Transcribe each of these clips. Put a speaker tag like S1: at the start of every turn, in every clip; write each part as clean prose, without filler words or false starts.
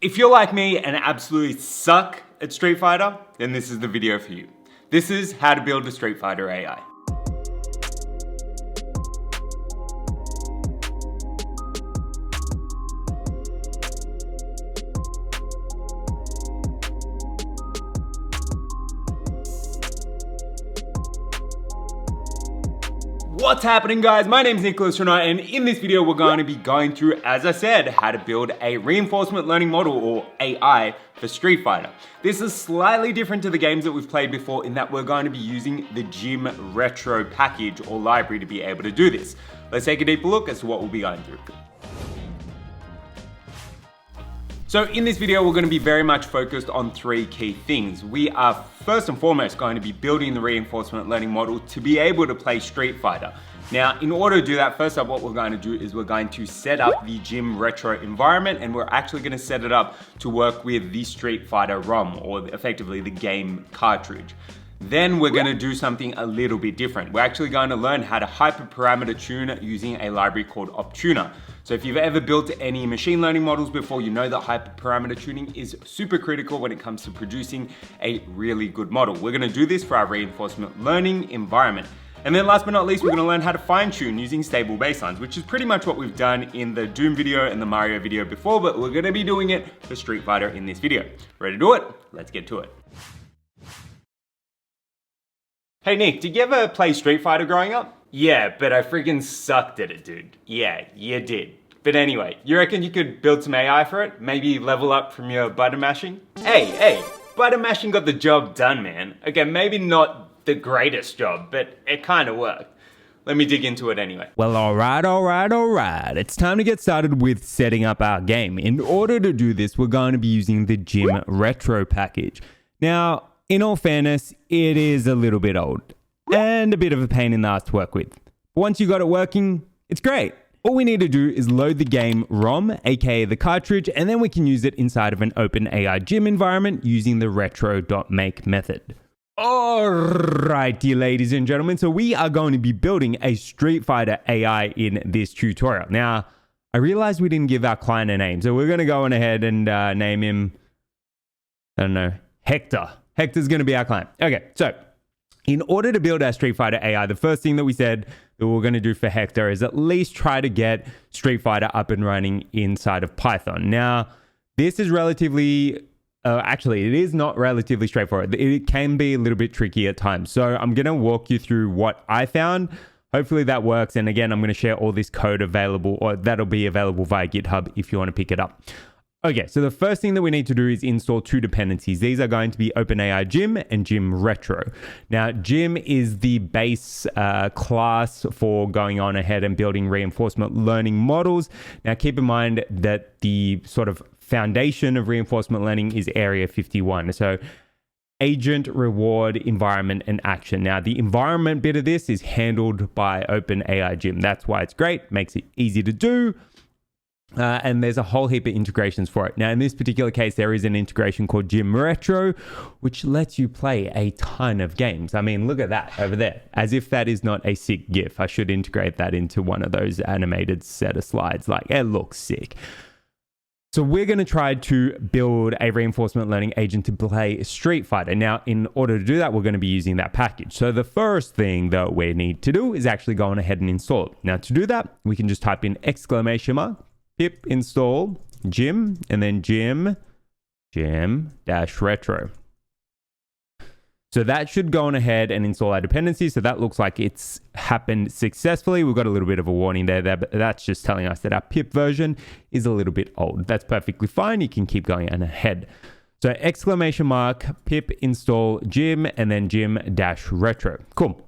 S1: If you're like me and absolutely suck at Street Fighter, then this is the video for you. This is how to build a Street Fighter AI. What's happening, guys? My name is Nicholas tonight, and in this video we're going to be going through, as I said, how to build a reinforcement learning model or AI for Street Fighter. This is slightly different to the games that we've played before in that we're going to be using the Gym Retro package or library to be able to do this. Let's take a deeper look as to what we'll be going through. So in this video, we're going to be very much focused on three key things. We are first and foremost going to be building the reinforcement learning model to be able to play Street Fighter. Now, in order to do that, first up, what we're going to do is we're going to set up the Gym Retro environment, and we're actually going to set it up to work with the Street Fighter ROM, or effectively the game cartridge. Then we're going to do something a little bit different. We're actually going to learn how to hyperparameter tune using a library called Optuna. So if you've ever built any machine learning models before, you know that hyperparameter tuning is super critical when it comes to producing a really good model. We're going to do this for our reinforcement learning environment. And then last but not least, we're going to learn how to fine tune using stable baselines, which is pretty much what we've done in the Doom video and the Mario video before, but we're going to be doing it for Street Fighter in this video. Ready to do it? Let's get to it. Hey Nick, did you ever play Street Fighter growing up? Yeah, but I freaking sucked at it, dude. Yeah, you did. But anyway, you reckon you could build some AI for it? Maybe level up from your button mashing? Hey, button mashing got the job done, man. Okay, maybe not the greatest job, but it kind of worked. Let me dig into it anyway.
S2: Well, all right. It's time to get started with setting up our game. In order to do this, we're going to be using the Gym Retro package. Now, in all fairness, it is a little bit old and a bit of a pain in the ass to work with. But once you got it working, it's great. All we need to do is load the game ROM, aka the cartridge, and then we can use it inside of an OpenAI Gym environment using the retro.make method. Alrighty, ladies and gentlemen, so we are going to be building a Street Fighter AI in this tutorial. Now, I realized we didn't give our client a name, so we're going to go on ahead and name him, I don't know, Hector. Hector's going to be our client. Okay, so in order to build our Street Fighter AI, the first thing that we said that we're going to do for Hector is at least try to get Street Fighter up and running inside of Python. Now, this is relatively, actually, it is not relatively straightforward. It can be a little bit tricky at times. So I'm going to walk you through what I found. Hopefully that works. And again, I'm going to share all this code available, or that'll be available via GitHub if you want to pick it up. Okay, so the first thing that we need to do is install two dependencies. These are going to be OpenAI Gym and Gym Retro. Now, Gym is the base class for going on ahead and building reinforcement learning models. Now, keep in mind that the sort of foundation of reinforcement learning is Area 51. So, agent, reward, environment, and action. Now, the environment bit of this is handled by OpenAI Gym. That's why it's great, makes it easy to do. And there's a whole heap of integrations for it. Now, in this particular case, there is an integration called Gym Retro, which lets you play a ton of games. I mean, look at that over there. As if that is not a sick GIF. I should integrate that into one of those animated set of slides. Like, it looks sick. So we're going to try to build a reinforcement learning agent to play Street Fighter. Now, in order to do that, we're going to be using that package. So the first thing that we need to do is actually go on ahead and install it. Now, to do that, we can just type in pip install gym and then gym -retro. So that should go on ahead and install our dependency. So that looks like it's happened successfully. We've got a little bit of a warning there, but that's just telling us that our pip version is a little bit old. That's perfectly fine. You can keep going on ahead. So pip install gym and then gym-retro. Cool.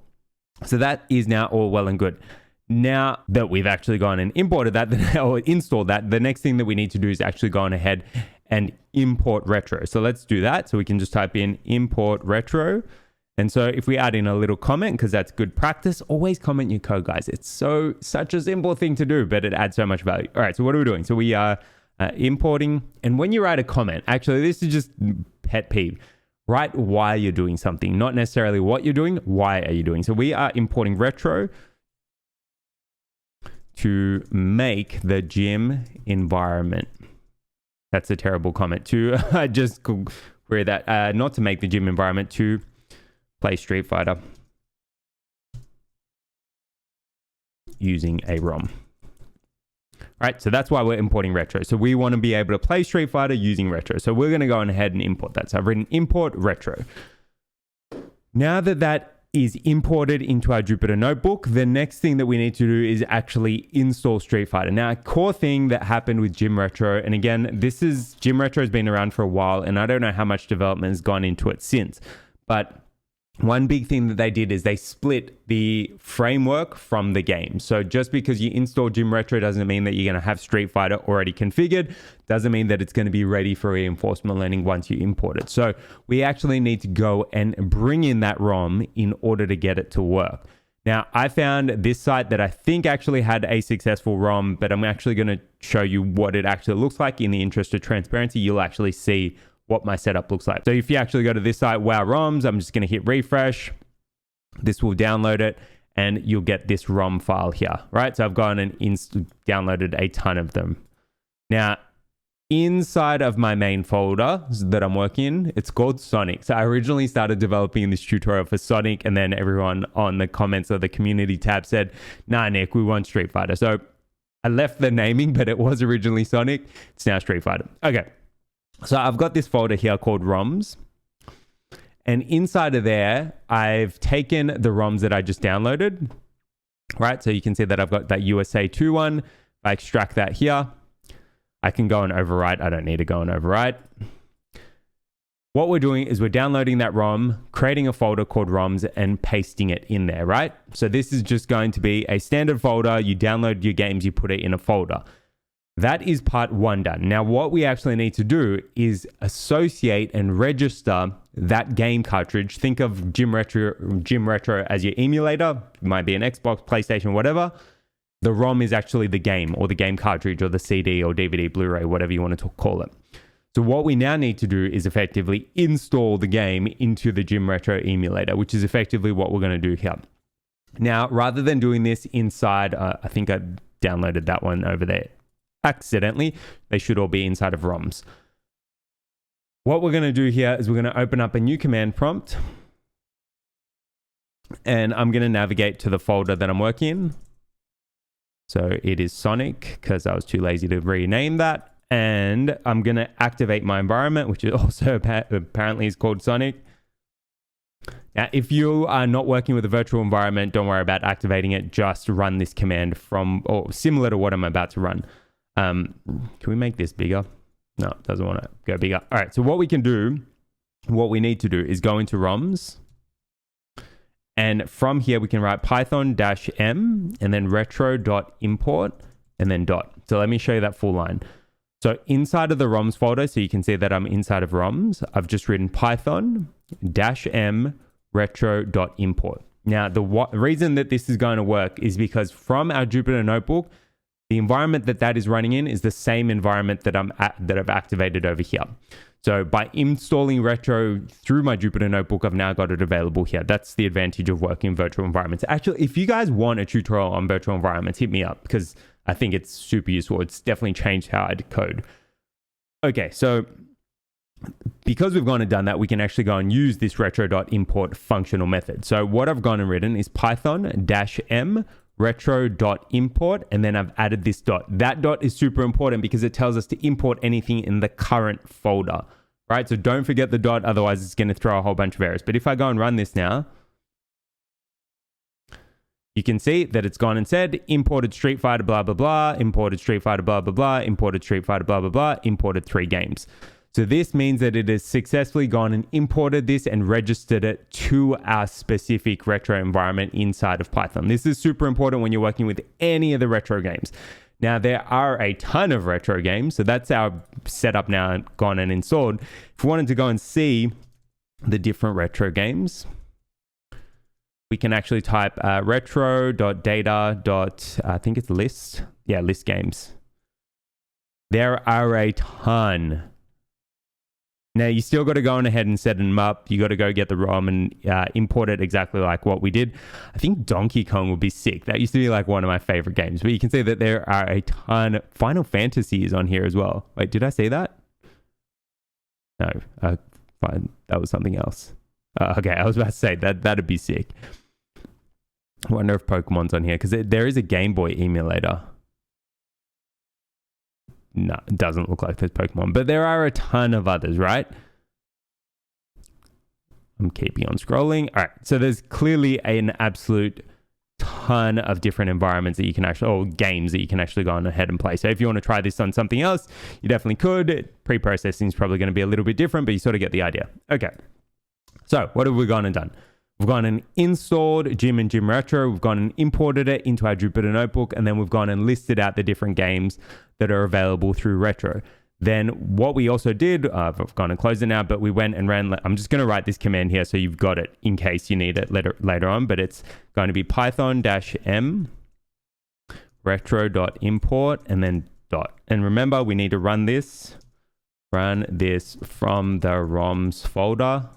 S2: So that is now all well and good. Now that we've actually gone and imported that or installed that, the next thing that we need to do is actually go on ahead and import retro. So let's do that. So we can just type in import retro. And so if we add in a little comment, because that's good practice, always comment your code, guys. It's such a simple thing to do, but it adds so much value. All right, so what are we doing? So we are importing. And when you write a comment, actually, this is just pet peeve. Write why you're doing something, not necessarily what you're doing. Why are you doing? So we are importing retro to make the gym environment. That's a terrible comment to just query that. Not to make the gym environment, to play Street Fighter using a ROM. All right, so that's why we're importing retro. So we want to be able to play Street Fighter using retro. So we're going to go ahead and import that. So I've written import retro. Now that that is imported into our Jupyter Notebook, the next thing that we need to do is actually install Street Fighter. Now, a core thing that happened with Gym Retro, and again, Gym Retro has been around for a while, and I don't know how much development has gone into it since, but one big thing that they did is they split the framework from the game. So just because you install Gym Retro doesn't mean that you're going to have Street Fighter already configured. Doesn't mean that it's going to be ready for reinforcement learning once you import it. So we actually need to go and bring in that ROM in order to get it to work. Now, I found this site that I think actually had a successful ROM, but I'm actually going to show you what it actually looks like. In the interest of transparency, you'll actually see what my setup looks like. So if you actually go to this site, Wow ROMs, I'm just going to hit refresh. This will download it and you'll get this ROM file here, right? So I've gone and downloaded a ton of them. Now, inside of my main folder that I'm working in, it's called Sonic. So I originally started developing this tutorial for Sonic, and then everyone on the comments or the community tab said, nah, Nick, we want Street Fighter. So I left the naming, but it was originally Sonic. It's now Street Fighter. Okay. So I've got this folder here called ROMs, and inside of there, I've taken the ROMs that I just downloaded, right? So you can see that I've got that USA 2 one. If I extract that here, I can go and overwrite. I don't need to go and overwrite. What we're doing is we're downloading that ROM, creating a folder called ROMs, and pasting it in there, right? So this is just going to be a standard folder. You download your games, you put it in a folder. That is part one done. Now, what we actually need to do is associate and register that game cartridge. Think of Gym Retro as your emulator. It might be an Xbox, PlayStation, whatever. The ROM is actually the game, or the game cartridge, or the CD or DVD, Blu-ray, whatever you want to call it. So what we now need to do is effectively install the game into the Gym Retro emulator, which is effectively what we're going to do here. Now, rather than doing this inside, I think I downloaded that one over there accidentally. They should all be inside of ROMs. What we're going to do here is we're going to open up a new command prompt, and I'm going to navigate to the folder that I'm working in. So it is Sonic, because I was too lazy to rename that. And I'm going to activate my environment, which is also apparently is called Sonic. Now, if you are not working with a virtual environment, don't worry about activating it. Just run this command from, or similar to what I'm about to run. Can we make this bigger? No, it doesn't want to go bigger. All right, so what we need to do is go into ROMs. And from here, we can write python-m and then retro.import and then dot. So let me show you that full line. So inside of the ROMs folder, so you can see that I'm inside of ROMs, I've just written python-m retro.import. Now, the reason that this is going to work is because from our Jupyter Notebook, the environment that is running in is the same environment that I've activated over here. So by installing Retro through my Jupyter Notebook, I've now got it available here. That's the advantage of working in virtual environments. Actually, if you guys want a tutorial on virtual environments, hit me up, because I think it's super useful. It's definitely changed how I code. Okay, so because we've gone and done that, we can actually go and use this retro.import functional method. So what I've gone and written is python-m retro.import, and then I've added this dot. That dot is super important because it tells us to import anything in the current folder, right? So don't forget the dot, otherwise it's going to throw a whole bunch of errors. But if I go and run this now, you can see that it's gone and said imported Street Fighter blah blah blah, imported Street Fighter blah blah blah, imported Street Fighter blah blah blah, imported 3 games. So this means that it has successfully gone and imported this and registered it to our specific retro environment inside of Python. This is super important when you're working with any of the retro games. Now, there are a ton of retro games, so that's our setup now, gone and installed. If we wanted to go and see the different retro games, we can actually type retro.data. I think it's list. Yeah, list games. There are a ton. Now, you still got to go on ahead and set them up. You got to go get the ROM and import it exactly like what we did. I think Donkey Kong would be sick. That used to be like one of my favorite games. But you can see that there are a ton. Final Fantasy is on here as well. Wait, did I say that? No, fine. That was something else. Okay, I was about to say that'd be sick. I wonder if Pokemon's on here because there is a Game Boy emulator. No, it doesn't look like there's Pokemon, but there are a ton of others, right? I'm keeping on scrolling. All right, so there's clearly an absolute ton of different environments that you can actually, or games that you can actually go on ahead and play. So if you want to try this on something else, you definitely could. Pre-processing is probably going to be a little bit different, but you sort of get the idea. Okay, so what have we gone and done? We've gone and installed Gym and Gym Retro. We've gone and imported it into our Jupyter Notebook, and then we've gone and listed out the different games that are available through Retro. Then what we also did, I've gone and closed it now, but we went and ran, I'm just going to write this command here so you've got it in case you need it later on, but it's going to be python-m retro.import and then dot. And remember, we need to run this from the ROMs folder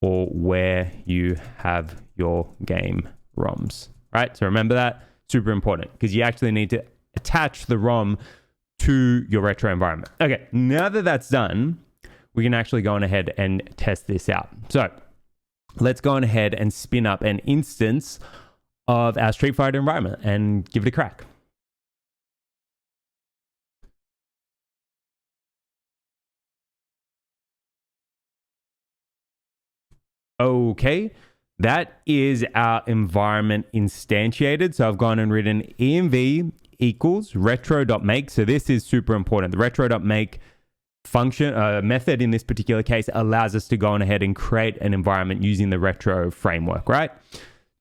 S2: or where you have your game ROMs, right? So remember that, super important, because you actually need to attach the ROM to your retro environment. Okay, now that that's done, we can actually go on ahead and test this out. So let's go on ahead and spin up an instance of our Street Fighter environment and give it a crack. Okay, that is our environment instantiated. So I've gone and written env equals retro.make. So this is super important. The retro.make function method in this particular case allows us to go on ahead and create an environment using the retro framework, right?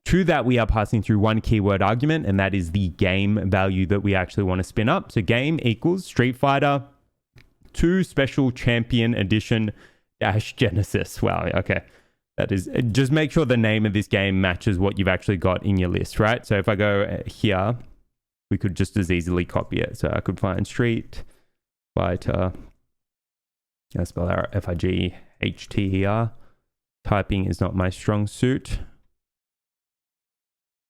S2: To that, we are passing through one keyword argument, and that is the game value that we actually want to spin up. So game equals Street Fighter 2 Special Champion Edition dash Genesis. Wow, okay. That is, just make sure the name of this game matches what you've actually got in your list, right? So if I go here, we could just as easily copy it. So I could find Street Fighter. I spell out F-I-G-H-T-E-R. Typing is not my strong suit.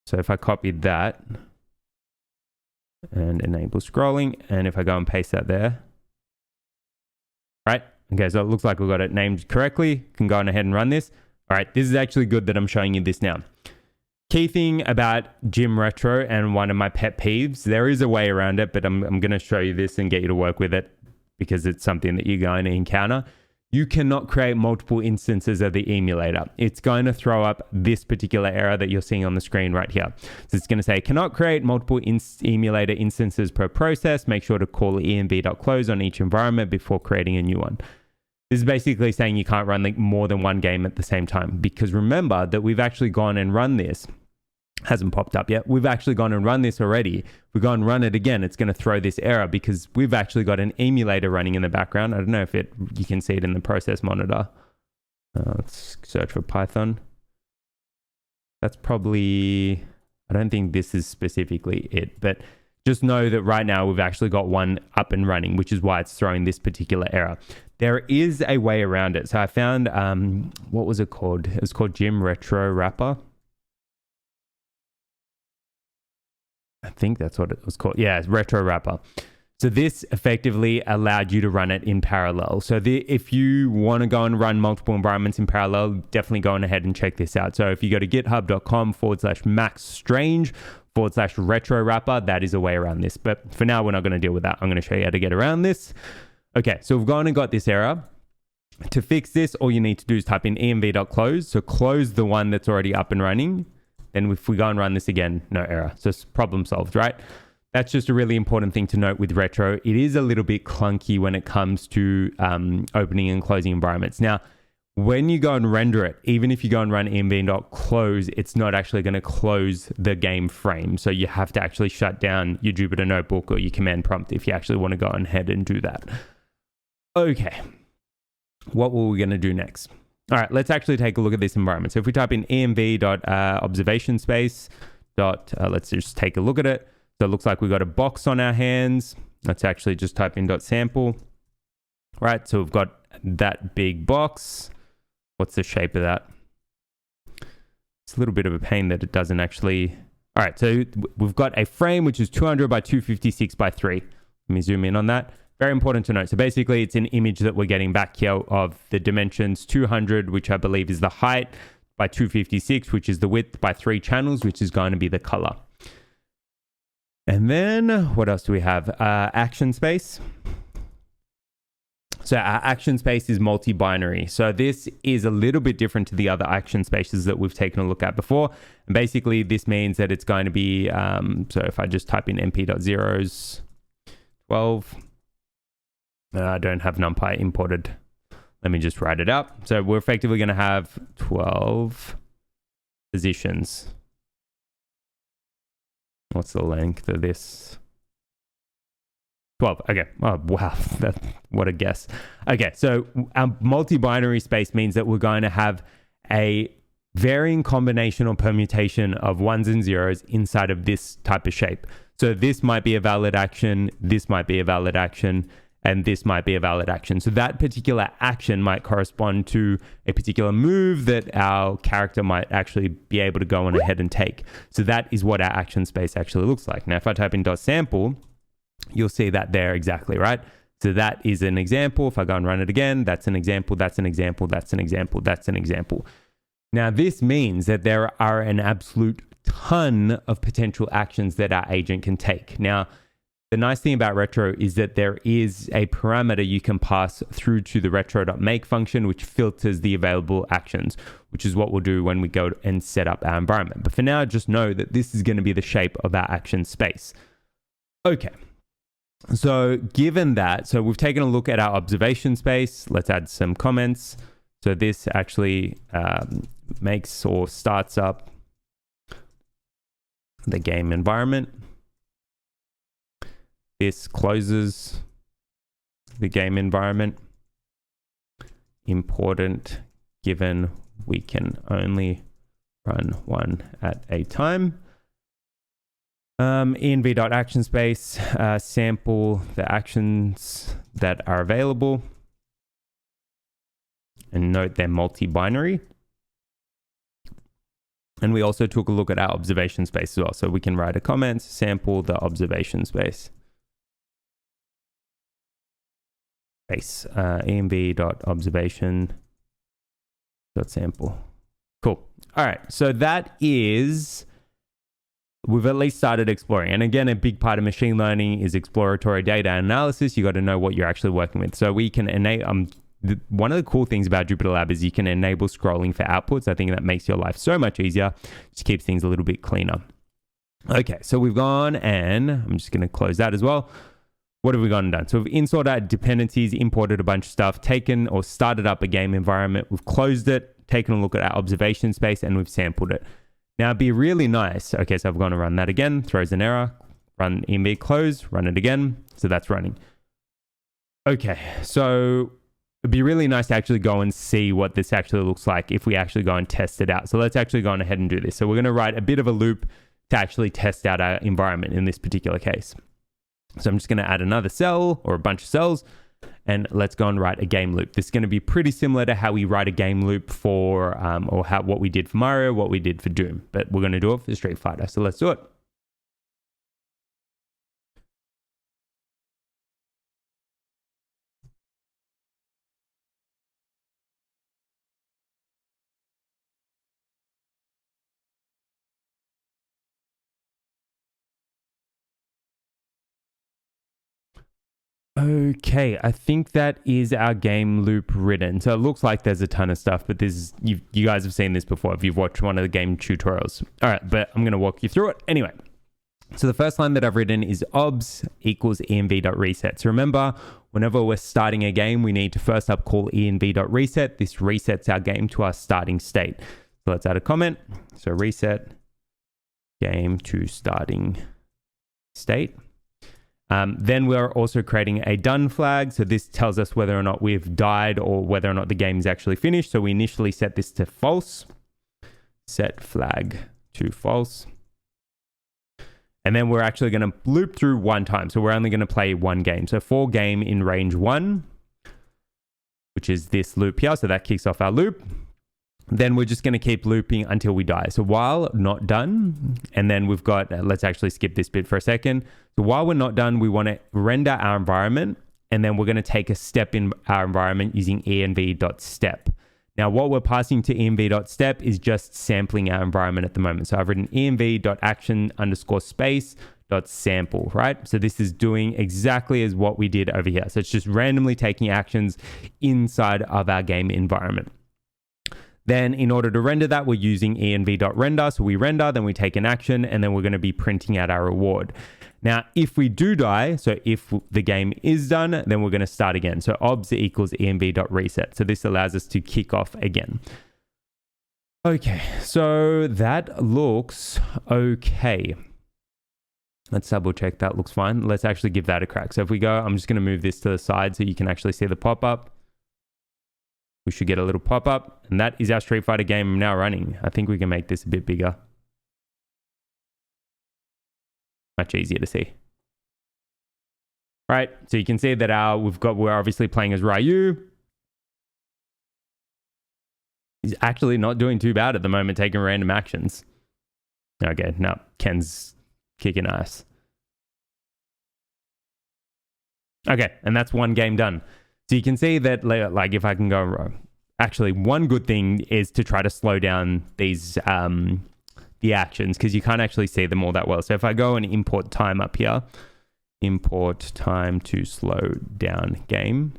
S2: So if I copied that and enable scrolling, and if I go and paste that there, right? Okay, so it looks like we've got it named correctly. Can go on ahead and run this. All right, this is actually good that I'm showing you this now. Key thing about Gym Retro and one of my pet peeves, there is a way around it, but I'm going to show you this and get you to work with it because it's something that you're going to encounter. You cannot create multiple instances of the emulator. It's going to throw up this particular error that you're seeing on the screen right here. So it's going to say, cannot create multiple emulator instances per process. Make sure to call env.close on each environment before creating a new one. This is basically saying you can't run like more than one game at the same time, because remember that we've actually gone and run this. Hasn't popped up yet. We've actually gone and run this already. If we go and run it again, it's going to throw this error because we've actually got an emulator running in the background. I don't know if you can see it in the process monitor. Let's search for Python. That's probably, I don't think this is specifically it, but just know that right now we've actually got one up and running, which is why it's throwing this particular error. There is a way around it. So I found, what was it called? It was called Gym Retro Wrapper. I think that's what it was called. Yeah, it's Retro Wrapper. So this effectively allowed you to run it in parallel. So if you want to go and run multiple environments in parallel, definitely go on ahead and check this out. So if you go to github.com/maxstrange/retro wrapper, that is a way around this. But for now, we're not going to deal with that. I'm going to show you how to get around this. Okay, so we've gone and got this error. To fix this, all you need to do is type in env.close. So close the one that's already up and running. And if we go and run this again, no error. So it's problem solved, right? That's just a really important thing to note with Retro. It is a little bit clunky when it comes to opening and closing environments. Now, when you go and render it, even if you go and run env.close, it's not actually going to close the game frame. So you have to actually shut down your Jupyter Notebook or your command prompt if you actually want to go ahead and do that. Okay, what were we going to do next? All right, let's actually take a look at this environment. So if we type in env.observation space, let's just take a look at it. So it looks like we've got a box on our hands. Let's actually just type in .sample. Right, so we've got that big box. What's the shape of that? It's a little bit of a pain that it doesn't actually... All right, so we've got a frame which is 200 by 256 by 3. Let me zoom in on that. very important to note. So basically, it's an image that we're getting back here of the dimensions 200, which I believe is the height, by 256, which is the width, by 3 channels, which is going to be the color. And then what else do we have? Action space. So our action space is multi-binary. So this is a little bit different to the other action spaces that we've taken a look at before. And basically this means that it's going to be, so if I just type in np.zeros 12, I don't have NumPy imported. Let me just write it out. So we're effectively going to have 12 positions. What's the length of this? 12. Okay. Oh, wow. What a guess. Okay. So our multi-binary space means that we're going to have a varying combination or permutation of ones and zeros inside of this type of shape. So this might be a valid action. This might be a valid action. And this might be a valid action. So that particular action might correspond to a particular move that our character might actually be able to go on ahead and take. So that is what our action space actually looks like. Now, if I type in .sample, you'll see that there exactly, right? So that is an example. If I go and run it again, that's an example, that's an example, that's an example, that's an example. Now, this means that there are an absolute ton of potential actions that our agent can take. Now, the nice thing about retro is that there is a parameter you can pass through to the retro.make function, which filters the available actions, which is what we'll do when we go and set up our environment. But for now, just know that this is going to be the shape of our action space. Okay. So given that, so we've taken a look at our observation space. Let's add some comments. So this actually makes or starts up the game environment. This closes the game environment. Important, given we can only run one at a time. env.action space, sample the actions that are available. And note they're multi-binary. And we also took a look at our observation space as well. So we can write a comment, sample the observation space. env.observation.sample. Cool. All right. So that is, we've at least started exploring. And again, a big part of machine learning is exploratory data analysis. You got to know what you're actually working with. So we can enable, one of the cool things about JupyterLab is you can enable scrolling for outputs. I think that makes your life so much easier. Just keeps things a little bit cleaner. Okay. So we've gone and I'm just going to close that as well. What have we gone and done? So we've installed our dependencies, imported a bunch of stuff, taken or started up a game environment. We've closed it, taken a look at our observation space, and we've sampled it. Now, it'd be really nice. Okay, so I've gone to run that again, throws an error, run env close, run it again. So that's running. Okay, so it'd be really nice to actually go and see what this actually looks like if we actually go and test it out. So let's actually go on ahead and do this. So we're going to write a bit of a loop to actually test out our environment in this particular case. So I'm just going to add another cell or a bunch of cells and let's go and write a game loop. This is going to be pretty similar to how we write a game loop for, what we did for Mario, what we did for Doom, but we're going to do it for Street Fighter. So let's do it. Okay, I think that is our game loop written. So it looks like there's a ton of stuff, but this is, you guys have seen this before if you've watched one of the game tutorials. All right, but I'm going to walk you through it. Anyway, so the first line that I've written is obs equals env.reset. So remember, whenever we're starting a game, we need to first up call env.reset. This resets our game to our starting state. So let's add a comment. So reset game to starting state. Then we're also creating a done flag. So this tells us whether or not we've died or whether or not the game is actually finished. So we initially set this to false. Set flag to false. And then we're actually going to loop through one time. So we're only going to play one game. So for game in range 1, which is this loop here. So that kicks off our loop. Then we're just going to keep looping until we die. So while not done, and then we've got, let's actually skip this bit for a second. So while we're not done, we want to render our environment and then we're going to take a step in our environment using env.step. Now, what we're passing to env.step is just sampling our environment at the moment. So I've written env.action_space.sample, right? So this is doing exactly as what we did over here. So it's just randomly taking actions inside of our game environment. Then in order to render that, we're using env.render. So we render, then we take an action, and then we're going to be printing out our reward. Now, if we do die, so if the game is done, then we're going to start again. So obs equals env.reset. So this allows us to kick off again. Okay, so that looks okay. Let's double check that looks fine. Let's actually give that a crack. So if we go, I'm just going to move this to the side so you can actually see the pop-up. We should get a little pop-up, and that is our Street Fighter game now running. I think we can make this a bit bigger. Much easier to see. Right, so you can see that we're obviously playing as Ryu. He's actually not doing too bad at the moment, taking random actions. Okay, no, Ken's kicking ass. Okay, and that's one game done. So you can see that, like, if I can go, actually, one good thing is to try to slow down these the actions, because you can't actually see them all that well. So if I go and import time up here, import time to slow down game,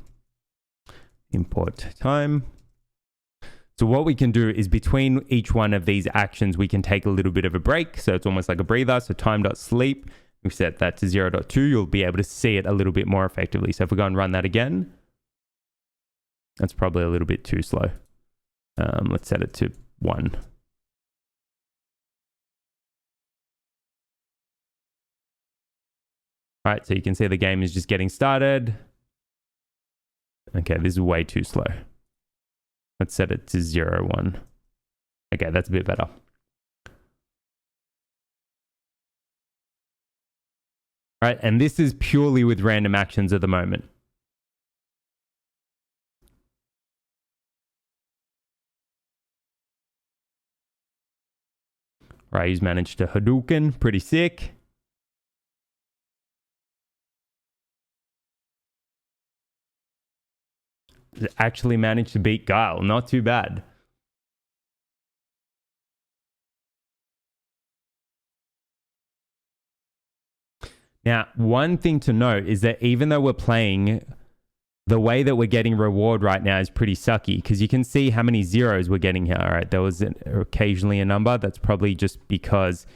S2: import time. So what we can do is between each one of these actions, we can take a little bit of a break. So it's almost like a breather. So time.sleep, we set that to 0.2. You'll be able to see it a little bit more effectively. So if we go and run that again, that's probably a little bit too slow. Let's set it to 1. All right, so you can see the game is just getting started. Okay, this is way too slow. Let's set it to 0.1. Okay, that's a bit better. All right, and this is purely with random actions at the moment. Right, he's managed to Hadouken, pretty sick. Actually managed to beat Guile, not too bad. Now, one thing to note is that even though we're playing, the way that we're getting reward right now is pretty sucky, because you can see how many zeros we're getting here. All right, there was occasionally a number. That's probably just because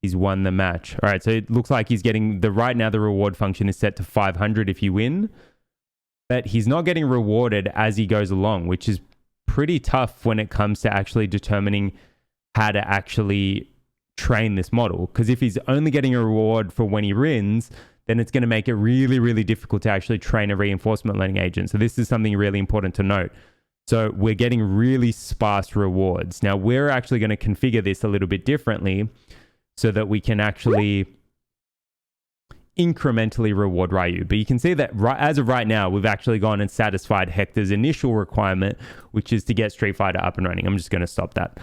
S2: he's won the match. All right, so it looks like he's getting right now the reward function is set to 500 if you win, but he's not getting rewarded as he goes along, which is pretty tough when it comes to actually determining how to actually train this model. Because if he's only getting a reward for when he wins, then it's going to make it really, really difficult to actually train a reinforcement learning agent. So this is something really important to note. So we're getting really sparse rewards. Now we're actually going to configure this a little bit differently so that we can actually incrementally reward Ryu. But you can see that as of right now, we've actually gone and satisfied Hector's initial requirement, which is to get Street Fighter up and running. I'm just going to stop that.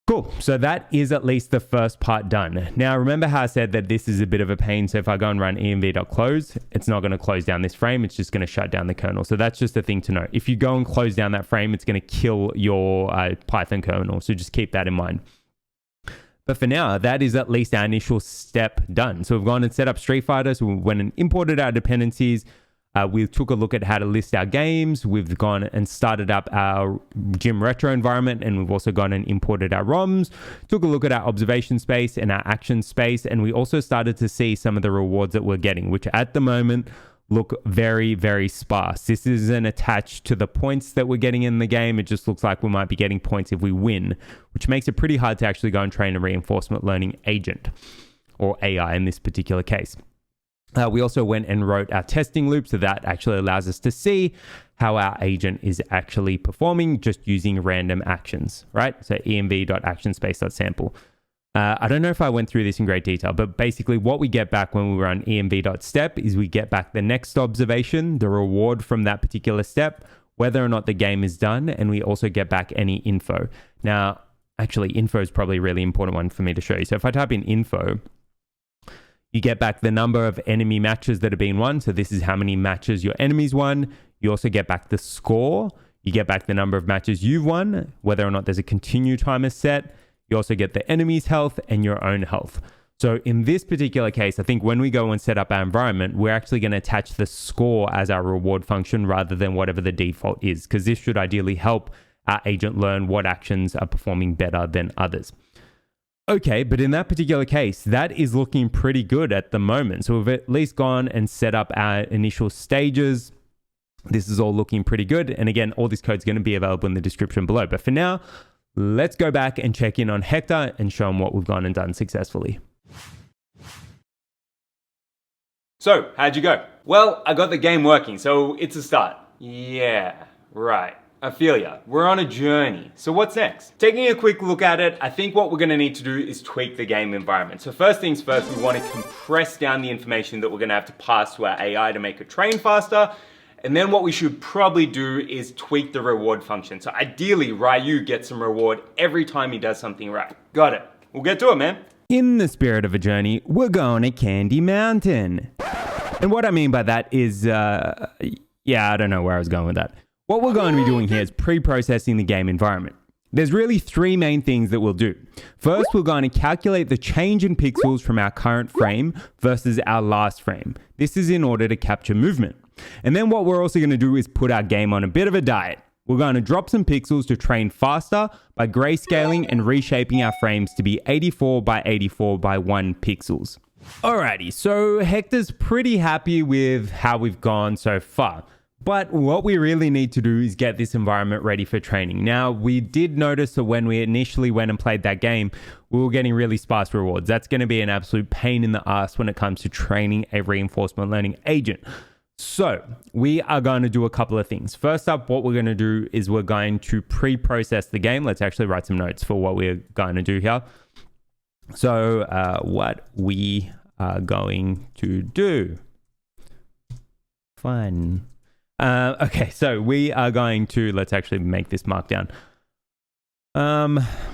S2: Cool. So that is at least the first part done. Now, remember how I said that this is a bit of a pain. So if I go and run env.close, it's not going to close down this frame. It's just going to shut down the kernel. So that's just a thing to note. If you go and close down that frame, it's going to kill your Python kernel. So just keep that in mind. But for now, that is at least our initial step done. So we've gone and set up Street Fighter. So we went and imported our dependencies. We took a look at how to list our games. We've gone and started up our Gym Retro environment, and we've also gone and imported our ROMs. Took a look at our observation space and our action space, and we also started to see some of the rewards that we're getting, which at the moment look very, very sparse. This isn't attached to the points that we're getting in the game. It just looks like we might be getting points if we win, which makes it pretty hard to actually go and train a reinforcement learning agent, or AI in this particular case. We also went and wrote our testing loop, so that actually allows us to see how our agent is actually performing just using random actions, right? So env.actionspace.sample. I don't know if I went through this in great detail, but basically what we get back when we run env.step is we get back the next observation, the reward from that particular step, whether or not the game is done, and we also get back any info. Now, actually, info is probably a really important one for me to show you. So if I type in info, You get back the number of enemy matches that have been won. So this is how many matches your enemies won. You also get back the score. You get back the number of matches you've won, whether or not there's a continue timer set. You also get the enemy's health and your own health. So in this particular case, I think when we go and set up our environment, we're actually going to attach the score as our reward function rather than whatever the default is, because this should ideally help our agent learn what actions are performing better than others. Okay, but in that particular case, that is looking pretty good at the moment. So we've at least gone and set up our initial stages. This is all looking pretty good. And again, all this code is going to be available in the description below. But for now, let's go back and check in on Hector and show him what we've gone and done successfully.
S1: So, how'd you go? Well, I got the game working, so it's a start. Yeah, right. I feel ya. We're on a journey. So what's next? Taking a quick look at it, I think what we're gonna need to do is tweak the game environment. So first things first, we wanna compress down the information that we're gonna have to pass to our AI to make it train faster. And then what we should probably do is tweak the reward function. So ideally, Ryu gets some reward every time he does something right. Got it. We'll get to it, man.
S2: In the spirit of a journey, we're going to Candy Mountain. And what I mean by that is, I don't know where I was going with that. What we're going to be doing here is pre-processing the game environment. There's really three main things that we'll do. First, we're going to calculate the change in pixels from our current frame versus our last frame. This is in order to capture movement. And then what we're also going to do is put our game on a bit of a diet. We're going to drop some pixels to train faster by grayscaling and reshaping our frames to be 84 by 84 by 1 pixels. Alrighty, so Hector's pretty happy with how we've gone so far. But what we really need to do is get this environment ready for training. Now, we did notice that when we initially went and played that game, we were getting really sparse rewards. That's going to be an absolute pain in the ass when it comes to training a reinforcement learning agent. So we are going to do a couple of things. First up, what we're going to do is we're going to pre-process the game. Let's actually write some notes for what we're going to do here. So what we are going to do. Fun. Okay, so we are going to, let's actually make this markdown.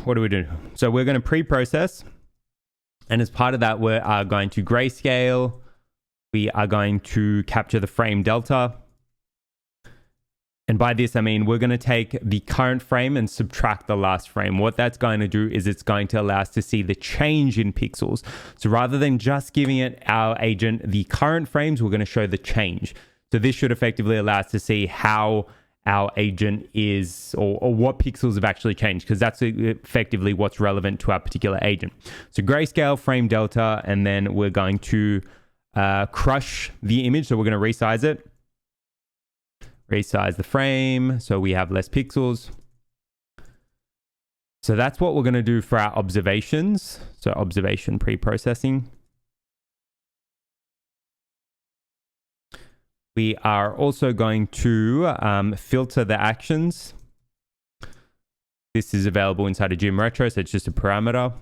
S2: What do we do? So we're going to pre-process. And as part of that, we are going to grayscale. We are going to capture the frame delta. And by this, I mean, we're going to take the current frame and subtract the last frame. What that's going to do is it's going to allow us to see the change in pixels. So rather than just giving it our agent the current frames, we're going to show the change. So this should effectively allow us to see how our agent is or what pixels have actually changed, because that's effectively what's relevant to our particular agent. So grayscale, frame delta, and then we're going to crush the image. So we're going to resize it. Resize the frame so we have less pixels. So that's what we're going to do for our observations. So observation pre-processing. We are also going to filter the actions. This is available inside of Gym Retro, so it's just a parameter.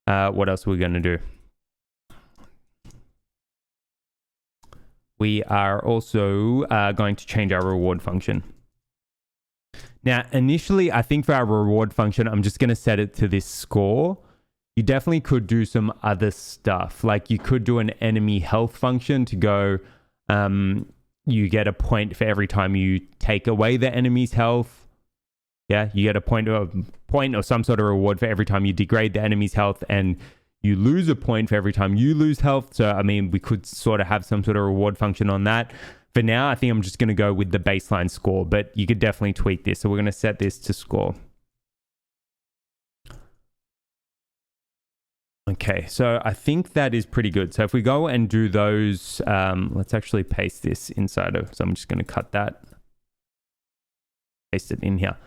S2: What else are we going to do? We are also going to change our reward function. Now, initially, I think for our reward function, I'm just going to set it to this score. You definitely could do some other stuff. Like you could do an enemy health function to go, you get a point for every time you take away the enemy's health. Yeah, you get a point or some sort of reward for every time you degrade the enemy's health, and you lose a point for every time you lose health. So, I mean, we could sort of have some sort of reward function on that. For now, I think I'm just going to go with the baseline score, but you could definitely tweak this. So we're going to set this to score. Okay, so I think that is pretty good. So if we go and do those, let's actually paste this inside of, so I'm just going to cut that, paste it in here.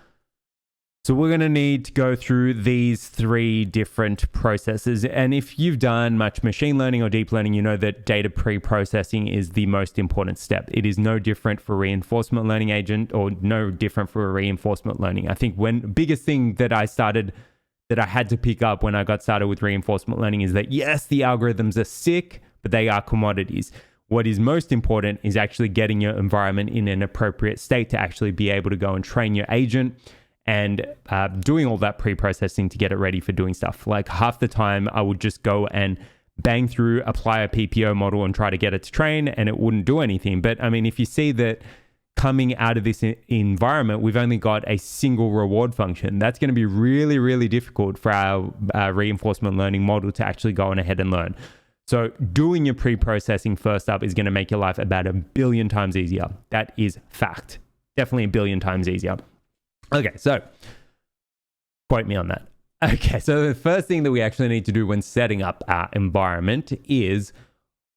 S2: So we're going to need to go through these three different processes. And if you've done much machine learning or deep learning, you know that data pre-processing is the most important step. It is no different for reinforcement learning agent or no different for reinforcement learning. I think biggest thing that I had to pick up when I got started with reinforcement learning is that yes, the algorithms are sick, but they are commodities. What is most important is actually getting your environment in an appropriate state to actually be able to go and train your agent, and doing all that pre-processing to get it ready for doing stuff. Like half the time I would just go and bang through, apply a PPO model and try to get it to train, and it wouldn't do anything. But I mean, if you see that coming out of this environment, we've only got a single reward function, that's going to be really, really difficult for our reinforcement learning model to actually go on ahead and learn. So doing your pre-processing first up is going to make your life about 1 billion times easier. That is fact. Definitely 1 billion times easier. Okay, so quote me on that. Okay, so the first thing that we actually need to do when setting up our environment is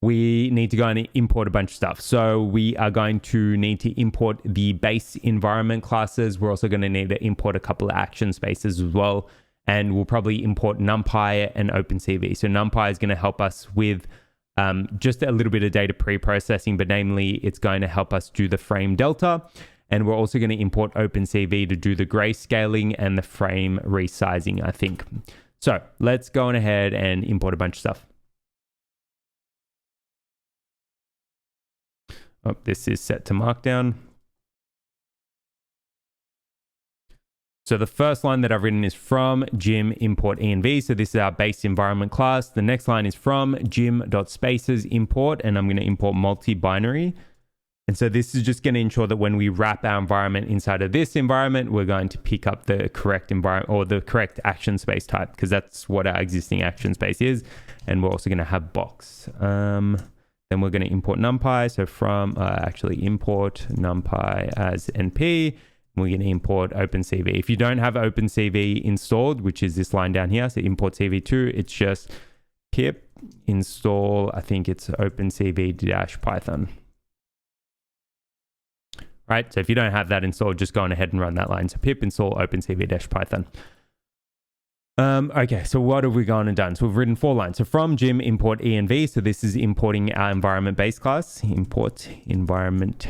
S2: we need to go and import a bunch of stuff. So we are going to need to import the base environment classes. We're also going to need to import a couple of action spaces as well. And we'll probably import NumPy and OpenCV. So NumPy is going to help us with just a little bit of data pre-processing, but namely it's going to help us do the frame delta. And we're also going to import OpenCV to do the grayscaling and the frame resizing, I think. So let's go on ahead and import a bunch of stuff. Oh, this is set to Markdown. So the first line that I've written is from gym import env. So this is our base environment class. The next line is from gym.spaces import, and I'm going to import multi-binary. And so this is just going to ensure that when we wrap our environment inside of this environment, we're going to pick up the correct environment or the correct action space type, because that's what our existing action space is. And we're also going to have box. Then we're going to import NumPy. So from actually import NumPy as NP. We're going to import OpenCV. If you don't have OpenCV installed, which is this line down here, so import CV2, it's just pip install, I think it's OpenCV-Python. Right, so if you don't have that installed, just go on ahead and run that line. So pip install OpenCV-Python. Okay, so what have we gone and done? So we've written 4 lines. So from gym import env. So this is importing our environment base class. Import environment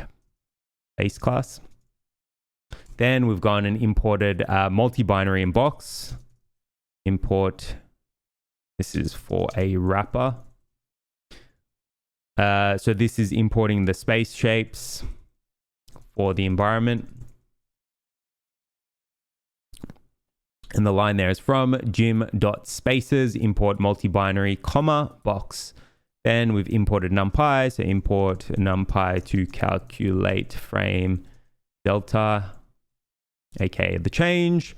S2: base class. Then we've gone and imported multi-binary in box. Import. This is for a wrapper. So this is importing the space shapes for the environment. And the line there is from gym.spaces import multi-binary comma box. Then we've imported NumPy. So import NumPy to calculate frame delta, aka the change.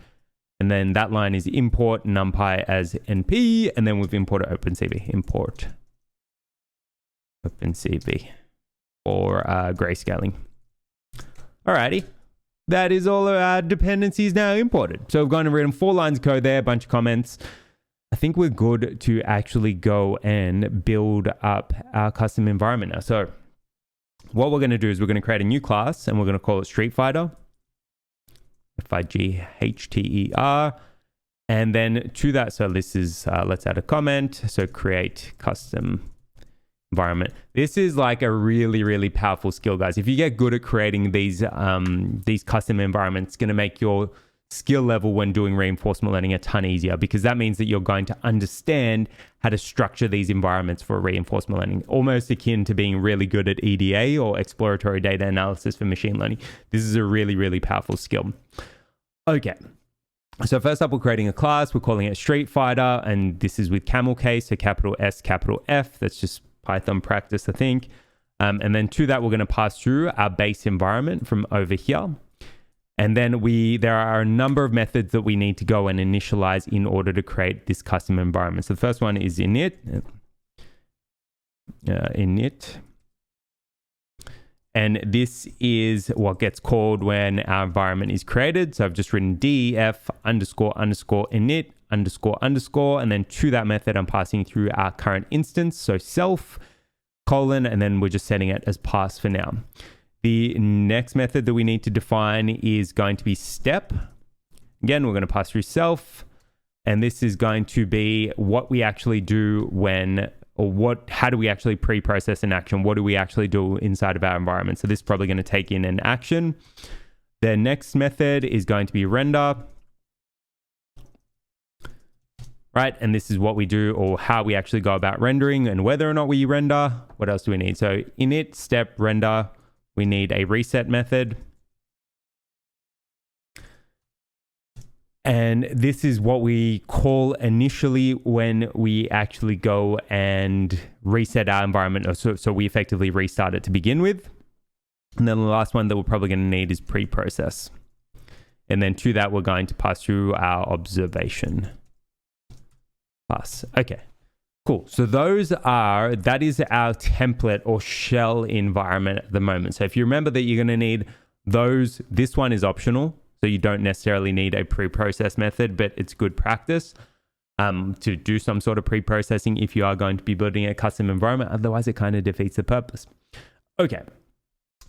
S2: And then that line is import NumPy as NP. And then we've imported OpenCV. Import OpenCV for grayscaling. Alrighty. That is all of our dependencies now imported. So we've gone and written 4 lines of code there, a bunch of comments. I think we're good to actually go and build up our custom environment now. So what we're going to do is we're going to create a new class and we're going to call it Street Fighter. F-I-G-H-T-E-R. And then to that, so this is, let's add a comment. So create custom environment. This is like a really, really powerful skill, guys. If you get good at creating these custom environments, it's going to make your skill level when doing reinforcement learning a ton easier, because that means that you're going to understand how to structure these environments for reinforcement learning, almost akin to being really good at EDA or exploratory data analysis for machine learning. This is a really, really powerful skill. Okay. So first up, we're creating a class. We're calling it Street Fighter, and this is with camel case, so capital S, capital F. That's just Python practice, I think. And then to that, we're going to pass through our base environment from over here. And then there are a number of methods that we need to go and initialize in order to create this custom environment. So the first one is init. And this is what gets called when our environment is created. So I've just written def __ init __, and then to that method, I'm passing through our current instance. So self : and then we're just setting it as pass for now. The next method that we need to define is going to be step. Again, we're going to pass through self, and this is going to be what we actually do how do we actually pre-process an action? What do we actually do inside of our environment? So this is probably going to take in an action. The next method is going to be render. Right, and this is what we do, or how we actually go about rendering and whether or not we render. What else do we need? So init, step, render. We need a reset method. And this is what we call initially when we actually go and reset our environment. So we effectively restart it to begin with. And then the last one that we're probably going to need is preprocess. And then to that, we're going to pass through our observation. Pass. Okay, cool. So that is our template or shell environment at the moment. So if you remember that you're going to need those, this one is optional. So you don't necessarily need a pre-process method, but it's good practice to do some sort of pre-processing if you are going to be building a custom environment. Otherwise, it kind of defeats the purpose. Okay,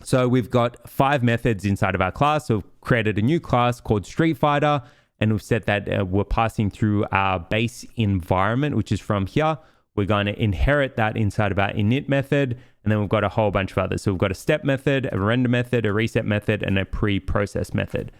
S2: so we've got 5 methods inside of our class. So we've created a new class called Street Fighter, and we've said that we're passing through our base environment, which is from here. We're going to inherit that inside of our init method. And then we've got a whole bunch of others. So we've got a step method, a render method, a reset method, and a pre-process method.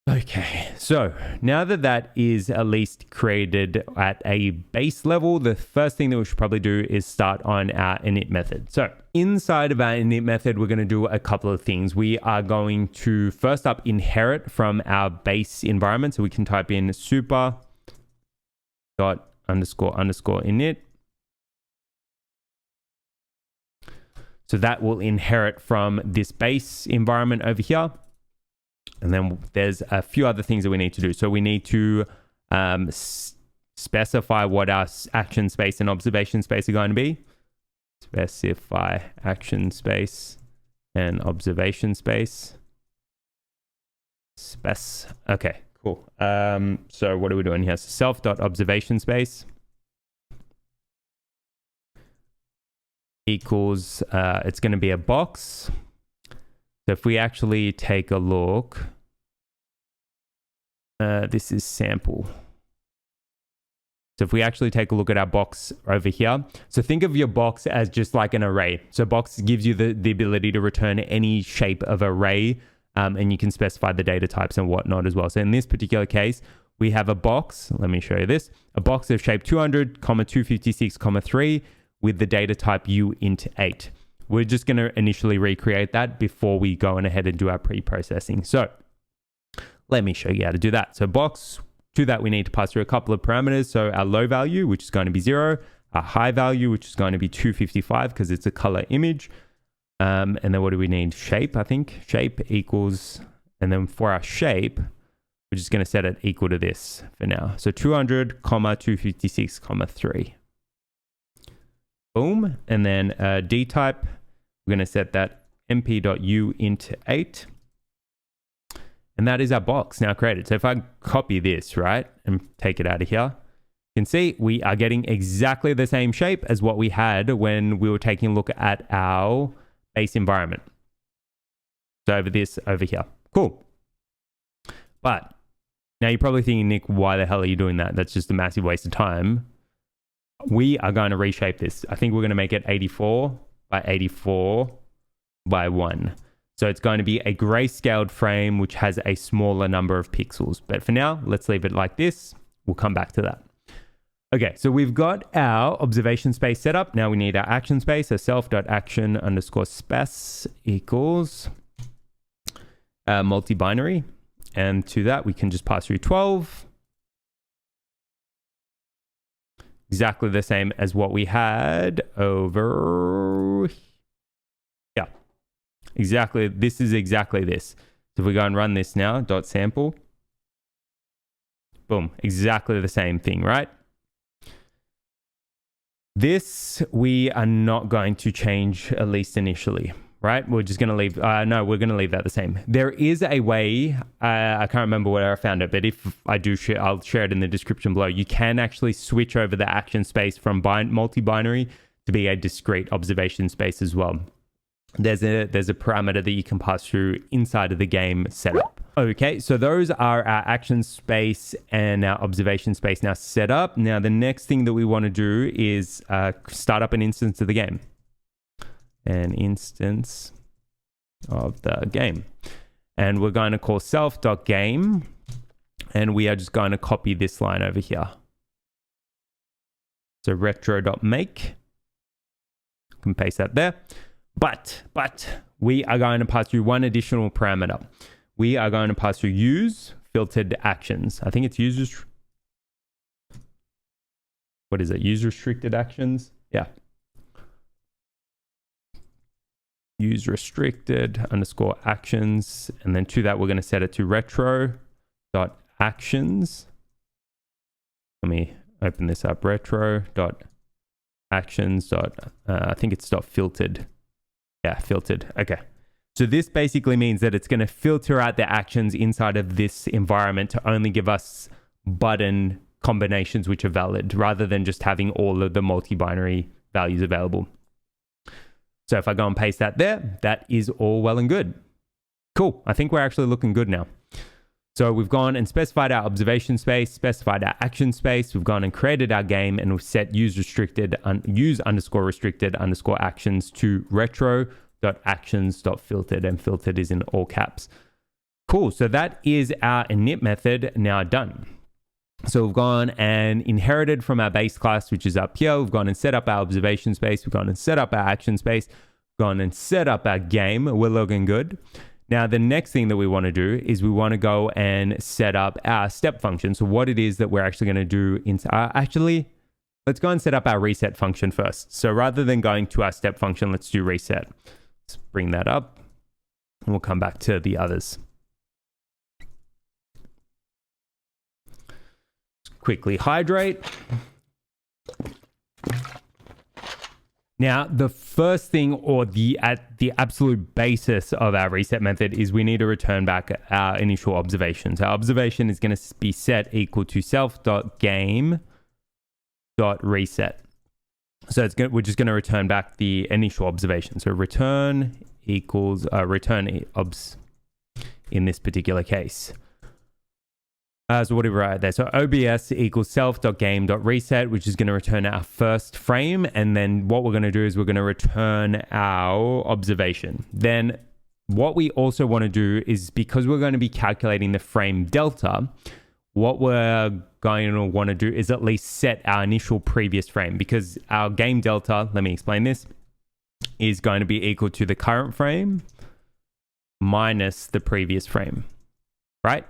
S2: Okay, so now that that is at least created at a base level, the first thing that we should probably do is start on our init method. So inside of our init method, we're going to do a couple of things. We are going to first up inherit from our base environment. So we can type in super dot underscore underscore init. So that will inherit from this base environment over here. And then there's a few other things that we need to do. So we need to specify what our action space and observation space are going to be. Specify action space and observation space. Okay, cool. So what are we doing here? So self.observation space equals, it's going to be a box. So if we actually take a look, this is sample. So if we actually take a look at our box over here, so think of your box as just like an array. So box gives you the ability to return any shape of array, and you can specify the data types and whatnot as well. So in this particular case, we have a box. Let me show you this. A box of shape 200, 256, 3 with the data type uint8. We're just going to initially recreate that before we go on ahead and do our pre-processing. So let me show you how to do that. So box, to that we need to pass through a couple of parameters. So our low value, which is going to be 0, our high value, which is going to be 255 because it's a color image. And then what do we need? Shape, I think. Shape equals, and then for our shape, we're just going to set it equal to this for now. So 200, 256, 3. Boom. And then D type, we're going to set that mp.uint8. And that is our box now created. So if I copy this, right, and take it out of here, you can see we are getting exactly the same shape as what we had when we were taking a look at our base environment. So over here. Cool. But now you're probably thinking, Nick, why the hell are you doing that? That's just a massive waste of time. We are going to reshape this. I think we're going to make it 84 by 84 by 1. So it's going to be a grayscaled frame which has a smaller number of pixels. But for now, let's leave it like this. We'll come back to that. Okay, so we've got our observation space set up. Now we need our action space. So self.action underscore spec equals multi-binary. And to that, we can just pass through 12. Exactly the same as what we had over here. Exactly. This is exactly this. So if we go and run this now, dot sample, boom, exactly the same thing, right? This we are not going to change, at least initially, right? We're just going to leave, no, we're going to leave that the same. There is a way, I can't remember where I found it, but if I do share, I'll share it in the description below. You can actually switch over the action space from multi-binary to be a discrete observation space as well. There's a parameter that you can pass through inside of the game setup. Okay, so those are our action space and our observation space now set up. Now the next thing that we want to do is start up an instance of the game. An instance of the game. And we're going to call self.game. And we are just going to copy this line over here. So retro.make. You can paste that there. But we are going to pass through one additional parameter. We are going to pass through use filtered actions. I think it's what is it? Use restricted actions. Yeah. Use restricted underscore actions. And then to that, we're going to set it to retro dot actions. Let me open this up. Retro dot actions dot, I think it's dot filtered. Yeah, filtered. Okay. So this basically means that it's going to filter out the actions inside of this environment to only give us button combinations which are valid, rather than just having all of the multi-binary values available. So if I go and paste that there, that is all well and good. Cool. I think we're actually looking good now. So we've gone and specified our observation space, specified our action space. We've gone and created our game, and we've set use underscore restricted underscore actions to retro.actions.filtered, and filtered is in all caps. Cool. So that is our init method now done. So we've gone and inherited from our base class, which is up here. We've gone and set up our observation space. We've gone and set up our action space. We've gone and set up our game. We're looking good. Now, the next thing that we want to do is we want to go and set up our step function. So what it is that we're actually going to do let's go and set up our reset function first. So rather than going to our step function, let's do reset. Let's bring that up, and we'll come back to the others. Quickly hydrate. Now, the first thing, or the absolute basis of our reset method, is we need to return back our initial observations. Our observation is going to be set equal to self.game.reset. So we're just going to return back the initial observation. So return equals return obs in this particular case. So what do we write there? So OBS equals self.game.reset, which is going to return our first frame. And then what we're going to do is we're going to return our observation. Then what we also want to do is, because we're going to be calculating the frame delta, what we're going to want to do is at least set our initial previous frame, because our game delta, let me explain this, is going to be equal to the current frame minus the previous frame, right?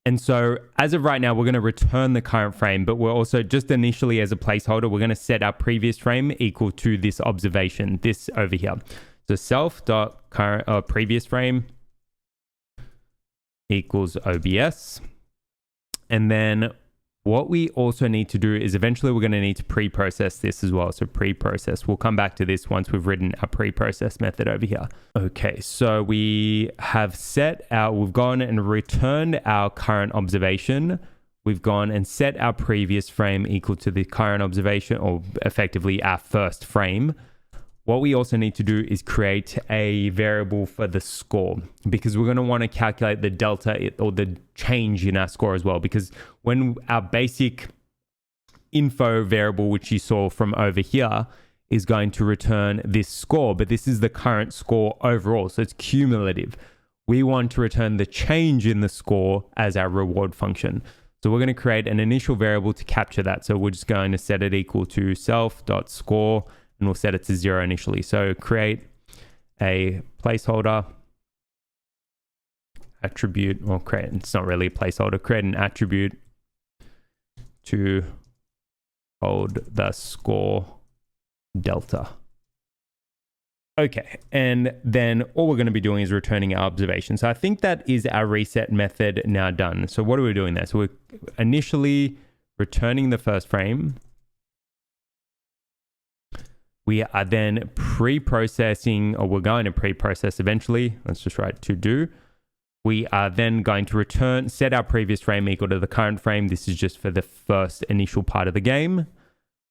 S2: And so as of right now, we're going to return the current frame, but we're also just initially as a placeholder, we're going to set our previous frame equal to this observation, this over here. So self.current previous frame equals OBS. And then what we also need to do is eventually we're going to need to pre-process this as well. So pre-process, we'll come back to this once we've written our pre-process method over here. Okay, so we have we've gone and returned our current observation. We've gone and set our previous frame equal to the current observation, or effectively our first frame. What we also need to do is create a variable for the score, because we're going to want to calculate the delta or the change in our score as well. Because when our basic info variable, which you saw from over here, is going to return this score, but this is the current score overall, so it's cumulative. We want to return the change in the score as our reward function. So we're going to create an initial variable to capture that. So we're just going to set it equal to self.score, and we'll set it to 0 initially. So create a placeholder attribute, or it's not really a placeholder, create an attribute to hold the score delta. Okay, and then all we're going to be doing is returning our observation. So I think that is our reset method now done. So what are we doing there? So we're initially returning the first frame. We are then pre-processing, or we're going to pre-process eventually. Let's just write to do. We are then going to set our previous frame equal to the current frame. This is just for the first initial part of the game.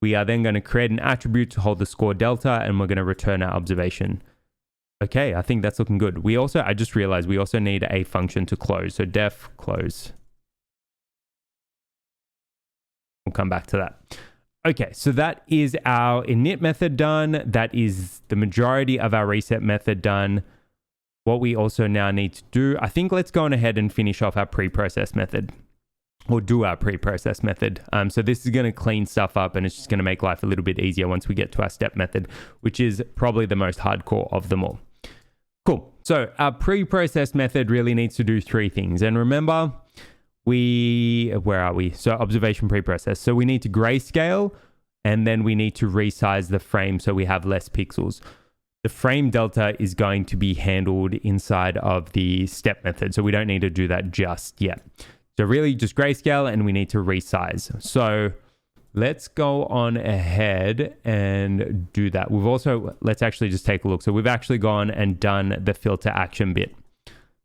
S2: We are then going to create an attribute to hold the score delta, and we're going to return our observation. Okay, I think that's looking good. I just realized we also need a function to close. So def close. We'll come back to that. Okay, so that is our init method done. That is the majority of our reset method done. What we also now need to do, I think let's go on ahead and finish off our pre-process method, or do our pre-process method. So this is going to clean stuff up, and it's just going to make life a little bit easier once we get to our step method, which is probably the most hardcore of them all. Cool. So our pre-process method really needs to do three things. And remember, where are we? So observation pre-process. So we need to grayscale, and then we need to resize the frame so we have less pixels. The frame delta is going to be handled inside of the step method. So we don't need to do that just yet. So really just grayscale, and we need to resize. So let's go on ahead and do that. Let's actually just take a look. So we've actually gone and done the filter action bit.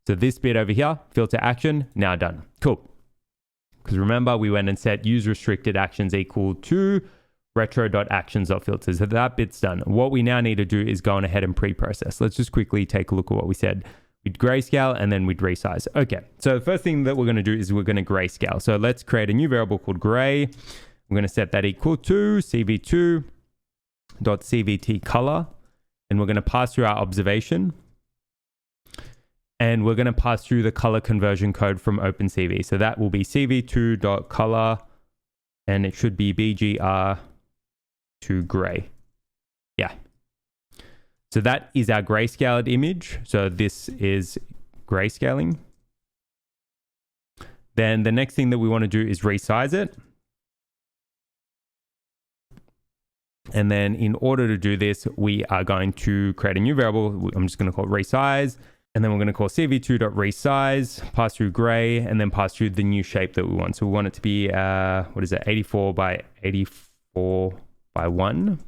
S2: So this bit over here, filter action, now done. Cool. Because remember, we went and set use restricted actions equal to retro.actions.filters. So that bit's done. What we now need to do is go on ahead and pre-process. Let's just quickly take a look at what we said. We'd grayscale and then we'd resize. Okay, so the first thing that we're going to do is we're going to grayscale. So let's create a new variable called gray. We're going to set that equal to cv2.cvt color, and we're going to pass through our observation, and we're going to pass through the color conversion code from OpenCV. So that will be cv2.color, and it should be BGR to gray. Yeah. So that is our grayscaled image. So this is grayscaling. Then the next thing that we want to do is resize it. And then in order to do this, we are going to create a new variable. I'm just going to call it resize. And then we're going to call cv2.resize, pass through gray, and then pass through the new shape that we want. So we want it to be, 84 by 84 by 1.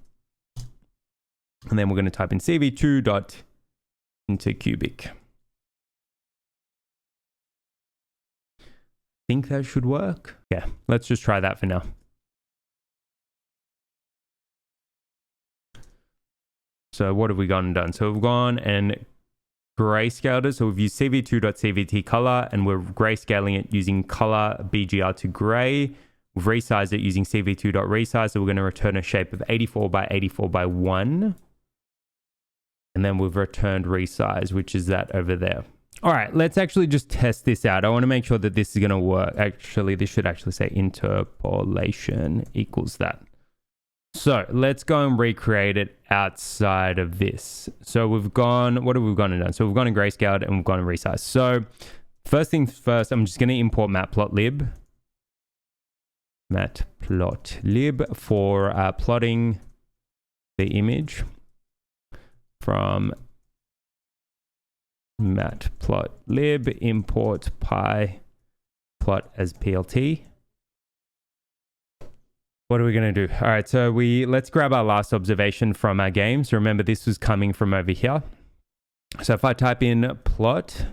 S2: And then we're going to type in cv2 into cubic. I think that should work. Yeah, let's just try that for now. So what have we gone and done? So we've gone and grayscaled it. So we've used cv2.cvt color, and we're grayscaling it using color BGR to gray. We've resized it using cv2.resize. So we're going to return a shape of 84 by 84 by 1. And then we've returned resize, which is that over there. All right, let's actually just test this out. I want to make sure that this is going to work. Actually, this should actually say interpolation equals that. So let's go and recreate it outside of this. So we've gone, what have we gone and done? So we've gone and grayscaled and we've gone and resized. So first things first, I'm just going to import matplotlib for plotting the image from matplotlib import pyplot as plt. What are we going to do? All right, so let's grab our last observation from our game. So remember, this was coming from over here. So if I type in plot.imshow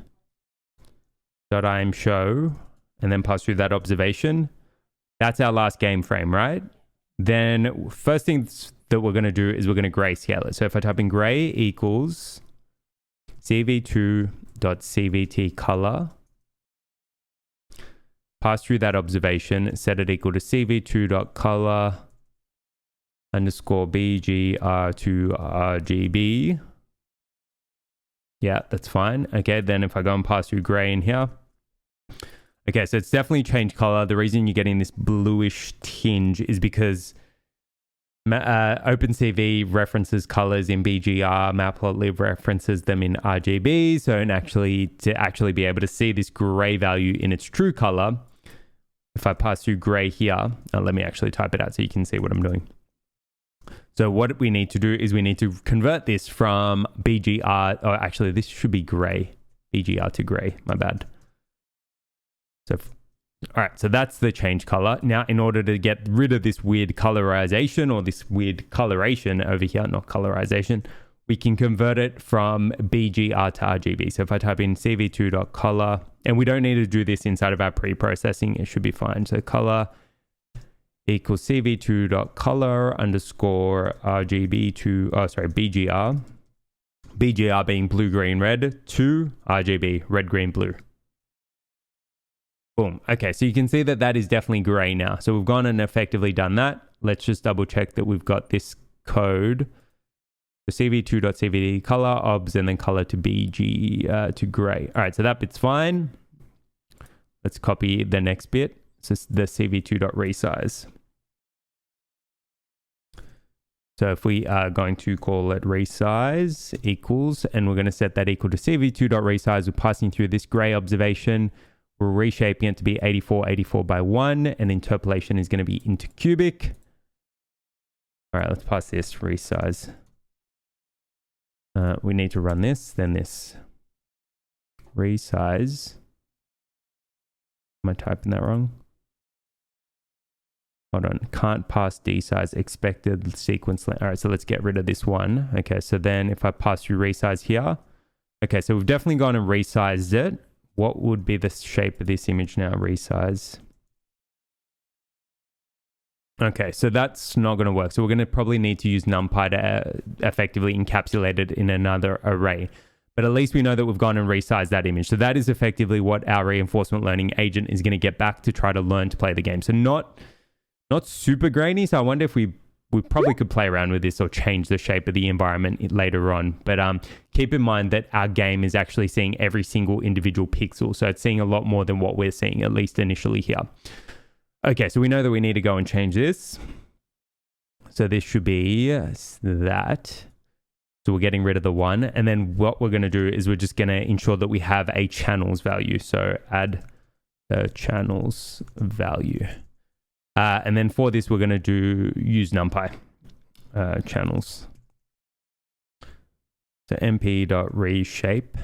S2: and then pass through that observation, that's our last game frame, right? Then first thing that we're going to do is we're going to grayscale it. So if I type in gray equals cv2.cvt color, pass through that observation, set it equal to cv2.color underscore BGR to RGB. Yeah, that's fine. Okay, then if I go and pass through gray in here. Okay, so it's definitely changed color. The reason you're getting this bluish tinge is because OpenCV references colors in BGR, Matplotlib references them in RGB. So to actually be able to see this gray value in its true color, if I pass through gray here, let me actually type it out so you can see what I'm doing. So what we need to do is we need to convert this from BGR, or actually this should be gray, BGR to gray, my bad. So, all right, so that's the change color. Now, in order to get rid of this weird colorization or this weird coloration over here, not colorization, we can convert it from BGR to RGB. So if I type in cv2.color, and we don't need to do this inside of our pre-processing, it should be fine. So color equals cv2.color underscore RGB to, BGR. BGR being blue, green, red to RGB, red, green, blue. Boom. Okay, so you can see that that is definitely gray now. So we've gone and effectively done that. Let's just double check that we've got this code. So cv2.cvt color obs and then color to BG to gray. All right, so that bit's fine. Let's copy the next bit. So the cv2.resize. So if we are going to call it resize equals, and we're going to set that equal to cv2.resize, we're passing through this gray observation. We're reshaping it to be 84, 84 by 1, and interpolation is going to be into cubic. All right, let's pass this resize. We need to run this, then this. Resize. Am I typing that wrong? Hold on, can't pass desize, expected sequence length. All right, so let's get rid of this one. Okay, so then if I pass through resize here. Okay, so we've definitely gone and resized it. What would be the shape of this image now? Resize. Okay, so that's not going to work. So we're going to probably need to use NumPy to effectively encapsulate it in another array. But at least we know that we've gone and resized that image. So that is effectively what our reinforcement learning agent is going to get back to try to learn to play the game. So not super grainy. So I wonder if we probably could play around with this or change the shape of the environment later on. But keep in mind that our game is actually seeing every single individual pixel. So it's seeing a lot more than what we're seeing, at least initially here. Okay, so we know that we need to go and change this. So this should be that. So we're getting rid of the 1. And then what we're going to do is we're just going to ensure that we have a channels value. So add the channels value. And then for this, we're going to use NumPy channels. So mp.reshape,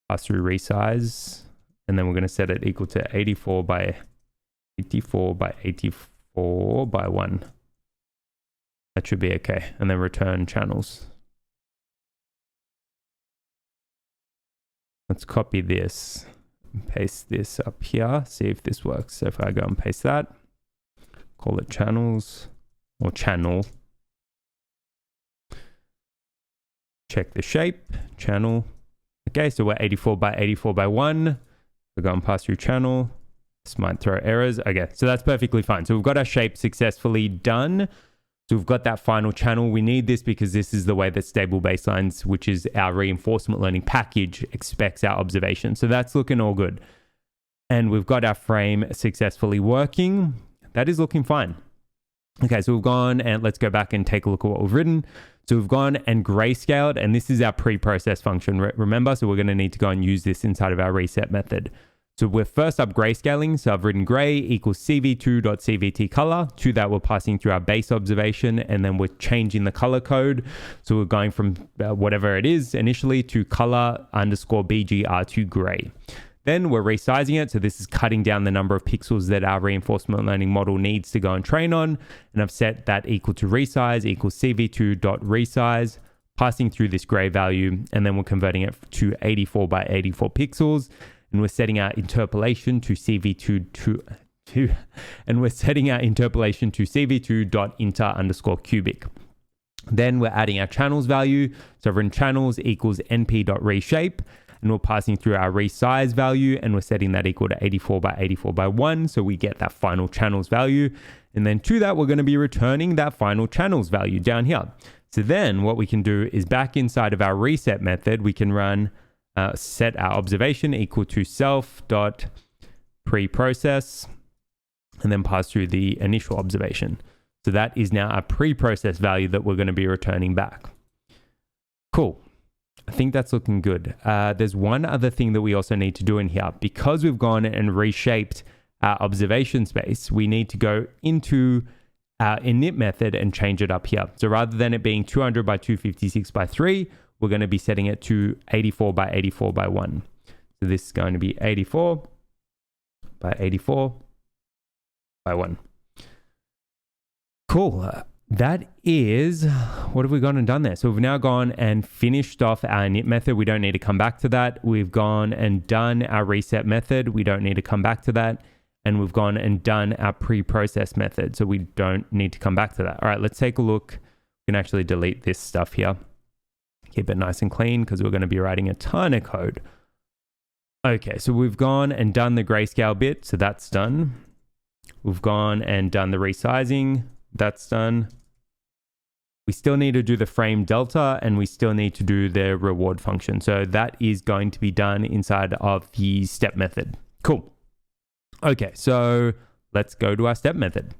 S2: pass through resize, and then we're going to set it equal to 84 by 84 by 84 by 1. That should be okay. And then return channels. Let's copy this. Paste this up here, see if this works. So if I go and paste that, call it channels or channel. Check the shape, channel. Okay, so we're 84 by 84 by 1. We'll go and pass through channel. This might throw errors. Okay, so that's perfectly fine. So we've got our shape successfully done. So we've got that final channel. We need this because this is the way that Stable Baselines, which is our reinforcement learning package, expects our observation. So that's looking all good. And we've got our frame successfully working. That is looking fine. Okay, so we've gone and let's go back and take a look at what we've written. So we've gone and grayscaled, and this is our pre-process function, remember? So we're going to need to go and use this inside of our reset method. So we're first up grayscaling. So I've written gray equals cv2.cvt color. To that, we're passing through our base observation, and then we're changing the color code. So we're going from whatever it is initially to color underscore BGR2 gray. Then we're resizing it. So this is cutting down the number of pixels that our reinforcement learning model needs to go and train on. And I've set that equal to resize equals cv2.resize, passing through this gray value, and then we're converting it to 84 by 84 pixels. And we're setting our interpolation to cv2 underscore cubic. Then we're adding our channels value. So I've written channels equals np.reshape, and we're passing through our resize value, and we're setting that equal to 84 by 84 by 1. So we get that final channels value. And then to that, we're going to be returning that final channels value down here. So then what we can do is back inside of our reset method, we can run set our observation equal to self.preprocess, and then pass through the initial observation. So that is now our pre-process value that we're going to be returning back. Cool. I think that's looking good. There's one other thing that we also need to do in here. Because we've gone and reshaped our observation space, we need to go into our init method and change it up here. So rather than it being 200 by 256 by 3, we're going to be setting it to 84 by 84 by 1. So this is going to be 84 by 84 by 1. Cool. That is, what have we gone and done there? So we've now gone and finished off our init method. We don't need to come back to that. We've gone and done our reset method. We don't need to come back to that. And we've gone and done our pre-process method. So we don't need to come back to that. All right, let's take a look. We can actually delete this stuff here. Keep it nice and clean because we're going to be writing a ton of code. Okay, so we've gone and done the grayscale bit. So that's done. We've gone and done the resizing. That's done. We still need to do the frame delta, and we still need to do the reward function. So that is going to be done inside of the step method. Cool. Okay, so let's go to our step method.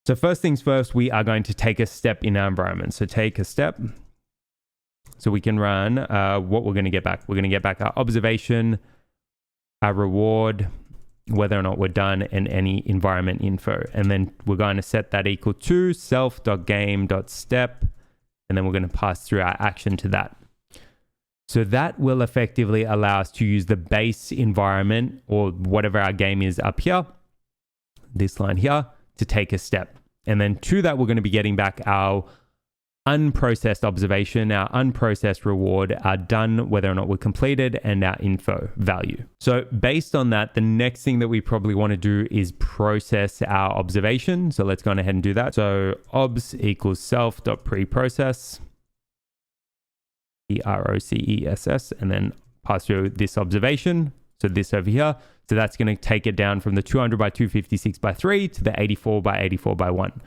S2: So first things first, we are going to take a step in our environment. So take a step. So we can run what we're going to get back. We're going to get back our observation, our reward, whether or not we're done, and any environment info. And then we're going to set that equal to self.game.step. And then we're going to pass through our action to that. So that will effectively allow us to use the base environment or whatever our game is up here, this line here, to take a step. And then to that, we're going to be getting back our unprocessed observation, our unprocessed reward, our done, whether or not we're completed, and our info value. So based on that, the next thing that we probably want to do is process our observation. So let's go ahead and do that. So obs equals self.preprocess, PROCESS, and then pass through this observation. So this over here. So that's going to take it down from the 200 by 256 by 3 to the 84 by 84 by 1.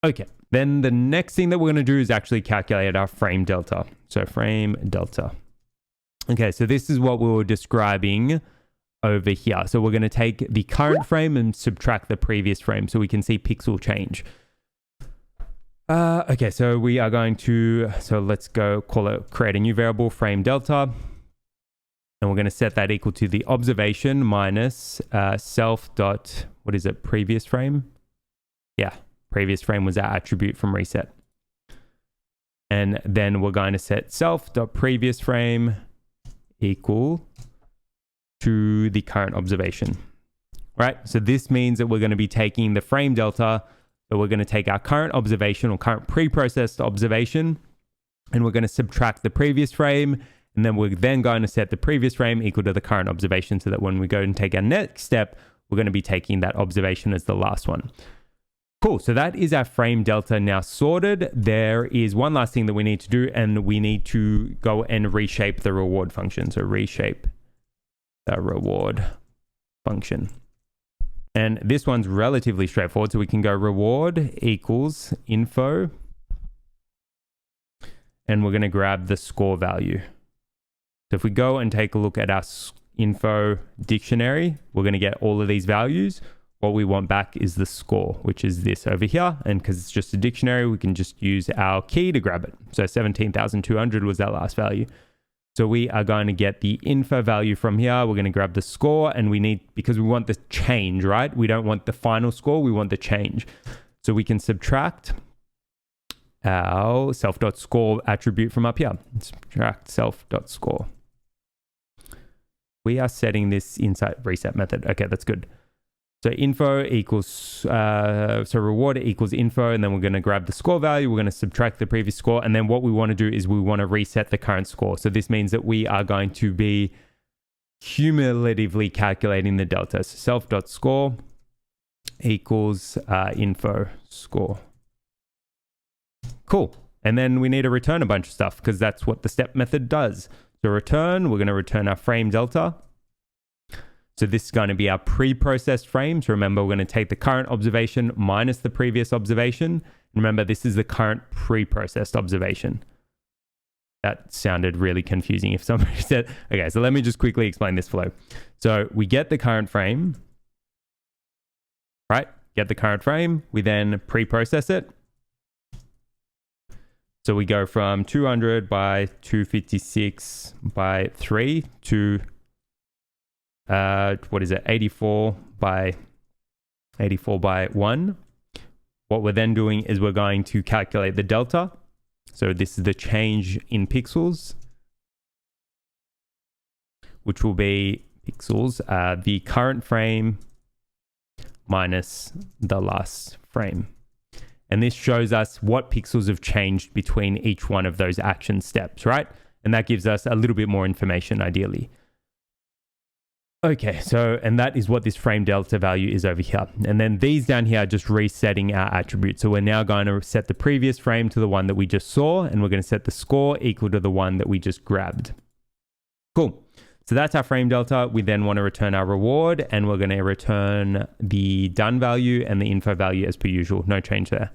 S2: Okay, then the next thing that we're going to do is actually calculate our frame delta. So frame delta. Okay, so this is what we were describing over here. So we're going to take the current frame and subtract the previous frame so we can see pixel change. Okay, so we are going to, so let's go create a new variable, frame delta. And we're going to set that equal to the observation minus self dot, what is it, previous frame? Yeah, previous frame was our attribute from reset. And then we're going to set self dot previous frame equal to the current observation. Right, so this means that we're going to be taking the frame delta, so we're going to take our current observation or current pre-processed observation, and we're going to subtract the previous frame. And then we're then going to set the previous frame equal to the current observation so that when we go and take our next step, we're going to be taking that observation as the last one. Cool. So that is our frame delta now sorted. There is one last thing that we need to do, and we need to go and reshape the reward function. So reshape the reward function. And this one's relatively straightforward. So we can go reward equals info, and we're going to grab the score value. So if we go and take a look at our info dictionary, we're going to get all of these values. What we want back is the score, which is this over here. And because it's just a dictionary, we can just use our key to grab it. So 17,200 was that last value. So we are going to get the info value from here. We're going to grab the score, and we need, because we want the change, right? We don't want the final score. We want the change. So we can subtract our self.score attribute from up here. Subtract self.score. We are setting this inside reset method. Okay, that's good. So info equals, so reward equals info, and then we're going to grab the score value. We're going to subtract the previous score. And then what we want to do is we want to reset the current score. So this means that we are going to be cumulatively calculating the delta. So self.score equals info score. Cool. And then we need to return a bunch of stuff because that's what the step method does. So return, we're going to return our frame delta. So this is going to be our pre-processed frame. So remember, we're going to take the current observation minus the previous observation. Remember, this is the current pre-processed observation. That sounded really confusing if somebody said, okay, so let me just quickly explain this flow. So we get the current frame, right? Get the current frame. We then pre-process it. So we go from 200 by 256 by 3 to, 84 by 1. What we're then doing is we're going to calculate the delta. So this is the change in pixels, which will be pixels, the current frame minus the last frame. And this shows us what pixels have changed between each one of those action steps, right? And that gives us a little bit more information, ideally. Okay, so, and that is what this frame delta value is over here. And then these down here are just resetting our attribute. So we're now going to set the previous frame to the one that we just saw, and we're going to set the score equal to the one that we just grabbed. Cool. So that's our frame delta. We then want to return our reward, and we're going to return the done value and the info value as per usual. No change there.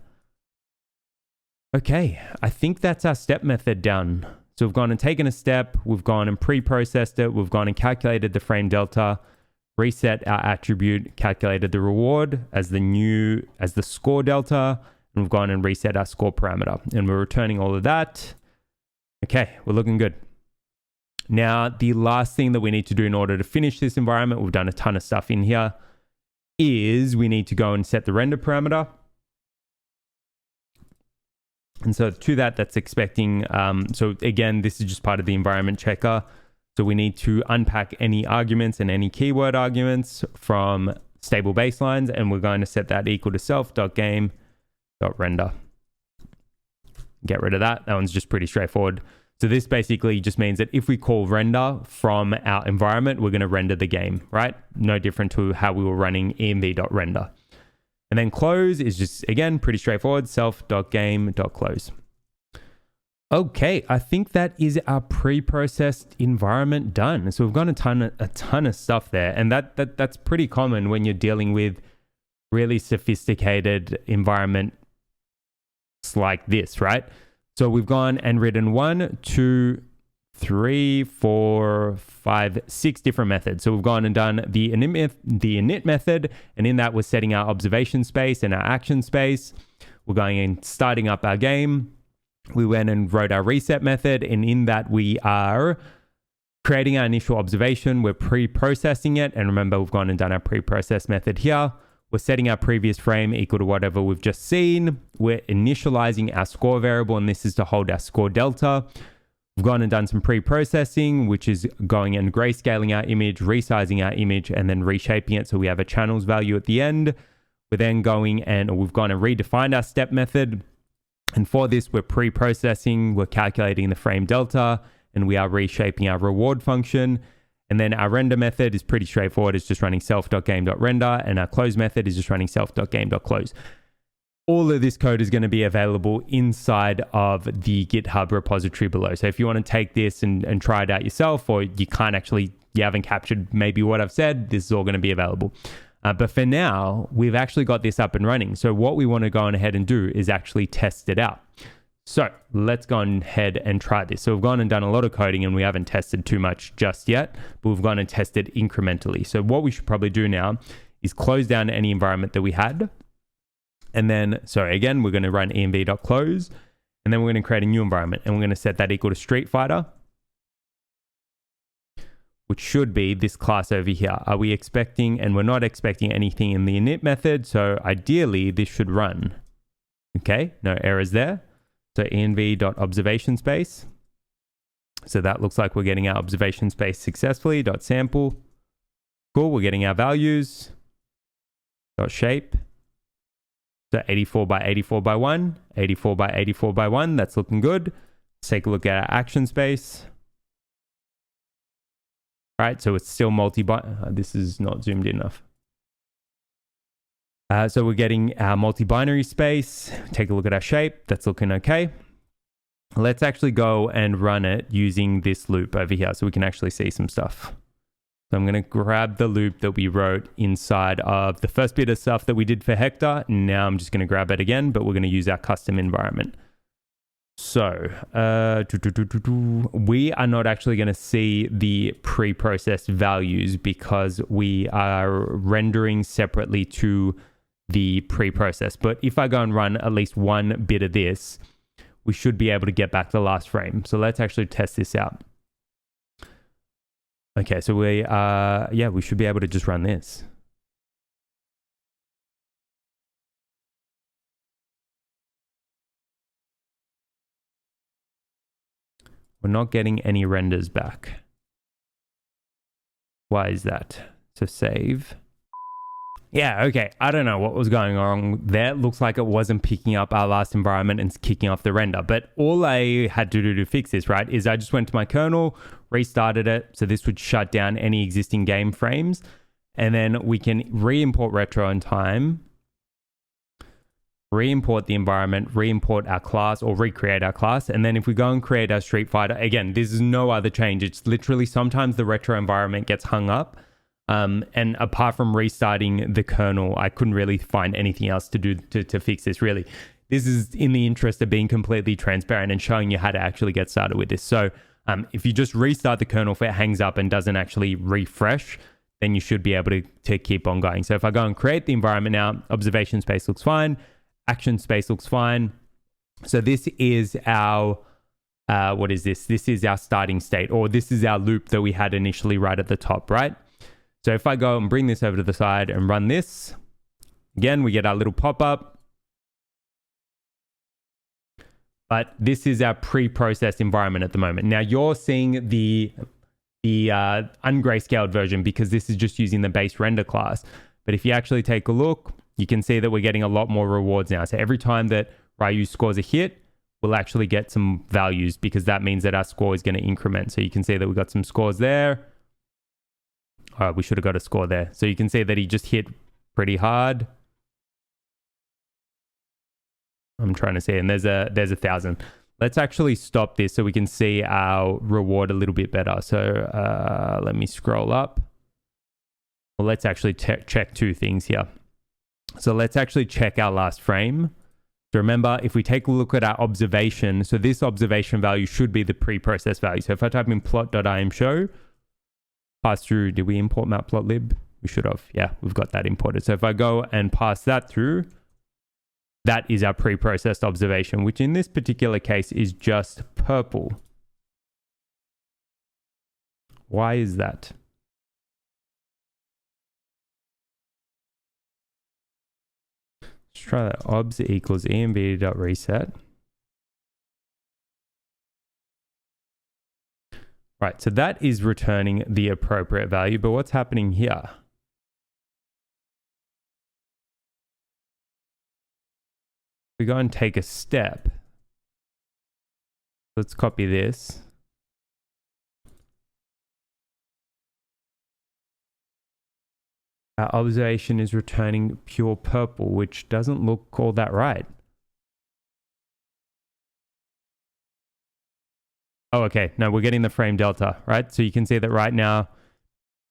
S2: Okay, I think that's our step method done. So we've gone and taken a step, we've gone and pre-processed it, we've gone and calculated the frame delta, reset our attribute, calculated the reward as the score delta, and we've gone and reset our score parameter, and we're returning all of that. Okay, we're looking good. Now, the last thing that we need to do in order to finish this environment, we've done a ton of stuff in here, is we need to go and set the render parameter. And so to that's expecting, so again, this is just part of the environment checker. So we need to unpack any arguments and any keyword arguments from stable baselines, and we're going to set that equal to self.game.render. Get rid of that. That one's just pretty straightforward. So this basically just means that if we call render from our environment, we're going to render the game, right? No different to how we were running env.render. And then close is just, again, pretty straightforward, self.game.close. Okay, I think that is our pre-processed environment done. So we've got a ton of stuff there, and that's pretty common when you're dealing with really sophisticated environments like this, right? So we've gone and written 1, 2, 3, 4, 5, 6 different methods. So we've gone and done the init method, and in that we're setting our observation space and our action space. We're going and starting up our game. We went and wrote our reset method, and in that we are creating our initial observation. We're pre-processing it, and remember we've gone and done our pre-process method here. We're setting our previous frame equal to whatever we've just seen. We're initializing our score variable, and this is to hold our score delta. We've gone and done some pre-processing, which is going and grayscaling our image, resizing our image, and then reshaping it so we have a channels value at the end. We're then going and we've gone and redefined our step method. And for this, we're pre-processing, we're calculating the frame delta, and we are reshaping our reward function. And then our render method is pretty straightforward. It's just running self.game.render, and our close method is just running self.game.close. All of this code is going to be available inside of the GitHub repository below. So if you want to take this and try it out yourself, or you haven't captured maybe what I've said, this is all going to be available. But for now, we've actually got this up and running. So what we want to go on ahead and do is actually test it out. So let's go ahead and try this. So we've gone and done a lot of coding, and we haven't tested too much just yet, but we've gone and tested incrementally. So what we should probably do now is close down any environment that we had. And then, again, we're going to run env.close, and then we're going to create a new environment, and we're going to set that equal to Street Fighter, which should be this class over here. Are we expecting, and we're not expecting anything in the init method, so ideally this should run. Okay, no errors there. So env.observation space. So that looks like we're getting our observation space successfully. .sample. Cool, we're getting our values. .shape. So 84 by 84 by 1, 84 by 84 by 1. That's looking good. Let's take a look at our action space. All right, so it's still this is not zoomed in enough. So we're getting our multi-binary space. Take a look at our shape. That's looking okay. Let's actually go and run it using this loop over here so we can actually see some stuff. So I'm going to grab the loop that we wrote inside of the first bit of stuff that we did for Hector. Now I'm just going to grab it again, but we're going to use our custom environment. So we are not actually going to see the pre-processed values because we are rendering separately to the pre-process. But if I go and run at least one bit of this, we should be able to get back the last frame. So let's actually test this out. Okay, so we should be able to just run this. We're not getting any renders back. Why is that? So save. Yeah, okay. I don't know what was going on there. Looks like it wasn't picking up our last environment and kicking off the render. But all I had to do to fix this, right, is I just went to my kernel, restarted it. So this would shut down any existing game frames. And then we can re-import retro in time, re-import the environment, re-import our class or recreate our class. And then if we go and create our Street Fighter, again, this is no other change. It's literally sometimes the retro environment gets hung up. And apart from restarting the kernel, I couldn't really find anything else to do to fix this, really. This is in the interest of being completely transparent and showing you how to actually get started with this. So if you just restart the kernel, if it hangs up and doesn't actually refresh, then you should be able to keep on going. So if I go and create the environment now, observation space looks fine. Action space looks fine. So this is our, what is this? This is our starting state, or this is our loop that we had initially right at the top, right? So if I go and bring this over to the side and run this, again, we get our little pop-up. But this is our pre-processed environment at the moment. Now you're seeing the ungrayscaled version because this is just using the base render class. But if you actually take a look, you can see that we're getting a lot more rewards now. So every time that Ryu scores a hit, we'll actually get some values because that means that our score is going to increment. So you can see that we got some scores there. All right, we should have got a score there. So you can see that he just hit pretty hard. I'm trying to see, and there's 1,000. Let's actually stop this so we can see our reward a little bit better. So let me scroll up. Well, let's actually check two things here. So let's actually check our last frame. So remember, if we take a look at our observation, so this observation value should be the pre-processed value. So if I type in plot.imshow, pass through, did we import matplotlib? We should have. Yeah, we've got that imported. So if I go and pass that through, that is our pre-processed observation, which in this particular case is just purple. Why is that? Let's try that. Obs equals env.reset. Right, so that is returning the appropriate value, but what's happening here? We go and take a step. Let's copy this. Our observation is returning pure purple, which doesn't look all that right. Oh, okay. No, we're getting the frame delta, right? So you can see that right now,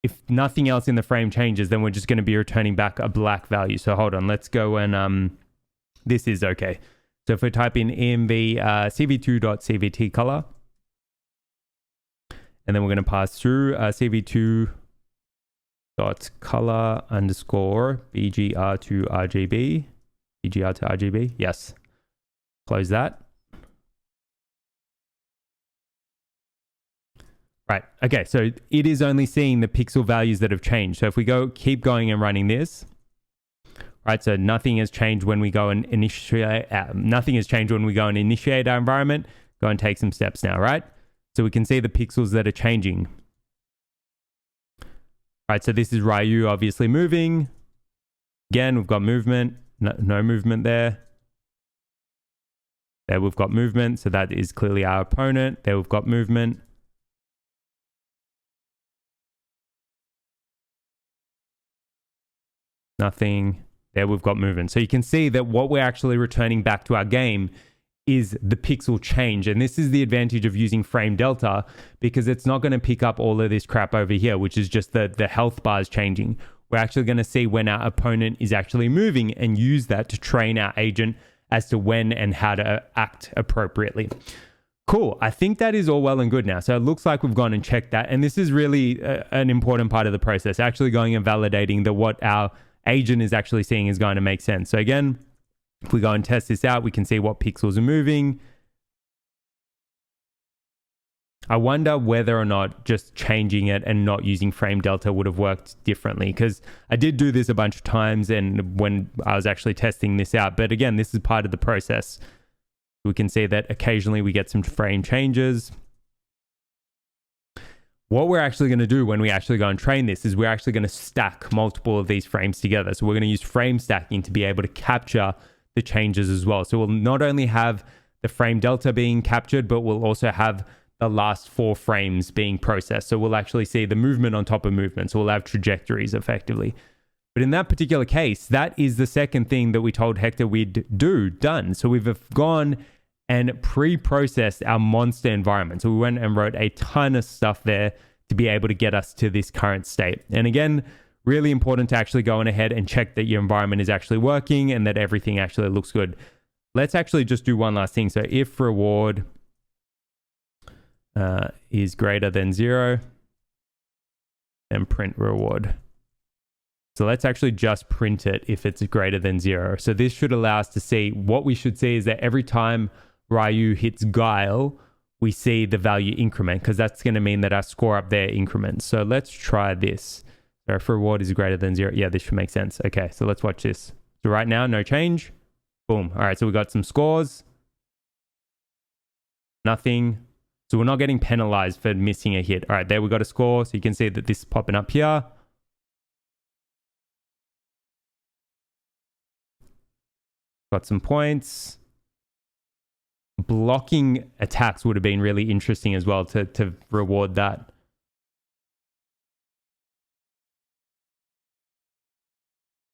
S2: if nothing else in the frame changes, then we're just going to be returning back a black value. So hold on, let's go and this is okay. So if we type in env cv2.cvt color, and then we're going to pass through cv2.color underscore bgr to RGB, bgr to RGB. Yes. Close that. Right. Okay. So it is only seeing the pixel values that have changed. So if we keep going and running this, right, so nothing has changed when we go and initiate. Nothing has changed when we go and initiate our environment. Go and take some steps now, right? So we can see the pixels that are changing. Right, so this is Ryu obviously moving. Again, we've got movement. No movement there. There we've got movement, so that is clearly our opponent. There we've got movement. Nothing. There we've got movement. So you can see that what we're actually returning back to our game is the pixel change. And this is the advantage of using frame delta, because it's not going to pick up all of this crap over here, which is just the health bars changing. We're actually going to see when our opponent is actually moving and use that to train our agent as to when and how to act appropriately. Cool. I think that is all well and good now. So it looks like we've gone and checked that. And this is really an important part of the process, actually going and validating that what our agent is actually seeing is going to make sense. So again, if we go and test this out, we can see what pixels are moving. I wonder whether or not just changing it and not using frame delta would have worked differently, because I did do this a bunch of times and when I was actually testing this out. But again, this is part of the process. We can see that occasionally we get some frame changes. What we're actually going to do when we actually go and train this is we're actually going to stack multiple of these frames together. So we're going to use frame stacking to be able to capture the changes as well. So we'll not only have the frame delta being captured, but we'll also have the last 4 frames being processed. So we'll actually see the movement on top of movement. So we'll have trajectories effectively. But in that particular case, that is the second thing that we told Hector we'd done. So we've gone and pre-processed our monster environment. So we went and wrote a ton of stuff there to be able to get us to this current state. And again, really important to actually go on ahead and check that your environment is actually working and that everything actually looks good. Let's actually just do one last thing. So if reward is greater than 0, then print reward. So let's actually just print it if it's greater than 0. So this should allow us to see, what we should see is that every time Ryu hits Guile, we see the value increment, because that's going to mean that our score up there increments. So let's try this. So if reward is greater than 0, yeah, this should make sense. Okay, so let's watch this. So right now, no change. Boom. All right, so we got some scores. Nothing. So we're not getting penalized for missing a hit. All right, there we got a score. So you can see that this is popping up here. Got some points. Blocking attacks would have been really interesting as well to reward that.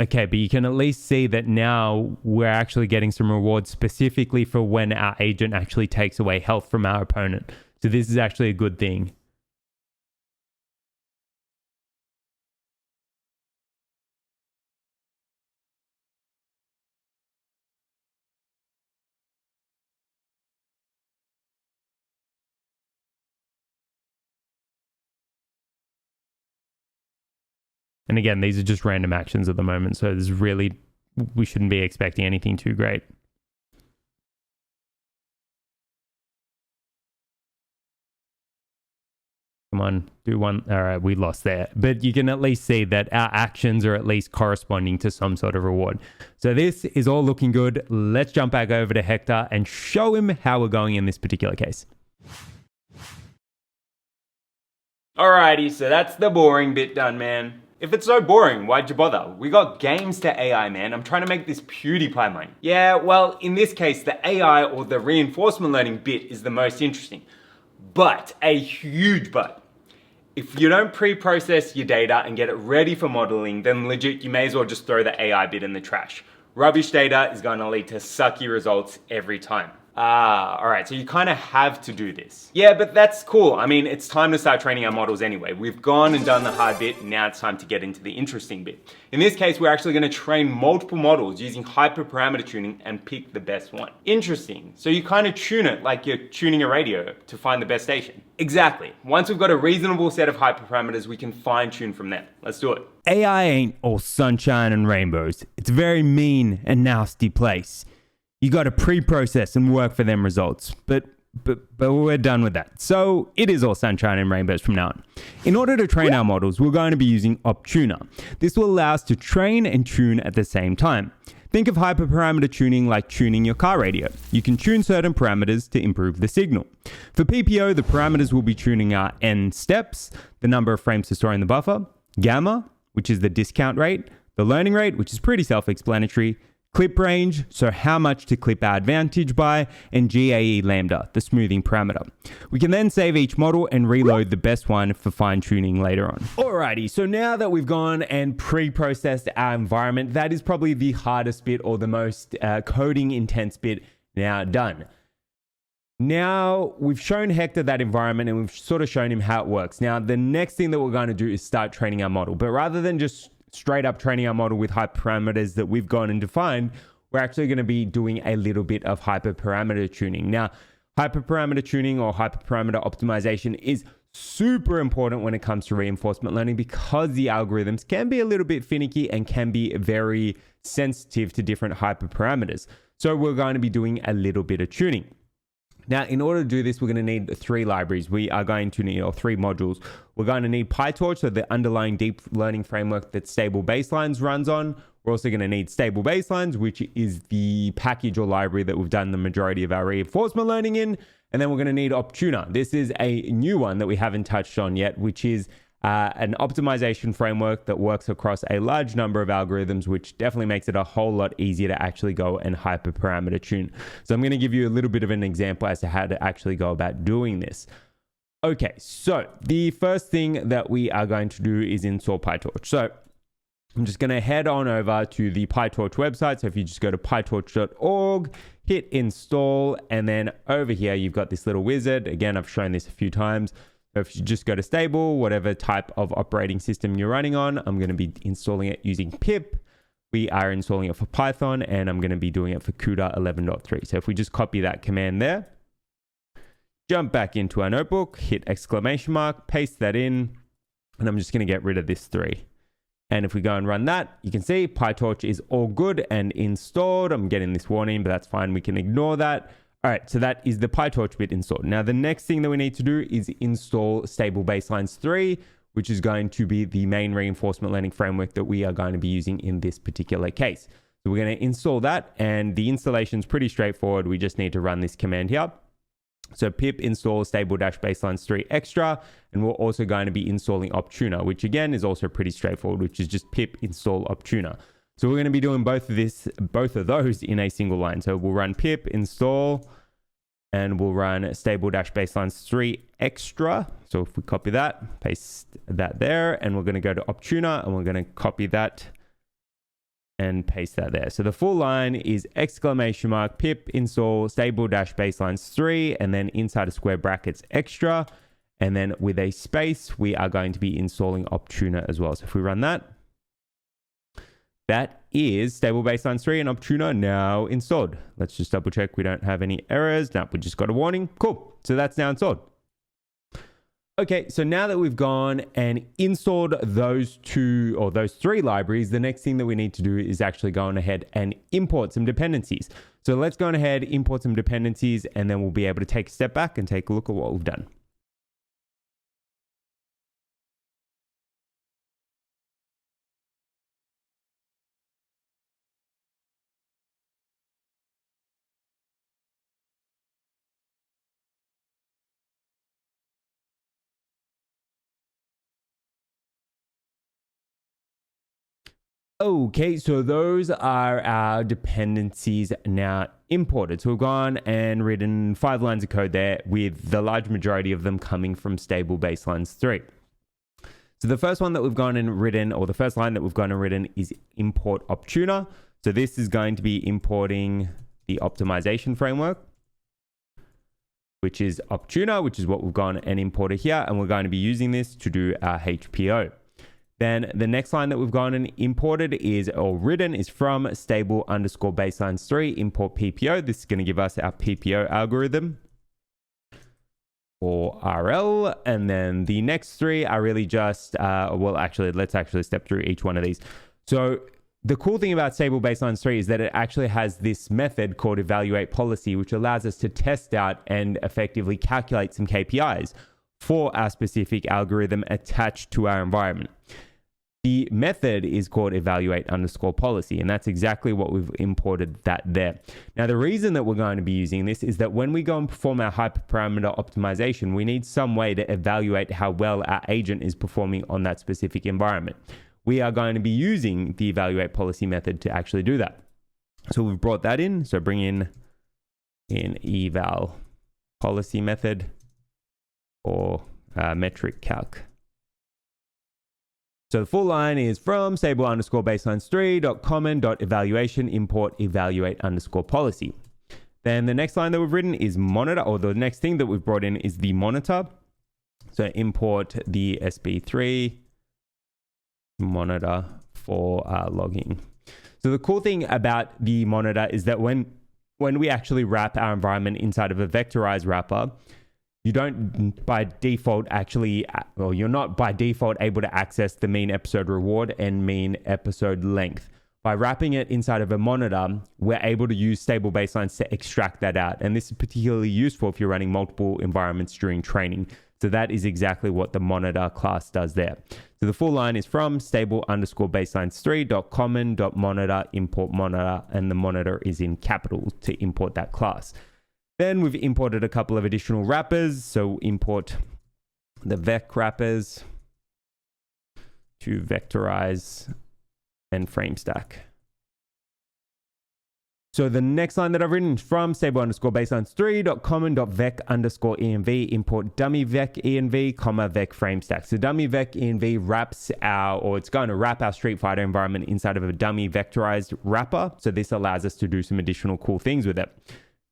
S2: Okay, but you can at least see that now we're actually getting some rewards specifically for when our agent actually takes away health from our opponent. So this is actually a good thing. And again, these are just random actions at the moment, so there's really, we shouldn't be expecting anything too great. Come on, do one. All right, we lost there. But you can at least see that our actions are at least corresponding to some sort of reward. So this is all looking good. Let's jump back over to Hector and show him how we're going in this particular case.
S1: Alrighty, so that's the boring bit done, man. If it's so boring, why'd you bother? We got games to AI, man. I'm trying to make this PewDiePie money. Yeah, well, in this case, the AI or the reinforcement learning bit is the most interesting. But, a huge but. If you don't pre-process your data and get it ready for modeling, then legit, you may as well just throw the AI bit in the trash. Rubbish data is going to lead to sucky results every time. Alright, so you kind of have to do this. Yeah, but that's cool. I mean, it's time to start training our models anyway. We've gone and done the hard bit, now it's time to get into the interesting bit. In this case, we're actually going to train multiple models using hyperparameter tuning and pick the best one. Interesting. So you kind of tune it like you're tuning a radio to find the best station. Exactly. Once we've got a reasonable set of hyperparameters, we can fine tune from there. Let's do it.
S2: AI ain't all sunshine and rainbows. It's a very mean and nasty place. You got to pre-process and work for them results. But we're done with that. So it is all sunshine and rainbows from now on. In order to train our models, we're going to be using Optuna. This will allow us to train and tune at the same time. Think of hyperparameter tuning like tuning your car radio. You can tune certain parameters to improve the signal. For PPO, the parameters will be tuning our N steps, the number of frames to store in the buffer, gamma, which is the discount rate, the learning rate, which is pretty self-explanatory, clip range, so how much to clip our advantage by, and GAE lambda, the smoothing parameter. We can then save each model and reload the best one for fine tuning later on. Alrighty, so now that we've gone and pre-processed our environment, that is probably the hardest bit or the most coding intense bit now done. Now we've shown Hector that environment and we've sort of shown him how it works. Now the next thing that we're going to do is start training our model, but rather than just straight up training our model with hyperparameters that we've gone and defined, we're actually going to be doing a little bit of hyperparameter tuning. Now, hyperparameter tuning or hyperparameter optimization is super important when it comes to reinforcement learning because the algorithms can be a little bit finicky and can be very sensitive to different hyperparameters. So we're going to be doing a little bit of tuning. Now, in order to do this, we're going to need 3 libraries. We are going to need, or 3 modules. We're going to need PyTorch, so the underlying deep learning framework that Stable Baselines runs on. We're also going to need Stable Baselines, which is the package or library that we've done the majority of our reinforcement learning in. And then we're going to need Optuna. This is a new one that we haven't touched on yet, which is an optimization framework that works across a large number of algorithms, which definitely makes it a whole lot easier to actually go and hyperparameter tune. So I'm going to give you a little bit of an example as to how to actually go about doing this. Okay, so the first thing that we are going to do is install PyTorch. So I'm just going to head on over to the PyTorch website. So if you just go to pytorch.org, hit install, and then over here, you've got this little wizard. Again, I've shown this a few times. So if you just go to stable, whatever type of operating system you're running on, I'm going to be installing it using pip. We are installing it for Python, and I'm going to be doing it for CUDA 11.3. So if we just copy that command there, jump back into our notebook, hit exclamation mark, paste that in, and I'm just going to get rid of this 3. And if we go and run that, you can see PyTorch is all good and installed. I'm getting this warning, but that's fine. We can ignore that. All right, so that is the PyTorch bit installed. Now, the next thing that we need to do is install Stable Baselines 3, which is going to be the main reinforcement learning framework that we are going to be using in this particular case. So we're going to install that, and the installation is pretty straightforward. We just need to run this command here. So pip install stable-baselines 3 extra, and we're also going to be installing Optuna, which again is also pretty straightforward, which is just pip install Optuna. So we're going to be doing both of those in a single line. So we'll run pip install, and we'll run stable-baselines 3 extra. So if we copy that, paste that there, and we're going to go to Optuna, and we're going to copy that and paste that there. So the full line is exclamation mark pip install stable-baselines 3, and then inside of square brackets extra, and then with a space we are going to be installing Optuna as well. So if we run that, that is Stable Baselines 3 and Optuna now installed. Let's just double check we don't have any errors. No, we just got a warning. Cool. So that's now installed. Okay, so now that we've gone and installed those three libraries, the next thing that we need to do is actually go on ahead and import some dependencies. So let's go on ahead, import some dependencies, and then we'll be able to take a step back and take a look at what we've done. Okay, so those are our dependencies now imported. So we've gone and written 5 lines of code there, with the large majority of them coming from Stable Baselines 3. So the first one that we've gone and written, or the first line that we've gone and written, is import Optuna. So this is going to be importing the optimization framework, which is Optuna, which is what we've gone and imported here. And we're going to be using this to do our HPO. Then the next line that we've gone and imported or written is from stable_baselines 3 import PPO. This is going to give us our PPO algorithm, or RL. And then the next 3 are really just, let's actually step through each one of these. So the cool thing about Stable Baselines 3 is that it actually has this method called evaluate policy, which allows us to test out and effectively calculate some KPIs for our specific algorithm attached to our environment. The method is called evaluate_policy, and that's exactly what we've imported that there. Now, the reason that we're going to be using this is that when we go and perform our hyperparameter optimization, we need some way to evaluate how well our agent is performing on that specific environment. We are going to be using the evaluate policy method to actually do that. So we've brought that in. So bring in eval policy method or metric calc. So the full line is from stable_baselines 3.common.evaluation import evaluate_policy. Then the next line that we've written is monitor, or the next thing that we've brought in is the monitor. So import the SB3 monitor for logging. So the cool thing about the monitor is that when we actually wrap our environment inside of a vectorized wrapper, you don't by default you're not by default able to access the mean episode reward and mean episode length. By wrapping it inside of a monitor, we're able to use Stable Baselines to extract that out. And this is particularly useful if you're running multiple environments during training. So that is exactly what the monitor class does there. So the full line is from stable_baselines 3.common.monitor import monitor, and the monitor is in capitals to import that class. Then we've imported a couple of additional wrappers. So import the vec wrappers to vectorize and frame stack. So the next line that I've written is from stable_baselines 3.common.vec_env import dummy vec env, vec frame stack. So dummy vec env it's going to wrap our Street Fighter environment inside of a dummy vectorized wrapper. So this allows us to do some additional cool things with it.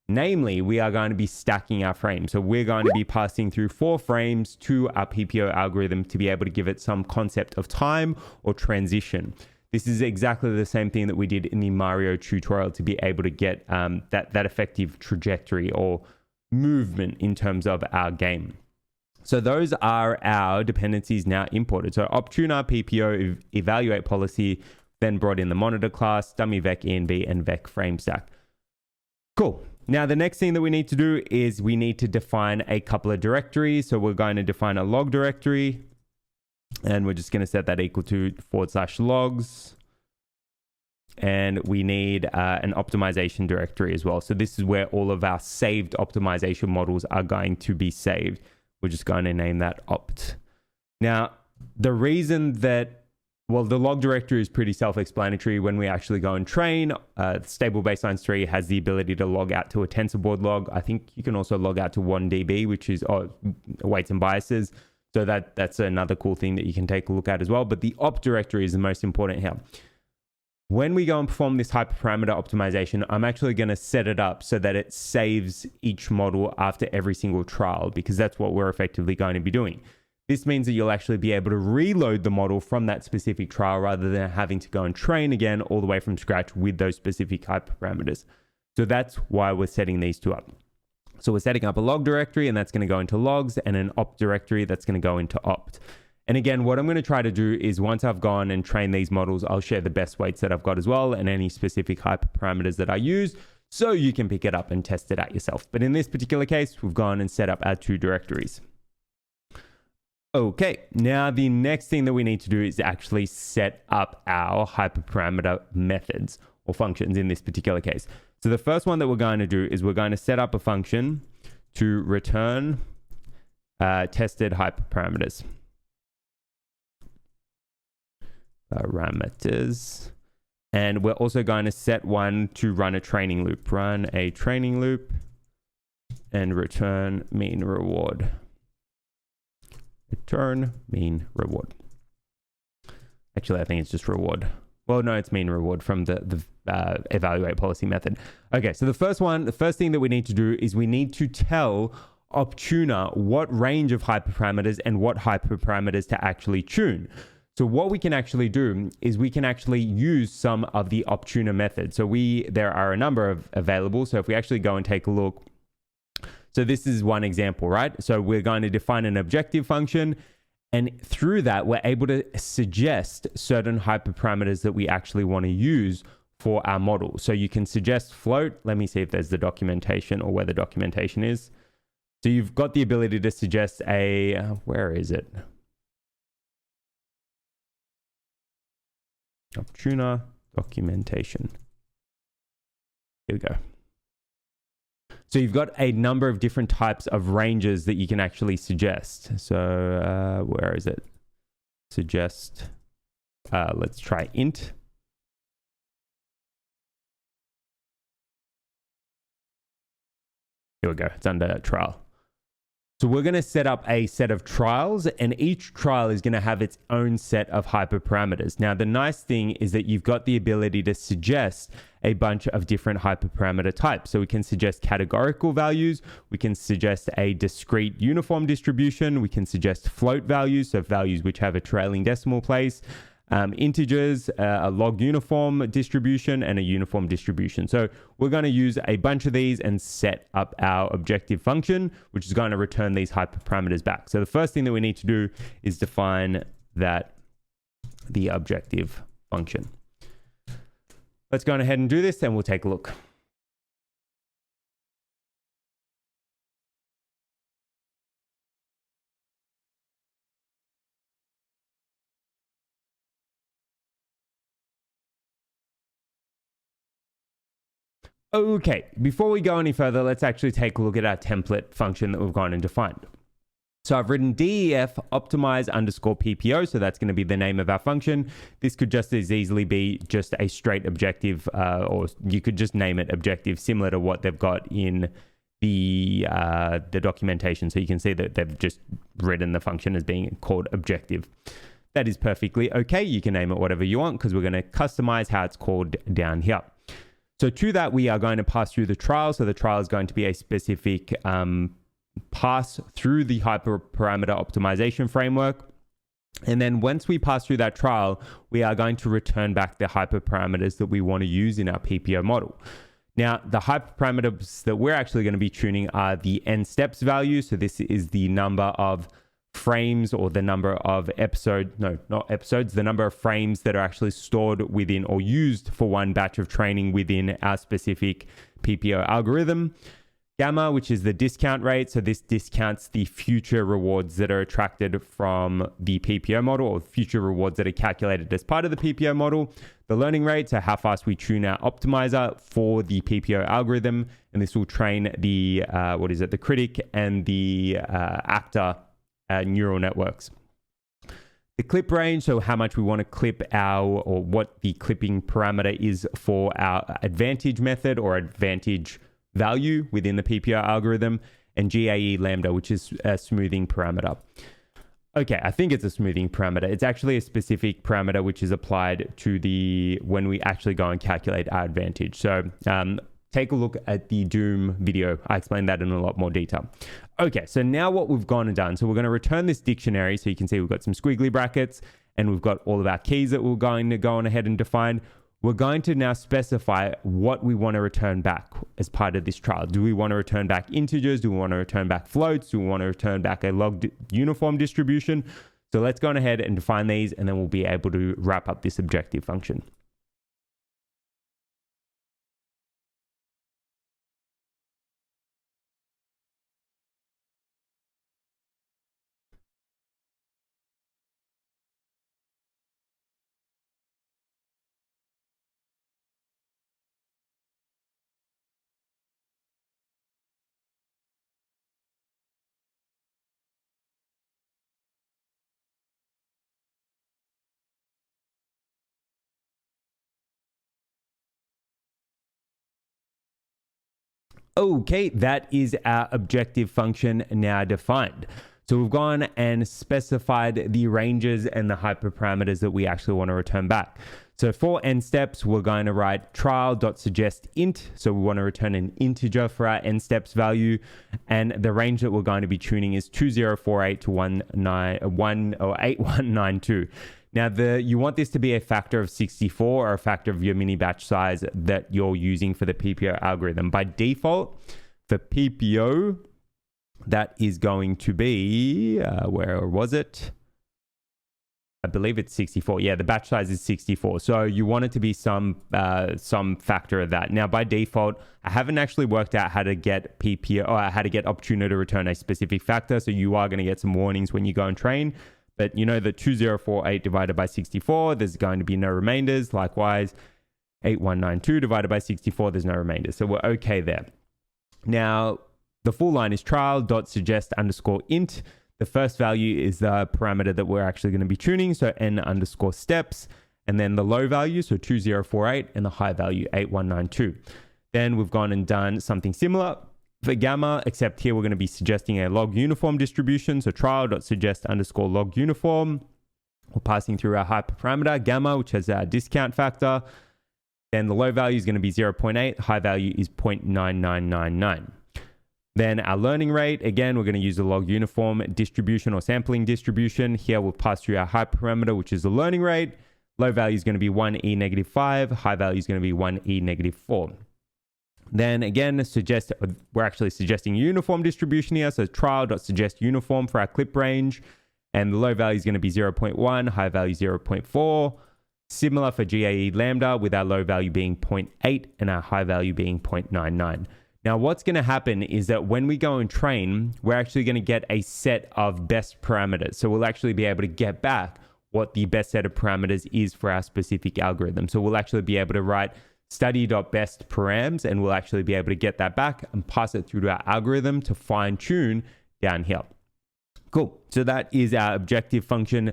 S2: Namely, we are going to be stacking our frames. So we're going to be passing through 4 frames to our PPO algorithm to be able to give it some concept of time or transition. This is exactly the same thing that we did in the Mario tutorial to be able to get that effective trajectory or movement in terms of our game. So those are our dependencies now imported. So Optuna, PPO, evaluate policy, then brought in the monitor class, dummy vec env, and vec frame stack. Cool. Now, the next thing that we need to do is we need to define a couple of directories. So we're going to define a log directory, and we're just going to set that equal to /logs. And we need an optimization directory as well. So this is where all of our saved optimization models are going to be saved. We're just going to name that opt. Now, the reason that, well, the log directory is pretty self-explanatory. When we actually go and train, Stable Baselines 3 has the ability to log out to a TensorBoard log. I think you can also log out to 1DB, which is weights and biases. So that's another cool thing that you can take a look at as well. But the opt directory is the most important here. When we go and perform this hyperparameter optimization, I'm actually going to set it up so that it saves each model after every single trial, because that's what we're effectively going to be doing. This means that you'll actually be able to reload the model from that specific trial rather than having to go and train again all the way from scratch with those specific hyperparameters. So that's why we're setting these two up. So we're setting up a log directory, and that's going to go into logs, and an opt directory that's going to go into opt. And again, what I'm going to try to do is once I've gone and trained these models, I'll share the best weights that I've got as well and any specific hyperparameters that I use, so you can pick it up and test it out yourself. But in this particular case, we've gone and set up our two directories. Okay, now the next thing that we need to do is actually set up our hyperparameter methods or functions in this particular case. So the first one that we're going to do is we're going to set up a function to return tested hyperparameters. Parameters. And we're also going to set one to run a training loop. Run a training loop and return mean reward. Return mean reward. Actually, I think it's just reward. Well, no, it's mean reward from the evaluate policy method. Okay, so the first thing that we need to do is we need to tell Optuna what range of hyperparameters and what hyperparameters to actually tune. So what we can actually do is we can actually use some of the Optuna methods. So there are a number of available. So if we actually go and take a look, so this is one example, right? So we're going to define an objective function, and through that, we're able to suggest certain hyperparameters that we actually want to use for our model. So you can suggest float. Let me see if there's the documentation or where the documentation is. So you've got the ability to suggest where is it? Optuna documentation. Here we go. So you've got a number of different types of ranges that you can actually suggest. So where is it? Suggest. Let's try int. Here we go. It's under trial. So we're going to set up a set of trials, and each trial is going to have its own set of hyperparameters. Now, the nice thing is that you've got the ability to suggest a bunch of different hyperparameter types. So we can suggest categorical values. We can suggest a discrete uniform distribution. We can suggest float values, so values which have a trailing decimal place. Integers, a log uniform distribution, and a uniform distribution. So we're going to use a bunch of these and set up our objective function, which is going to return these hyperparameters back. So the first thing that we need to do is define the objective function. Let's go ahead and do this, and we'll take a look. Okay, before we go any further, let's actually take a look at our template function that we've gone and defined. So I've written def optimize underscore PPO, so that's going to be the name of our function. This could just as easily be just a straight objective, or you could just name it objective, similar to what they've got in the documentation. So you can see that they've just written the function as being called objective. That is perfectly okay. You can name it whatever you want, because we're going to customize how it's called down here. So to that, we are going to pass through the trial. So the trial is going to be a specific pass through the hyperparameter optimization framework. And then once we pass through that trial, we are going to return back the hyperparameters that we want to use in our PPO model. Now, the hyperparameters that we're actually going to be tuning are the n steps value. So this is the number of frames or the number of the number of frames that are actually stored within or used for one batch of training within our specific PPO algorithm. Gamma, which is the discount rate. So this discounts the future rewards that are attracted from the PPO model or future rewards that are calculated as part of the PPO model. The learning rate, so how fast we tune our optimizer for the PPO algorithm. And this will train the, the critic and the actor neural networks. The clip range, so how much we want to clip or what the clipping parameter is for our advantage method or advantage value within the PPO algorithm, and GAE lambda, which is a smoothing parameter. Okay, I think it's a smoothing parameter. It's actually a specific parameter which is applied to when we actually go and calculate our advantage. So take a look at the Doom video. I explained that in a lot more detail. Okay, so now what we've gone and done, so we're going to return this dictionary. So you can see we've got some squiggly brackets and we've got all of our keys that we're going to go on ahead and define. We're going to now specify what we want to return back as part of this trial. Do we want to return back integers? Do we want to return back floats? Do we want to return back a log uniform distribution? So let's go on ahead and define these, and then we'll be able to wrap up this objective function. Okay, that is our objective function now defined. So we've gone and specified the ranges and the hyperparameters that we actually want to return back. So for n steps, we're going to write trial.suggestInt. So we want to return an integer for our n steps value. And the range that we're going to be tuning is 2048 to 8192. Now, you want this to be a factor of 64 or a factor of your mini batch size that you're using for the PPO algorithm. By default, for PPO, that is going to be, where was it? I believe it's 64. Yeah, the batch size is 64. So you want it to be some factor of that. Now, by default, I haven't actually worked out how to get PPO or how to get Optuna to return a specific factor. So you are going to get some warnings when you go and train. But you know that 2048 divided by 64, there's going to be no remainders. Likewise, 8192 divided by 64, there's no remainders. So we're okay there. Now, the full line is trial.suggest_int. The first value is the parameter that we're actually going to be tuning, so n_steps. And then the low value, so 2048, and the high value, 8192. Then we've gone and done something similar for gamma, except here we're going to be suggesting a log uniform distribution. So trial.suggest_log uniform. We're passing through our hyperparameter gamma, which has our discount factor. Then the low value is going to be 0.8. High value is 0.9999. Then our learning rate, again, we're going to use the log uniform distribution or sampling distribution. Here we'll pass through our hyperparameter, which is the learning rate. Low value is going to be 1e-5. High value is going to be 1e-4. Then again, we're actually suggesting uniform distribution here. So trial.suggestUniform for our clip range. And the low value is going to be 0.1, high value 0.4. Similar for GAE lambda, with our low value being 0.8 and our high value being 0.99. Now, what's going to happen is that when we go and train, we're actually going to get a set of best parameters. So we'll actually be able to get back what the best set of parameters is for our specific algorithm. So we'll actually be able to write study.bestparams, and we'll actually be able to get that back and pass it through to our algorithm to fine tune down here. Cool. So that is our objective function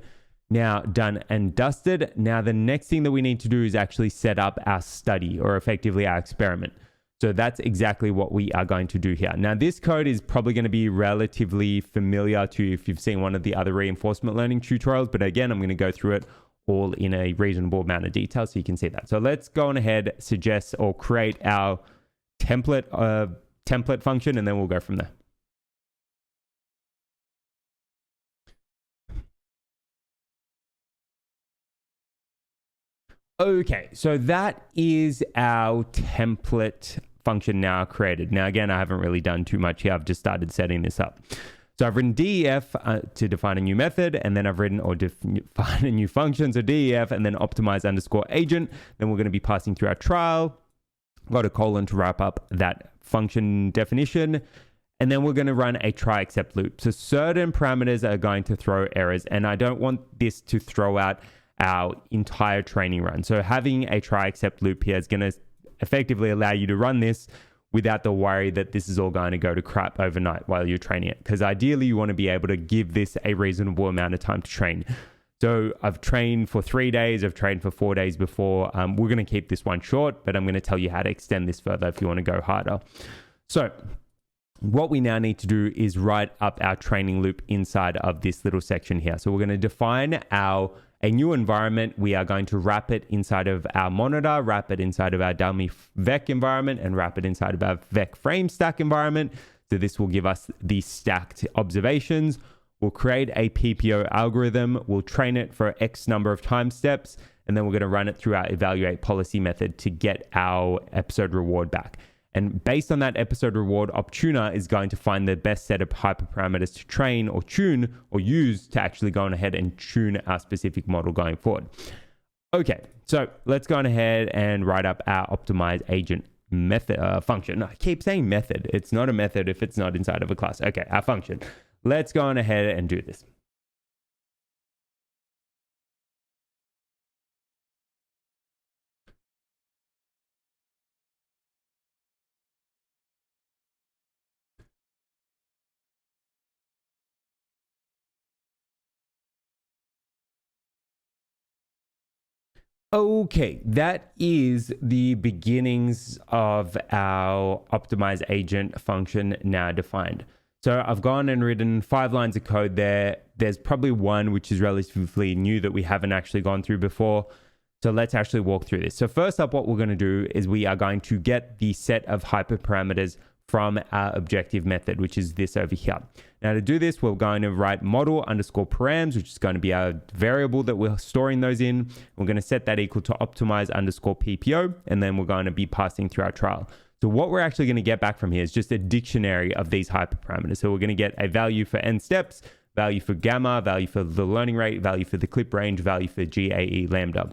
S2: now done and dusted. Now, the next thing that we need to do is actually set up our study, or effectively our experiment. So that's exactly what we are going to do here. Now, this code is probably going to be relatively familiar to you if you've seen one of the other reinforcement learning tutorials. But again, I'm going to go through it all in a reasonable amount of detail so you can see that. So let's go on ahead, suggest or create our template function, and then we'll go from there. Okay, so that is our template function now created. Now, again, I haven't really done too much here. I've just started setting this up. So I've written DEF to define a new method, and then I've written or define a new function. So DEF and then optimize underscore agent. Then we're going to be passing through our trial. Got a colon to wrap up that function definition. And then we're going to run a try except loop. So certain parameters are going to throw errors, and I don't want this to throw out our entire training run. So having a try except loop here is going to effectively allow you to run this without the worry that this is all going to go to crap overnight while you're training it. Because ideally you want to be able to give this a reasonable amount of time to train. So I've trained for 3 days, I've trained for 4 days before. We're going to keep this one short, but I'm going to tell you how to extend this further if you want to go harder. So what we now need to do is write up our training loop inside of this little section here. So we're going to define a new environment. We are going to wrap it inside of our monitor, wrap it inside of our dummy vec environment, and wrap it inside of our vec frame stack environment. So this will give us the stacked observations. We'll create a PPO algorithm. We'll train it for X number of time steps, and then we're going to run it through our evaluate policy method to get our episode reward back. And based on that episode reward, Optuna is going to find the best set of hyperparameters to train or tune or use to actually go on ahead and tune our specific model going forward. Okay, so let's go on ahead and write up our optimize agent method function. I keep saying method. It's not a method if it's not inside of a class. Okay, our function. Let's go on ahead and do this. Okay, that is the beginnings of our optimize agent function now defined. So I've gone and written 5 lines of code there. There's probably one which is relatively new that we haven't actually gone through before. So let's actually walk through this. So first up, what we're going to do is we are going to get the set of hyperparameters from our objective method, which is this over here. Now to do this, we're going to write model underscore params, which is going to be our variable that we're storing those in. We're going to set that equal to optimize underscore PPO, and then we're going to be passing through our trial. So what we're actually going to get back from here is just a dictionary of these hyperparameters. So we're going to get a value for n steps, value for gamma, value for the learning rate, value for the clip range, value for GAE lambda.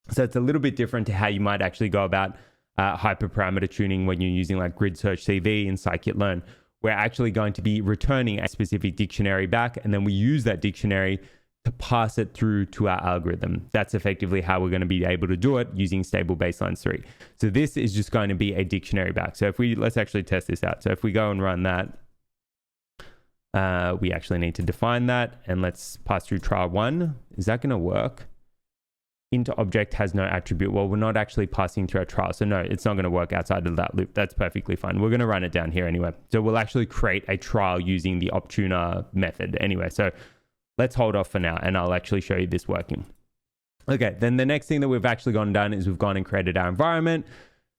S2: So it's a little bit different to how you might actually go about hyperparameter tuning when you're using like grid search CV and scikit-learn. We're actually going to be returning a specific dictionary back, and then we use that dictionary to pass it through to our algorithm. That's effectively how we're going to be able to do it using stable baselines 3. So this is just going to be a dictionary back. So let's actually test this out. So if we go and run that, we actually need to define that, and let's pass through trial 1. Is that going to work? Into object has no attribute. Well, we're not actually passing through our trial. So no, it's not going to work outside of that loop. That's perfectly fine. We're going to run it down here anyway. So we'll actually create a trial using the Optuna method anyway. So let's hold off for now, and I'll actually show you this working. Okay, then the next thing that we've actually gone and done is we've gone and created our environment.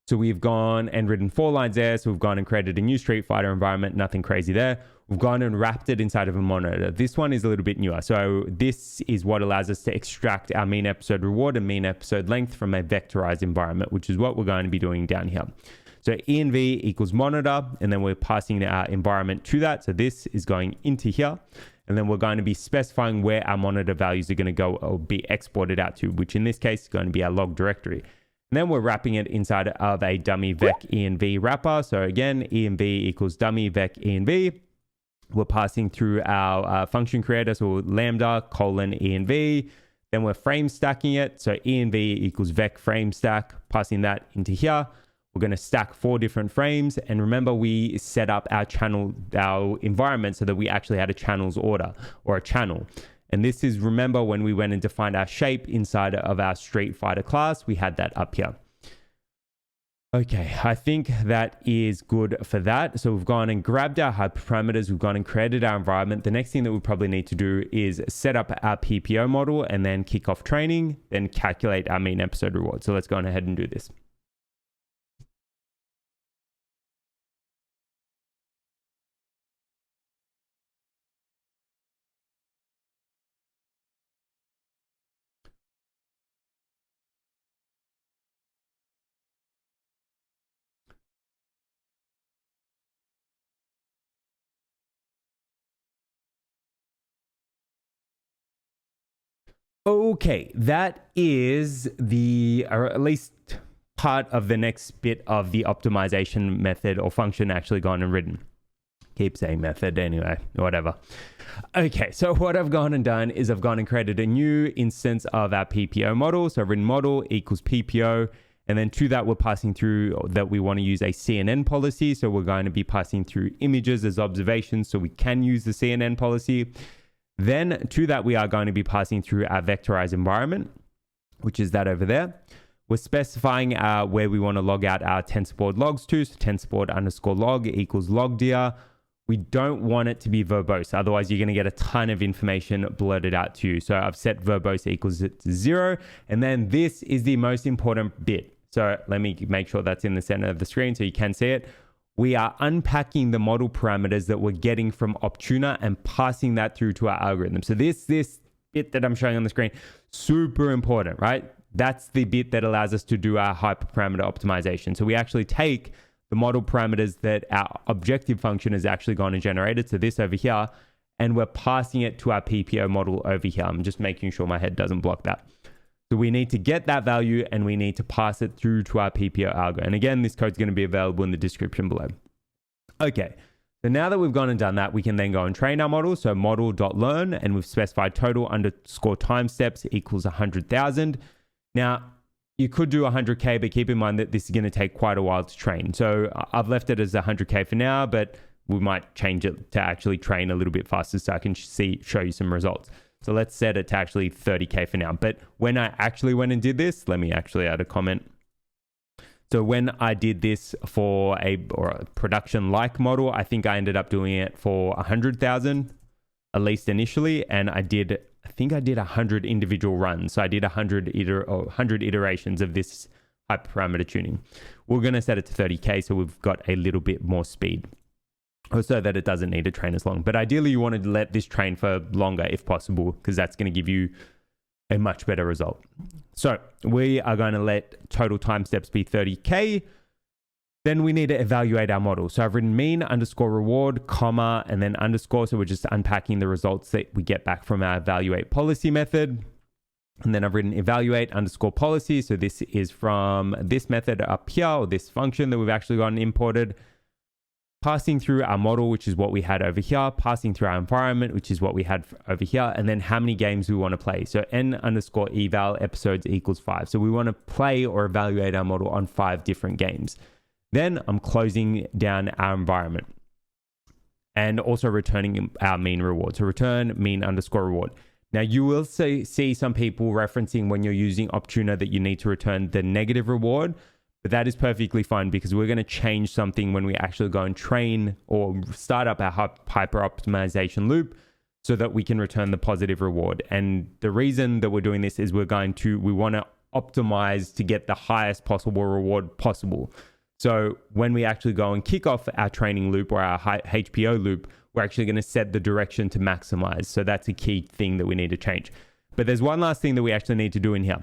S2: So we've gone and written 4 lines there. So we've gone and created a new Street Fighter environment, nothing crazy there. We've gone and wrapped it inside of a monitor. This one is a little bit newer. So this is what allows us to extract our mean episode reward and mean episode length from a vectorized environment, which is what we're going to be doing down here. So env equals monitor, and then we're passing our environment to that. So this is going into here. And then we're going to be specifying where our monitor values are going to go or be exported out to, which in this case is going to be our log directory. And then we're wrapping it inside of a dummy vec env wrapper. So again, env equals dummy vec env. We're passing through our function creator, so lambda colon env. Then we're frame stacking it. So env equals vec frame stack, passing that into here. We're going to stack 4 different frames. And remember, we set up our environment so that we actually had a channels order or a channel. And this is, remember, when we went and defined our shape inside of our Street Fighter class, we had that up here. Okay, I think that is good for that. So we've gone and grabbed our hyperparameters, we've gone and created our environment. The next thing that we probably need to do is set up our PPO model and then kick off training, then calculate our mean episode reward. So let's go on ahead and do this. Okay, that is or at least part of the next bit of the optimization method or function actually gone and written. Keep saying method anyway, whatever. Okay, so what I've gone and done is I've gone and created a new instance of our PPO model. So I've written model equals PPO. And then to that, we're passing through that we want to use a CNN policy. So we're going to be passing through images as observations so we can use the CNN policy. Then to that, we are going to be passing through our vectorized environment, which is that over there. We're specifying where we want to log out our TensorBoard logs to. So TensorBoard_log equals logdir. We don't want it to be verbose. Otherwise, you're going to get a ton of information blurted out to you. So I've set verbose equals 0. And then this is the most important bit. So let me make sure that's in the center of the screen so you can see it. We are unpacking the model parameters that we're getting from Optuna and passing that through to our algorithm. So this bit that I'm showing on the screen, super important, right? That's the bit that allows us to do our hyperparameter optimization. So we actually take the model parameters that our objective function is actually going to generate it. So this over here, and we're passing it to our PPO model over here. I'm just making sure my head doesn't block that. So we need to get that value and we need to pass it through to our PPO algo. And again, this code is going to be available in the description below. Okay, so now that we've gone and done that, we can then go and train our model. So model.learn, and we've specified total underscore time steps equals 100,000. Now, you could do 100K, but keep in mind that this is going to take quite a while to train. So I've left it as 100K for now, but we might change it to actually train a little bit faster so I can show you some results. So let's set it to actually 30K for now. But when I actually went and did this, let me actually add a comment. So when I did this for a production-like model, I think I ended up doing it for 100,000, at least initially. And I think I did 100 individual runs. So I did 100 iterations of this hyperparameter tuning. We're going to set it to 30K, so we've got a little bit more speed, so that it doesn't need to train as long. But ideally, you want to let this train for longer if possible, because that's going to give you a much better result. So we are going to let total time steps be 30K. Then we need to evaluate our model. So I've written mean underscore reward, comma, and then underscore. So we're just unpacking the results that we get back from our evaluate policy method. And then I've written evaluate underscore policy. So this is from this method up here, or this function that we've actually gotten imported. Passing through our model, which is what we had over here, passing through our environment, which is what we had over here, and then how many games we want to play. So n underscore eval episodes equals 5. So we want to play or evaluate our model on 5 different games. Then I'm closing down our environment and also returning our mean reward. So return mean underscore reward. Now you will see some people referencing when you're using Optuna that you need to return the negative reward. But that is perfectly fine because we're going to change something when we actually go and train or start up our hyper optimization loop so that we can return the positive reward. And the reason that we're doing this is we want to optimize to get the highest possible reward possible. So when we actually go and kick off our training loop or our HPO loop, we're actually going to set the direction to maximize. So that's a key thing that we need to change. But there's one last thing that we actually need to do in here.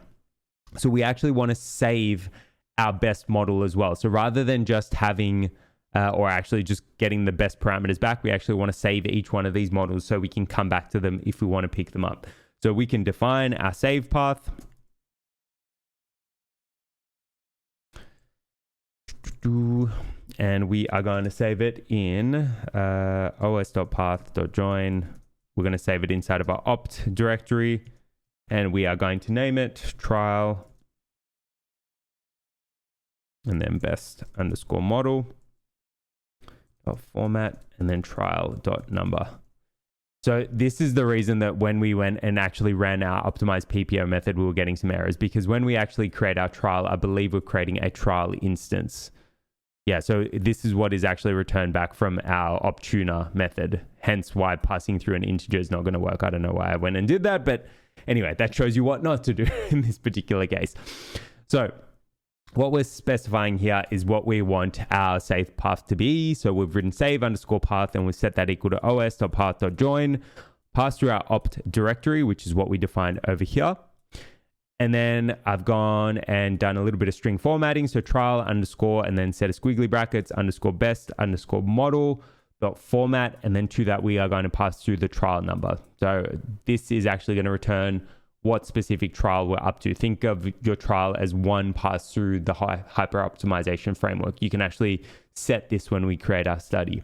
S2: So we actually want to save our best model as well. So rather than just having or actually just getting the best parameters back, we actually want to save each one of these models so we can come back to them if we want to pick them up. So we can define our save path. And we are going to save it in os.path.join. We're going to save it inside of our opt directory, and we are going to name it trial, and then best underscore model format, and then trial.number. So this is the reason that when we went and actually ran our optimized PPO method, we were getting some errors, because when we actually create our trial, I believe we're creating a trial instance. Yeah, so this is what is actually returned back from our Optuna method, hence why passing through an integer is not going to work. I don't know why I went and did that, but anyway, that shows you what not to do in this particular case. So what we're specifying here is what we want our save path to be. So we've written save underscore path, and we've set that equal to os.path.join, pass through our opt directory, which is what we defined over here. And then I've gone and done a little bit of string formatting. So trial underscore, and then set a squiggly brackets underscore best underscore model dot format. And then to that, we are going to pass through the trial number. So this is actually going to return what specific trial we're up to. Think of your trial as one pass through the hyper optimization framework. You can actually set this when we create our study.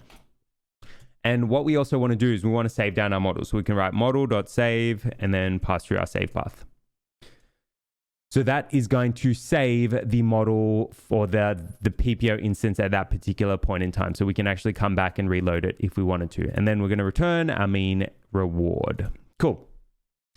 S2: And what we also want to do is we want to save down our model. So we can write model.save and then pass through our save path. So that is going to save the model for the PPO instance at that particular point in time. So we can actually come back and reload it if we wanted to. And then we're going to return our mean reward. Cool.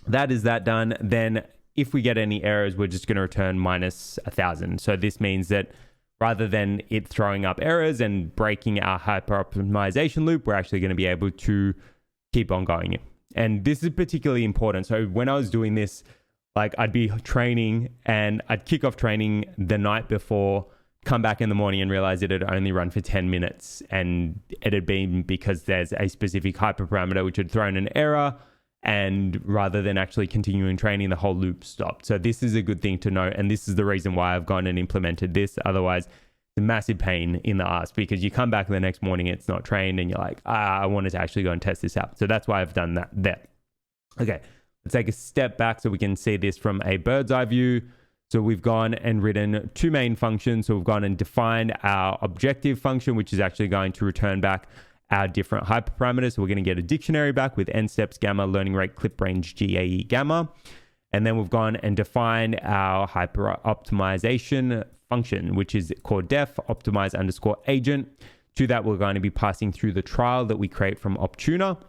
S2: That is that done. Then if we get any errors, we're just going to return minus 1,000. So this means that rather than it throwing up errors and breaking our hyper optimization loop, we're actually going to be able to keep on going. And this is particularly important. So when I was doing this, like I'd be training and I'd kick off training the night before, come back in the morning and realize it had only run for 10 minutes. And it had been because there's a specific hyperparameter which had thrown an error. And rather than actually continuing training, the whole loop stopped. So this is a good thing to know. And this is the reason why I've gone and implemented this. Otherwise, it's a massive pain in the ass because you come back the next morning, it's not trained and you're like, I wanted to actually go and test this out. So that's why I've done that there. Okay, let's take a step back so we can see this from a bird's eye view. So we've gone and written two main functions. So we've gone and defined our objective function, which is actually going to return back our different hyperparameters. So we're going to get a dictionary back with n steps, gamma, learning rate, clip range, GAE, gamma. And then we've gone and defined our hyper optimization function, which is called def optimize underscore agent. To that, we're going to be passing through the trial that we create from Optuna.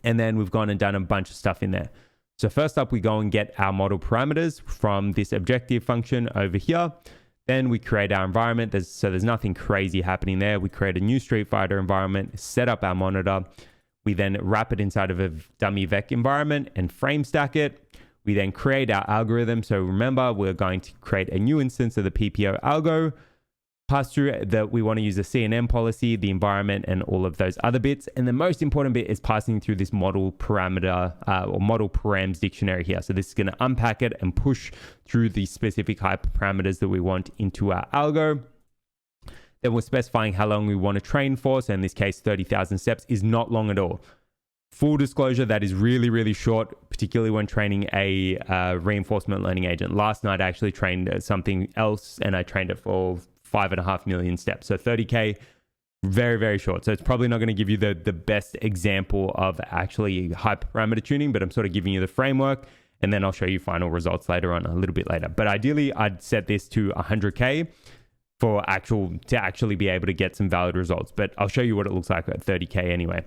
S2: And then we've gone and done a bunch of stuff in there. So first up, we go and get our model parameters from this objective function over here. Then we create our environment. There's nothing crazy happening there. We create a new Street Fighter environment, set up our monitor. We then wrap it inside of a dummy vec environment and frame stack it. We then create our algorithm. So remember, we're going to create a new instance of the PPO algo, pass through that we want to use a CNN policy, the environment, and all of those other bits. And the most important bit is passing through this model parameter or model params dictionary here. So this is going to unpack it and push through the specific hyperparameters that we want into our algo. Then we're specifying how long we want to train for. So in this case, 30,000 steps is not long at all. Full disclosure, that is really, really short, particularly when training a reinforcement learning agent. Last night, I actually trained something else and I trained it for 5.5 million steps. So 30K, very, very short. So it's probably not going to give you the best example of actually hyperparameter tuning, but I'm sort of giving you the framework and then I'll show you final results later on, a little bit later. But ideally, I'd set this to 100K to actually be able to get some valid results. But I'll show you what it looks like at 30K anyway.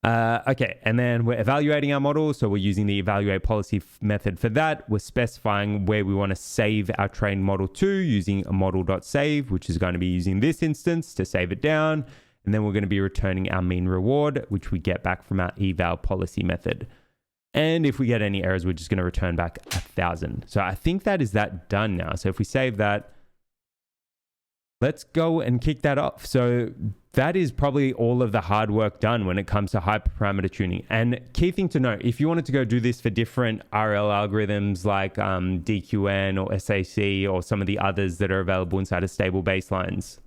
S2: Okay, and then we're evaluating our model. So we're using the evaluate policy method for that. We're specifying where we want to save our trained model to using a model.save, which is going to be using this instance to save it down. And then we're going to be returning our mean reward, which we get back from our eval policy method. And if we get any errors, we're just going to return back 1,000. So I think that is that done now. So if we save that, let's go and kick that off. So that is probably all of the hard work done when it comes to hyperparameter tuning. And key thing to note, if you wanted to go do this for different RL algorithms like DQN or SAC or some of the others that are available inside of stable baselines,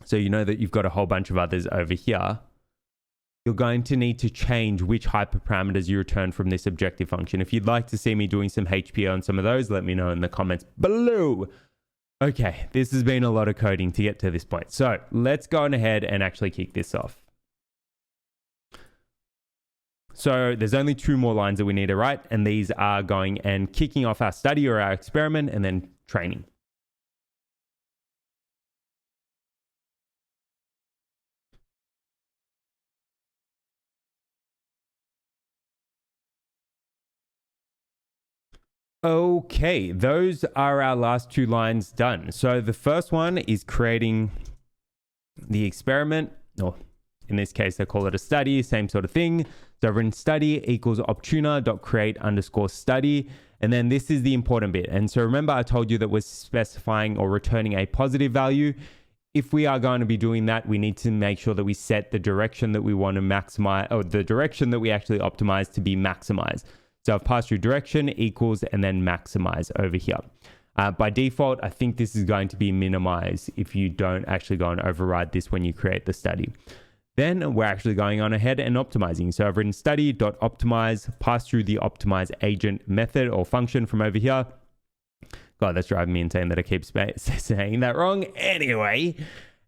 S2: so you know that you've got a whole bunch of others over here, you're going to need to change which hyperparameters you return from this objective function. If you'd like to see me doing some HPO on some of those, let me know in the comments below. Okay, this has been a lot of coding to get to this point. So let's go on ahead and actually kick this off. So there's only 2 more lines that we need to write, and these are going and kicking off our study or our experiment and then training. Okay, those are our last 2 lines done. So the first one is creating the experiment, or in this case, they call it a study, same sort of thing. So I've written study equals optuna.create_study. And then this is the important bit. And so remember, I told you that we're specifying or returning a positive value. If we are going to be doing that, we need to make sure that we set the direction that we want to maximize, or the direction that we actually optimize to be maximized. So I've passed through direction equals and then maximize over here. By default, I think this is going to be minimized if you don't actually go and override this when you create the study. Then we're actually going on ahead and optimizing. So I've written study.optimize, pass through the optimize agent method or function from over here. God, that's driving me insane that I keep saying that wrong. Anyway,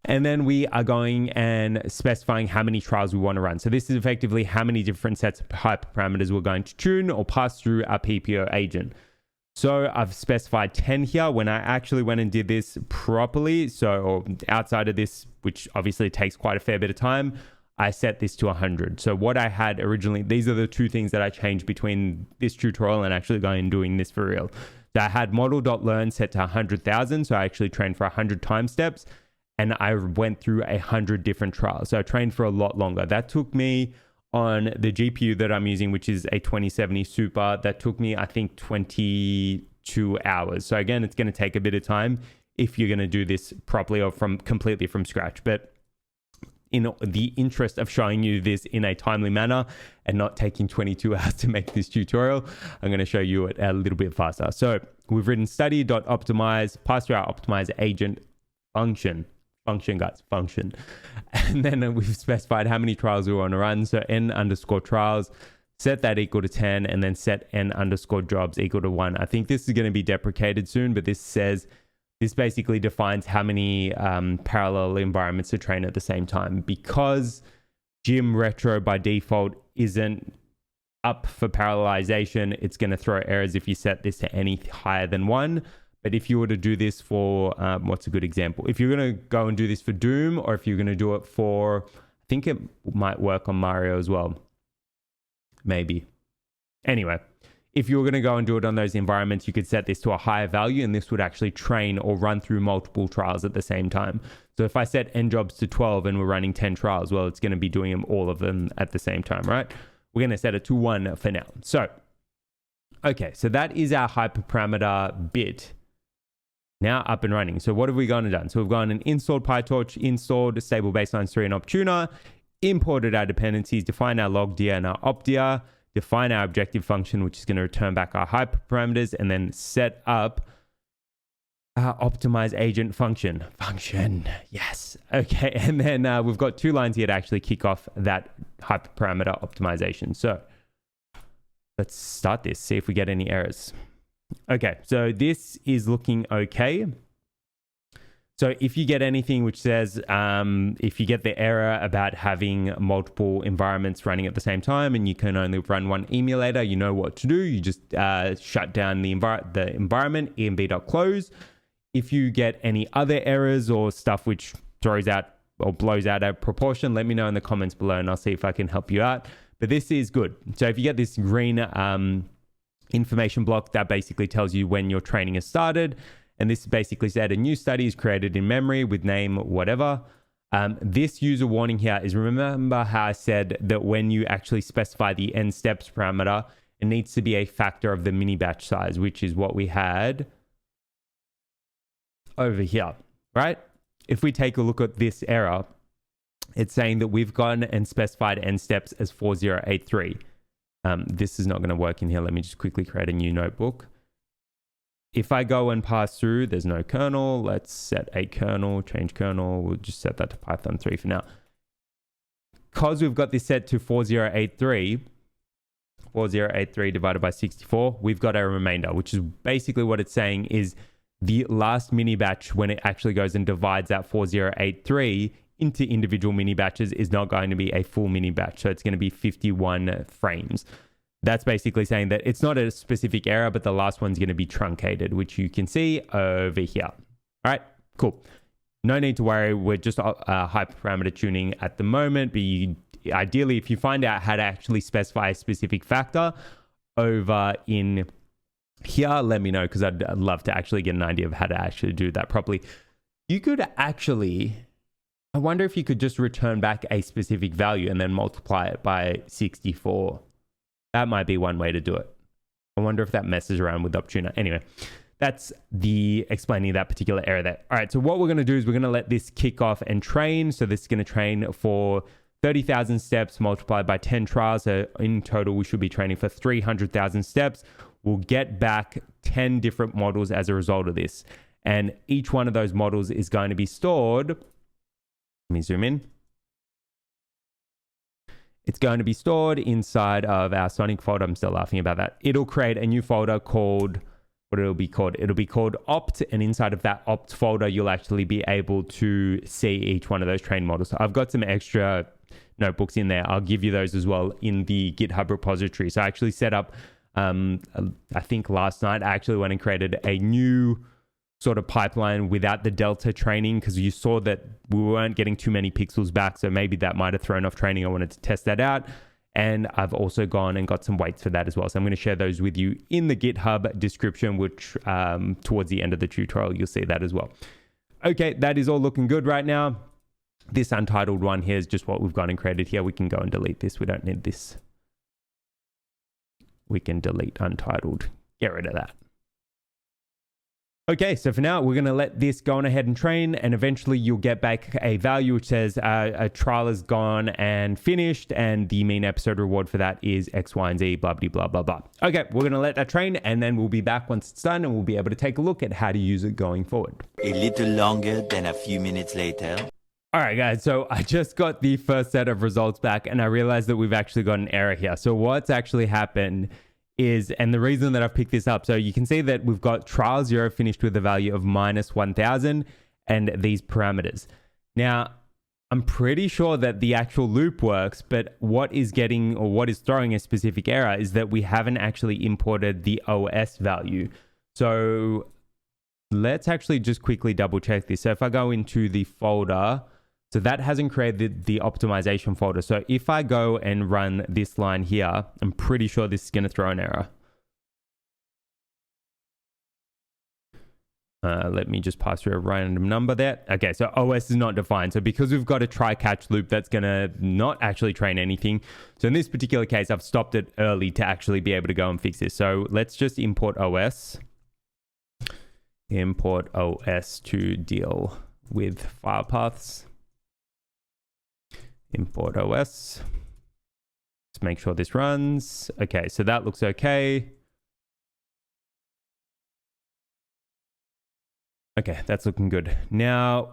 S2: and then we are going and specifying how many trials we want to run. So this is effectively how many different sets of hyperparameters we're going to tune or pass through our PPO agent. So I've specified 10 here. When I actually went and did this properly, or outside of this, which obviously takes quite a fair bit of time, I set this to 100. So what I had originally, these are the two things that I changed between this tutorial and actually going and doing this for real. So I had model.learn set to 100,000. So I actually trained for 100 time steps and I went through 100 different trials. So I trained for a lot longer. That took me on the GPU that I'm using, which is a 2070 Super, that took me, I think, 22 hours. So again, it's going to take a bit of time if you're going to do this properly or completely from scratch. But in the interest of showing you this in a timely manner and not taking 22 hours to make this tutorial, I'm going to show you it a little bit faster. So we've written study.optimize, pass through our optimize agent function, and then we've specified how many trials we want to run. So n_trials, set that equal to 10, and then set n_jobs equal to 1. I think this is going to be deprecated soon, but this basically defines how many parallel environments to train at the same time. Because Gym Retro by default isn't up for parallelization, it's going to throw errors if you set this to any higher than 1. But if you were to do this for, what's a good example? If you're going to go and do this for Doom, or if you're going to do it for, I think it might work on Mario as well. Maybe. Anyway, if you were going to go and do it on those environments, you could set this to a higher value, and this would actually train or run through multiple trials at the same time. So if I set njobs to 12 and we're running 10 trials, well, it's going to be doing all of them at the same time, right? We're going to set it to 1 for now. So, okay, so that is our hyperparameter bit. Now up and running. So what have we gone and done? So we've gone and installed PyTorch, installed stable baselines 3 and Optuna, imported our dependencies, defined our logdia and our optia, define our objective function, which is going to return back our hyperparameters, and then set up our optimize agent function. Yes. Okay. And then we've got 2 lines here to actually kick off that hyperparameter optimization. So let's start this, see if we get any errors. Okay, so this is looking okay. So if you get anything which says, if you get the error about having multiple environments running at the same time and you can only run one emulator, you know what to do. You just shut down the environment, env.close. If you get any other errors or stuff which throws out or blows out of proportion, let me know in the comments below and I'll see if I can help you out. But this is good. So if you get this green information block, that basically tells you when your training has started. And this basically said a new study is created in memory with name whatever. This user warning here is, remember how I said that when you actually specify the n steps parameter, it needs to be a factor of the mini batch size, which is what we had over here, right? If we take a look at this error, it's saying that we've gone and specified n steps as 4083. This is not going to work in here. Let me just quickly create a new notebook. If I go and pass through, there's no kernel. Let's set a kernel, change kernel. We'll just set that to Python 3 for now. Because we've got this set to 4083 divided by 64, we've got a remainder, which is basically what it's saying is the last mini batch, when it actually goes and divides that 4083 into individual mini batches, is not going to be a full mini batch. So it's going to be 51 frames. That's basically saying that it's not a specific error, but the last one's going to be truncated, which you can see over here. All right, cool. No need to worry. We're just hyperparameter tuning at the moment. But ideally, if you find out how to actually specify a specific factor over in here, let me know, because I'd love to actually get an idea of how to actually do that properly. You could actually, I wonder if you could just return back a specific value and then multiply it by 64. That might be one way to do it. I wonder if that messes around with Optuna. Anyway, that's the explaining that particular error there. All right, so what we're going to do is we're going to let this kick off and train. So this is going to train for 30,000 steps multiplied by 10 trials. So in total, we should be training for 300,000 steps. We'll get back 10 different models as a result of this. And each one of those models is going to be stored. Let me zoom in. It's going to be stored inside of our Sonic folder. I'm still laughing about that. It'll create a new folder called, what it'll be called? It'll be called Opt. And inside of that Opt folder, you'll actually be able to see each one of those trained models. So I've got some extra notebooks in there. I'll give you those as well in the GitHub repository. So I actually set up, I think last night, I actually went and created a new sort of pipeline without the delta training, because you saw that we weren't getting too many pixels back. So maybe that might have thrown off training. I wanted to test that out. And I've also gone and got some weights for that as well. So I'm going to share those with you in the GitHub description, which towards the end of the tutorial, you'll see that as well. Okay, that is all looking good right now. This untitled one here is just what we've gone and created here. We can go and delete this. We don't need this. We can delete untitled. Get rid of that. Okay, so for now, we're going to let this go on ahead and train, and eventually you'll get back a value which says a trial is gone and finished, and the mean episode reward for that is X, Y, and Z, blah, blah, blah, blah, blah. Okay, we're going to let that train, and then we'll be back once it's done, and we'll be able to take a look at how to use it going forward.
S3: A little longer than a few minutes later.
S2: All right, guys, so I just got the first set of results back, and I realized that we've actually got an error here. So what's actually happened is, and the reason that I've picked this up, so you can see that we've got trial 0 finished with a value of minus 1000 and these parameters. Now, I'm pretty sure that the actual loop works, but what is getting, or what is throwing a specific error is that we haven't actually imported the OS value. So let's actually just quickly double check this. So if I go into the folder, so that hasn't created the optimization folder. So if I go and run this line here, I'm pretty sure this is going to throw an error. Let me just pass through a random number there. Okay, so OS is not defined. So because we've got a try-catch loop, that's going to not actually train anything. So in this particular case, I've stopped it early to actually be able to go and fix this. So let's just import OS. Import OS to deal with file paths. Import OS. Let's make sure this runs. Okay, so that looks okay. Okay, that's looking good. Now,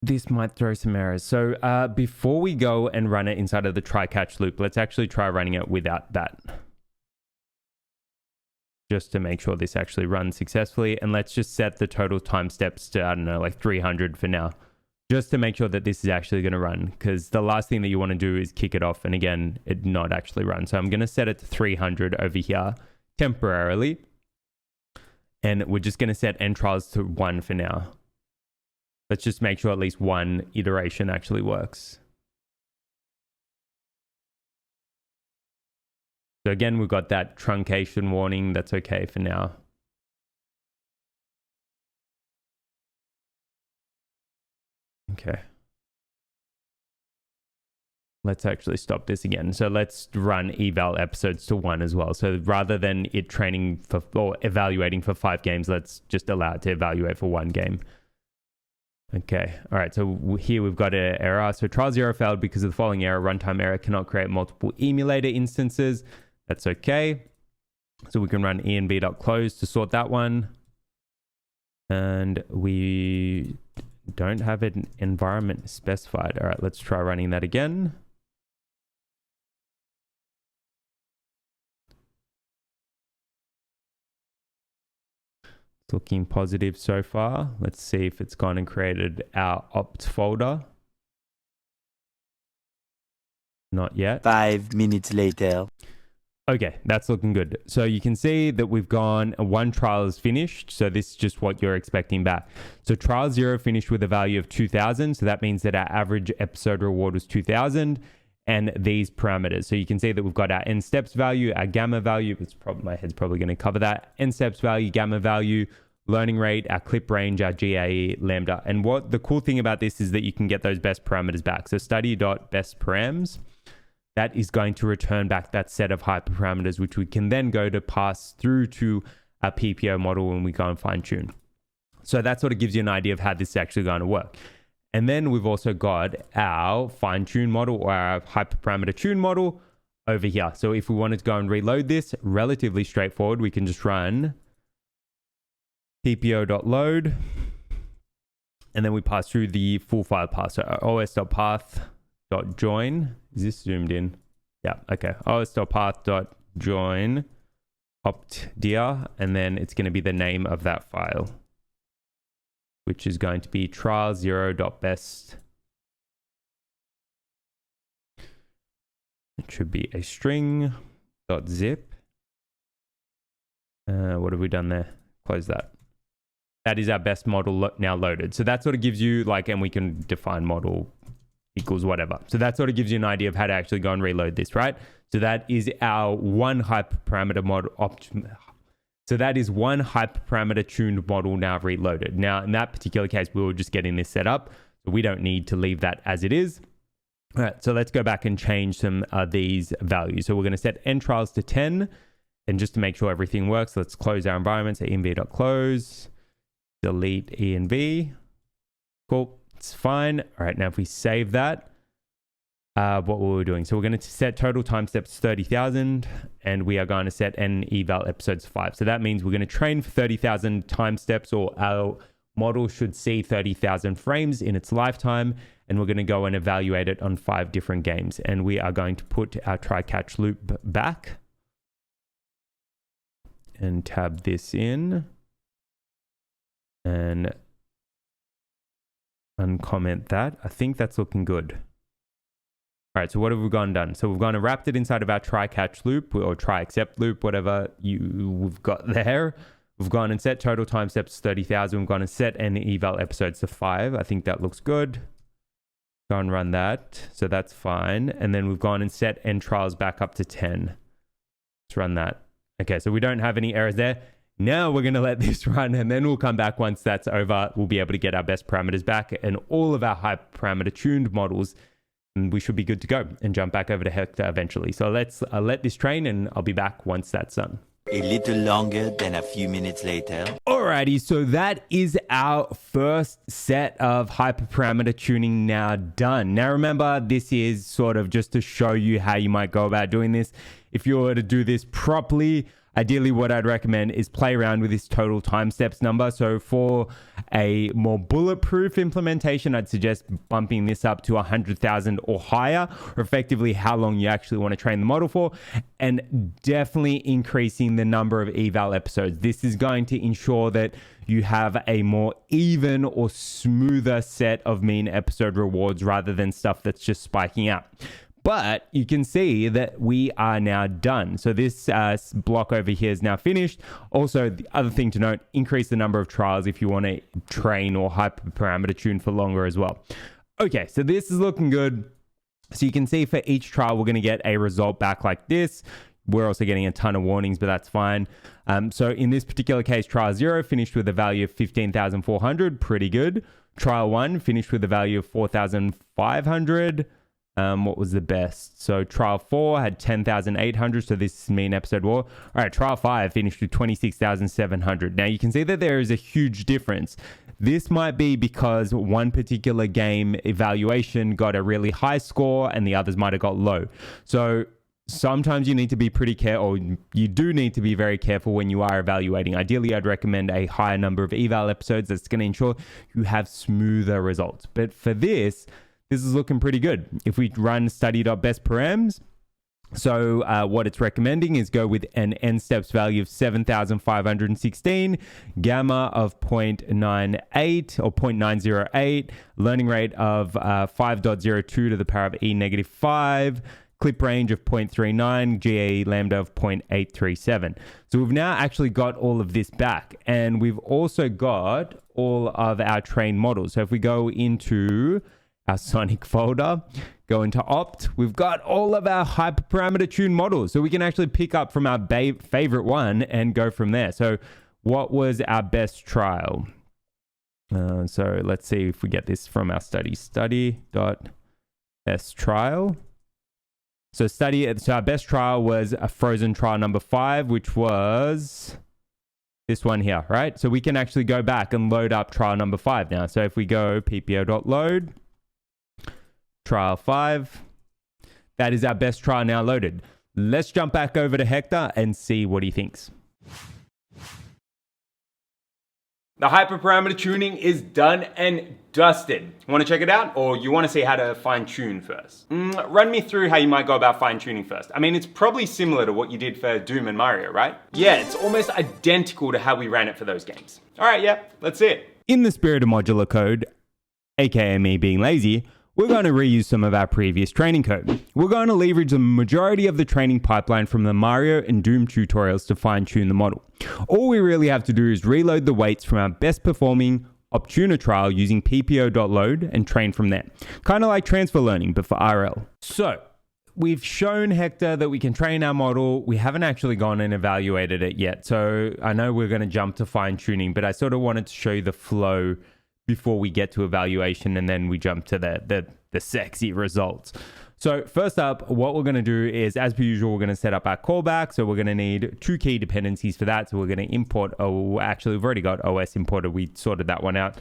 S2: this might throw some errors. So before we go and run it inside of the try-catch loop, let's actually try running it without that, just to make sure this actually runs successfully. And let's just set the total time steps to, I don't know, like 300 for now, just to make sure that this is actually going to run, because the last thing that you want to do is kick it off and again, it not actually run. So I'm going to set it to 300 over here temporarily. And we're just going to set end trials to 1 for now. Let's just make sure at least one iteration actually works. So again, we've got that truncation warning. That's okay for now. Okay. Let's actually stop this again. So let's run eval episodes to 1 as well. So rather than it training for or evaluating for 5 games, let's just allow it to evaluate for 1 game. Okay. All right. So here we've got an error. So trial 0 failed because of the following error. Runtime error, cannot create multiple emulator instances. That's okay. So we can run env.close to sort that one. And we don't have an environment specified. All right, let's try running that again. It's looking positive so far. Let's see if it's gone and created our opt folder. Not yet.
S3: 5 minutes later.
S2: Okay, that's looking good. So you can see that we've gone, 1 trial is finished. So this is just what you're expecting back. So trial 0 finished with a value of 2000. So that means that our average episode reward was 2000 and these parameters. So you can see that we've got our end steps value, our gamma value. It's probably, my head's probably going to cover that. End steps value, gamma value, learning rate, our clip range, our GAE, lambda. And what the cool thing about this is that you can get those best parameters back. So study.bestparams. That is going to return back that set of hyperparameters, which we can then go to pass through to our PPO model when we go and fine tune. So that sort of gives you an idea of how this is actually going to work. And then we've also got our fine tune model or our hyperparameter tune model over here. So if we wanted to go and reload this, relatively straightforward, we can just run ppo.load and then we pass through the full file path. So os.path.join. Is this zoomed in? Yeah, okay. os.path.join optdia, and then it's going to be the name of that file, which is going to be trial0.best. It should be a string.zip. What have we done there? Close that. That is our best model now loaded. So that sort of gives you like, and we can define model equals whatever. So that sort of gives you an idea of how to actually go and reload this, right? So that is our one hyperparameter model. So that is one hyperparameter tuned model now reloaded. Now, in that particular case, we were just getting this set up. So we don't need to leave that as it is. All right, so let's go back and change some of these values. So we're going to set end trials to 10. And just to make sure everything works, let's close our environment. So env.close, delete env. Cool, it's fine. All right, now if we save that, what were we doing? So we're going to set total time steps 30,000, and we are going to set n eval episodes 5. So that means we're going to train for 30,000 time steps, or our model should see 30,000 frames in its lifetime, and we're going to go and evaluate it on 5 different games. And we are going to put our try-catch loop back and tab this in and uncomment that. I think that's looking good. All right, so what have we gone and done? So we've gone and wrapped it inside of our try-catch loop or try-except loop, whatever we've got there. We've gone and set total time steps 30,000. We've gone and set n eval episodes to 5. I think that looks good. Go and run that. So that's fine. And then we've gone and set n trials back up to 10. Let's run that. Okay, so we don't have any errors there. Now we're going to let this run, and then we'll come back once that's over. We'll be able to get our best parameters back and all of our hyperparameter tuned models, and we should be good to go and jump back over to Hector eventually. So let's let this train, and I'll be back once that's done.
S3: A little longer than a few minutes later.
S2: Alrighty, so that is our first set of hyperparameter tuning now done. Now remember, this is sort of just to show you how you might go about doing this. If you were to do this properly, ideally what I'd recommend is play around with this total time steps number. So for a more bulletproof implementation, I'd suggest bumping this up to 100,000 or higher, or effectively how long you actually want to train the model for, and definitely increasing the number of eval episodes. This is going to ensure that you have a more even or smoother set of mean episode rewards rather than stuff that's just spiking out. But you can see that we are now done. So this block over here is now finished. Also, the other thing to note, increase the number of trials if you want to train or hyperparameter tune for longer as well. Okay, so this is looking good. So you can see for each trial, we're going to get a result back like this. We're also getting a ton of warnings, but that's fine. So in this particular case, trial 0 finished with a value of 15,400, pretty good. Trial 1 finished with a value of 4,500. What was the best? So trial 4 had 10,800. So this is mean episode war. All right, trial 5 finished with 26,700. Now you can see that there is a huge difference. This might be because one particular game evaluation got a really high score and the others might have got low. So sometimes you need to be pretty careful, or you do need to be very careful when you are evaluating. Ideally, I'd recommend a higher number of eval episodes. That's going to ensure you have smoother results. But for this is looking pretty good. If we run study.bestparams, so what it's recommending is go with an n steps value of 7,516, gamma of 0.98 or 0.908, learning rate of 5.02 to the power of e negative 5, clip range of 0.39, GAE lambda of 0.837. So we've now actually got all of this back, and we've also got all of our trained models. So if we go into our Sonic folder, go into opt, we've got all of our hyperparameter tuned models. So we can actually pick up from our favorite one and go from there. So what was our best trial? So let's see if we get this from our study.best trial. So our best trial was a frozen trial number 5, which was this one here, right? So we can actually go back and load up trial number 5 now. So if we go ppo.load, trial 5, that is our best trial now loaded. Let's jump back over to Hector and see what he thinks.
S1: The hyperparameter tuning is done and dusted. Want to check it out, or you want to see how to fine tune first? Run me through how you might go about fine tuning first. I mean, it's probably similar to what you did for Doom and Mario, right? Yeah, it's almost identical to how we ran it for those games. All right, yeah, let's see it.
S2: In the spirit of modular code, aka me being lazy, we're going to reuse some of our previous training code. We're going to leverage the majority of the training pipeline from the Mario and Doom tutorials to fine-tune the model. All we really have to do is reload the weights from our best performing Optuna trial using ppo.load and train from there. Kind of like transfer learning, but for RL. So, we've shown Hector that we can train our model. We haven't actually gone and evaluated it yet. So, I know we're going to jump to fine-tuning, but I sort of wanted to show you the flow before we get to evaluation, and then we jump to the sexy results. So first up, what we're going to do is, as per usual, we're going to set up our callback. So we're going to need two key dependencies for that. So we're going to import, actually we've already got OS imported. We sorted that one out.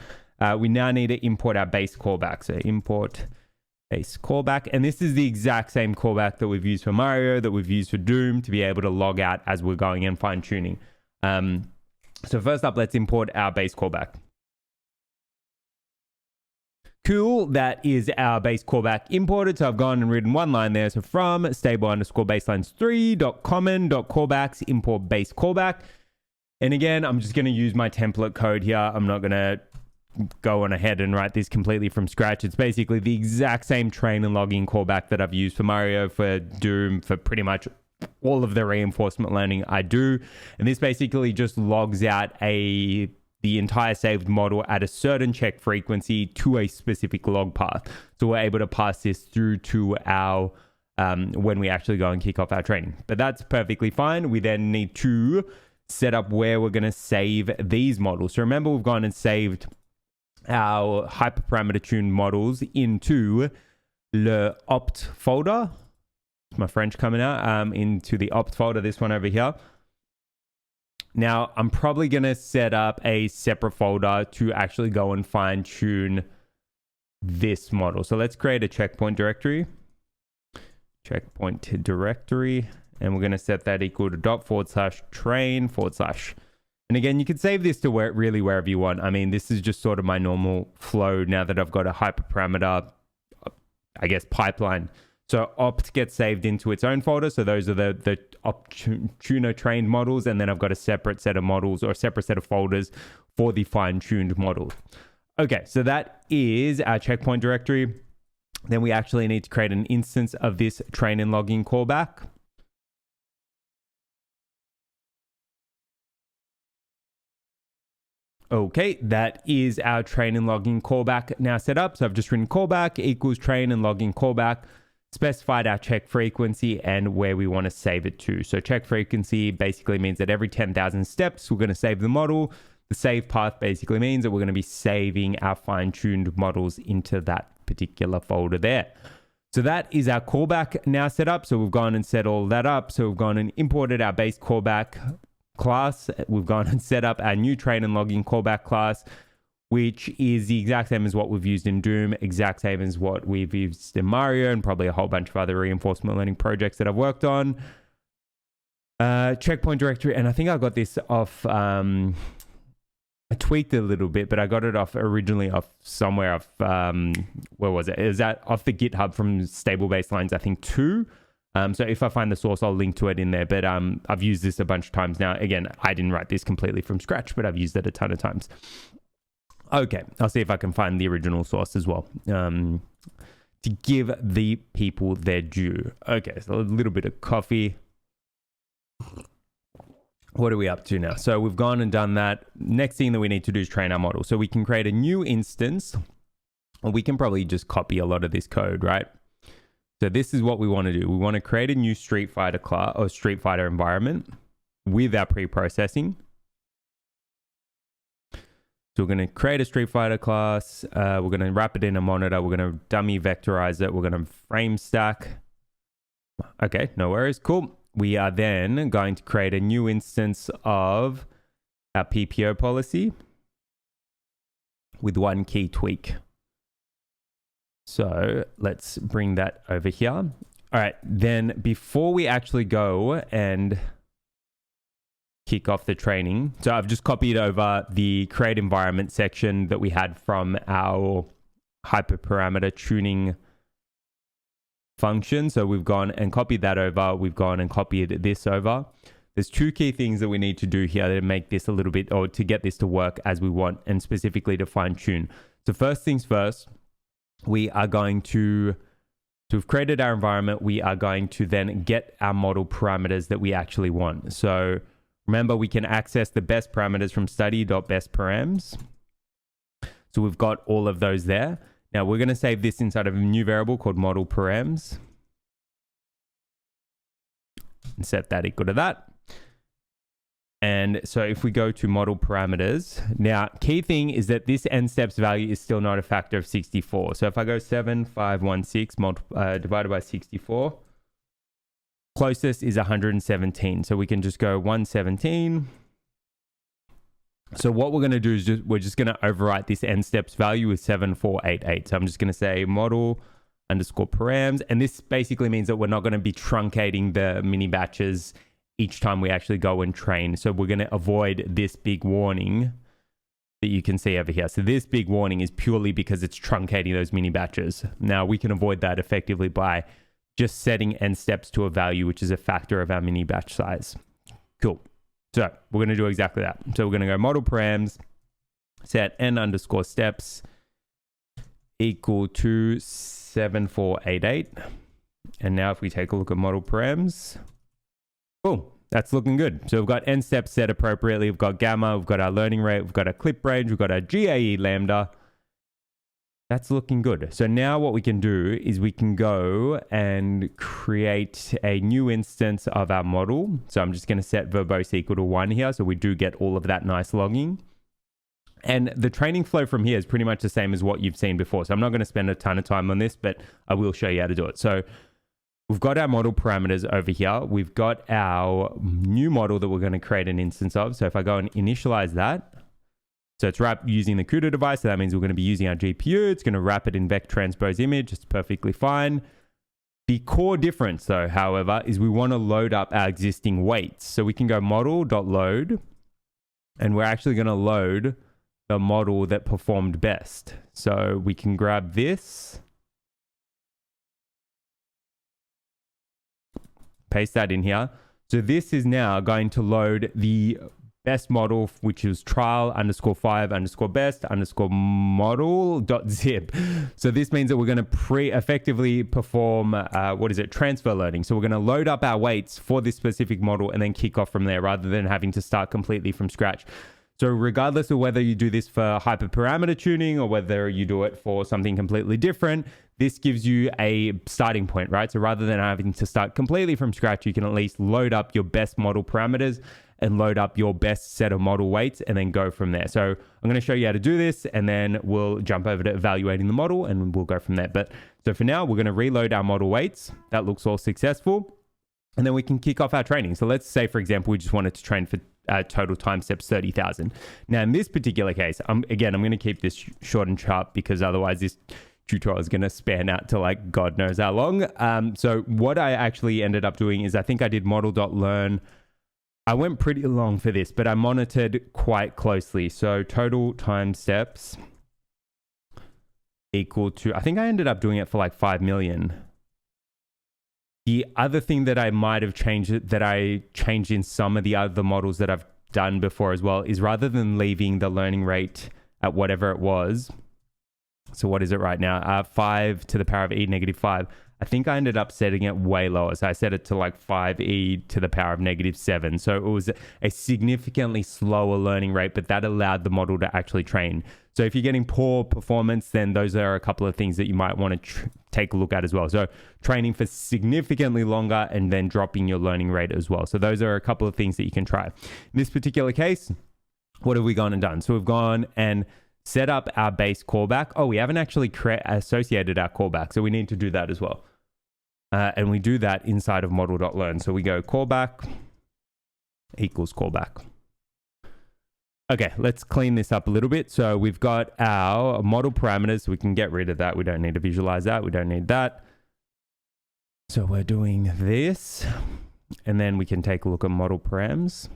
S2: We now need to import our base callback. So import base callback. And this is the exact same callback that we've used for Mario, that we've used for Doom, to be able to log out as we're going and fine tuning. So first up, let's import our base callback. Cool, that is our base callback imported. So I've gone and written one line there. So from stable_baselines3.common.callbacks import base callback. And again, I'm just going to use my template code here. I'm not going to go on ahead and write this completely from scratch. It's basically the exact same train and logging callback that I've used for Mario, for Doom, for pretty much all of the reinforcement learning I do. And this basically just logs out the entire saved model at a certain check frequency to a specific log path. So we're able to pass this through to our, when we actually go and kick off our training. But that's perfectly fine. We then need to set up where we're going to save these models. So remember, we've gone and saved our hyperparameter tuned models into the opt folder. My French coming out, into the opt folder, this one over here. Now, I'm probably going to set up a separate folder to actually go and fine tune this model. So let's create a checkpoint directory. Checkpoint directory. And we're going to set that equal to ./train/. And again, you can save this to really wherever you want. I mean, this is just sort of my normal flow now that I've got a hyperparameter, I guess, pipeline. So opt gets saved into its own folder. So those are the Optuna trained models. And then I've got a separate set of models, or a separate set of folders for the fine-tuned model. Okay, so that is our checkpoint directory. Then we actually need to create an instance of this train and logging callback. Okay, that is our train and logging callback now set up. So I've just written callback equals train and logging callback, specified our check frequency and where we want to save it to. So check frequency basically means that every 10,000 steps, we're going to save the model. The save path basically means that we're going to be saving our fine-tuned models into that particular folder there. So that is our callback now set up. So we've gone and set all that up. So we've gone and imported our base callback class. We've gone and set up our new train and logging callback class, which is the exact same as what we've used in Doom, exact same as what we've used in Mario, and probably a whole bunch of other reinforcement learning projects that I've worked on. Checkpoint directory, and I think I got this off, I tweaked it a little bit, but I got it originally off somewhere off, where was it? Is that off the GitHub from Stable Baselines, I think 2. So if I find the source, I'll link to it in there. But I've used this a bunch of times now. Again, I didn't write this completely from scratch, but I've used it a ton of times. Okay, I'll see if I can find the original source as well, to give the people their due. Okay, so a little bit of coffee. What are we up to now? So we've gone and done that. Next thing that we need to do is train our model. So we can create a new instance, or we can probably just copy a lot of this code, right? So this is what we want to do. We want to create a new Street Fighter class or Street Fighter environment with our pre-processing. So we're going to create a Street Fighter class. We're going to wrap it in a monitor. We're going to dummy vectorize it. We're going to frame stack. Okay, no worries. Cool. We are then going to create a new instance of our PPO policy with one key tweak. So let's bring that over here. All right, then before we actually go and kick off the training. So I've just copied over the create environment section that we had from our hyperparameter tuning function. So we've gone and copied that over. We've gone and copied this over. There's two key things that we need to do here to make this a little bit, or to get this to work as we want, and specifically to fine tune. So first things first, we are going to we've created our environment. We are going to then get our model parameters that we actually want. So remember, we can access the best parameters from study.bestparams. So we've got all of those there. Now we're going to save this inside of a new variable called model params and set that equal to that. And so if we go to model parameters, now key thing is that this n steps value is still not a factor of 64. So if I go 7516 divided by 64, closest is 117. So we can just go 117. So what we're going to do is we're just going to overwrite this n steps value with 7488. So I'm just going to say model underscore params. And this basically means that we're not going to be truncating the mini batches each time we actually go and train. So we're going to avoid this big warning that you can see over here. So this big warning is purely because it's truncating those mini batches. Now we can avoid that effectively by just setting n steps to a value, which is a factor of our mini batch size. Cool. So we're going to do exactly that. So we're going to go model params, set n underscore steps equal to 7488. And now if we take a look at model params, cool, that's looking good. So we've got n steps set appropriately. We've got gamma, we've got our learning rate, we've got our clip range, we've got our GAE lambda. That's looking good. So now what we can do is we can go and create a new instance of our model. So I'm just going to set verbose equal to 1 here. So we do get all of that nice logging. And the training flow from here is pretty much the same as what you've seen before. So I'm not going to spend a ton of time on this, but I will show you how to do it. So we've got our model parameters over here. We've got our new model that we're going to create an instance of. So if I go and initialize that, so it's wrapped using the CUDA device. So that means we're going to be using our GPU. It's going to wrap it in vec transpose image. It's perfectly fine. The core difference though, however, is we want to load up our existing weights. So we can go model.load, and we're actually going to load the model that performed best. So we can grab this, paste that in here. So this is now going to load the best model, which is trial underscore 5 underscore best underscore model dot zip. So this means that we're going to effectively perform, transfer loading. So we're going to load up our weights for this specific model and then kick off from there rather than having to start completely from scratch. So regardless of whether you do this for hyperparameter tuning or whether you do it for something completely different, this gives you a starting point, right? So rather than having to start completely from scratch, you can at least load up your best model parameters and load up your best set of model weights and then go from there. So I'm going to show you how to do this, and then we'll jump over to evaluating the model and we'll go from there. But so for now, we're going to reload our model weights. That looks all successful. And then we can kick off our training. So let's say, for example, we just wanted to train for total time steps 30,000. Now in this particular case, I'm going to keep this short and sharp because otherwise this tutorial is going to span out to like God knows how long. So what I actually ended up doing is I think I did model.learn. I went pretty long for this, but I monitored quite closely. So total time steps equal to, I think I ended up doing it for like 5 million. The other thing that I might have changed, that I changed in some of the other models that I've done before as well, is rather than leaving the learning rate at whatever it was, so what is it right now? 5 to the power of e negative 5. I think I ended up setting it way lower. So I set it to like 5e to the power of negative 7. So it was a significantly slower learning rate, but that allowed the model to actually train. So if you're getting poor performance, then those are a couple of things that you might want to take a look at as well. So training for significantly longer and then dropping your learning rate as well. So those are a couple of things that you can try. In this particular case, what have we gone and done? So we've gone and set up our base callback. Oh, we haven't actually associated our callback. So we need to do that as well. And we do that inside of model.learn. So we go callback equals callback. Okay, let's clean this up a little bit. So we've got our model parameters. We can get rid of that. We don't need to visualize that. We don't need that. So we're doing this. And then we can take a look at model params.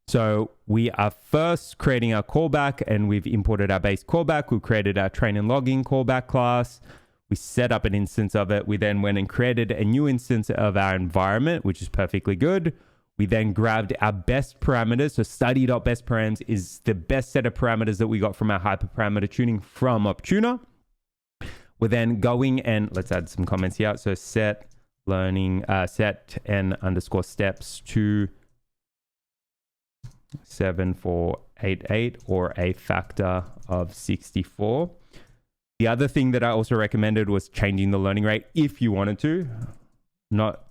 S2: So we are first creating our callback, and we've imported our base callback. We've created our train and logging callback class. We set up an instance of it. We then went and created a new instance of our environment, which is perfectly good. We then grabbed our best parameters. So study.bestparams is the best set of parameters that we got from our hyperparameter tuning from Optuna. We're then going and let's add some comments here. So set learning, set n_steps to 7488 or a factor of 64. The other thing that I also recommended was changing the learning rate if you wanted to. Not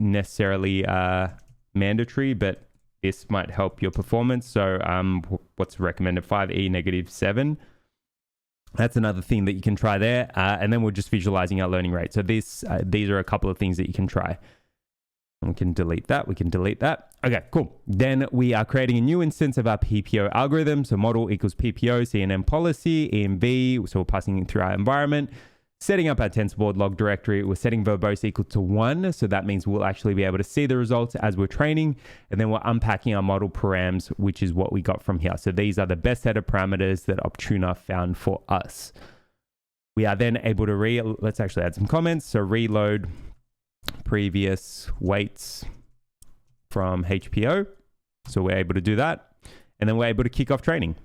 S2: necessarily mandatory, but this might help your performance. So what's recommended? 5e -7. That's another thing that you can try there. And then we're just visualizing our learning rate. So these are a couple of things that you can try. We can delete that. We can delete that. Okay, cool. Then we are creating a new instance of our PPO algorithm. So model equals PPO, CNN policy, EMV. So we're passing it through our environment, setting up our TensorBoard log directory. We're setting verbose equal to 1. So that means we'll actually be able to see the results as we're training. And then we're unpacking our model params, which is what we got from here. So these are the best set of parameters that Optuna found for us. We are then able to let's actually add some comments. So reload previous weights from HPO. So we're able to do that. And then we're able to kick off training.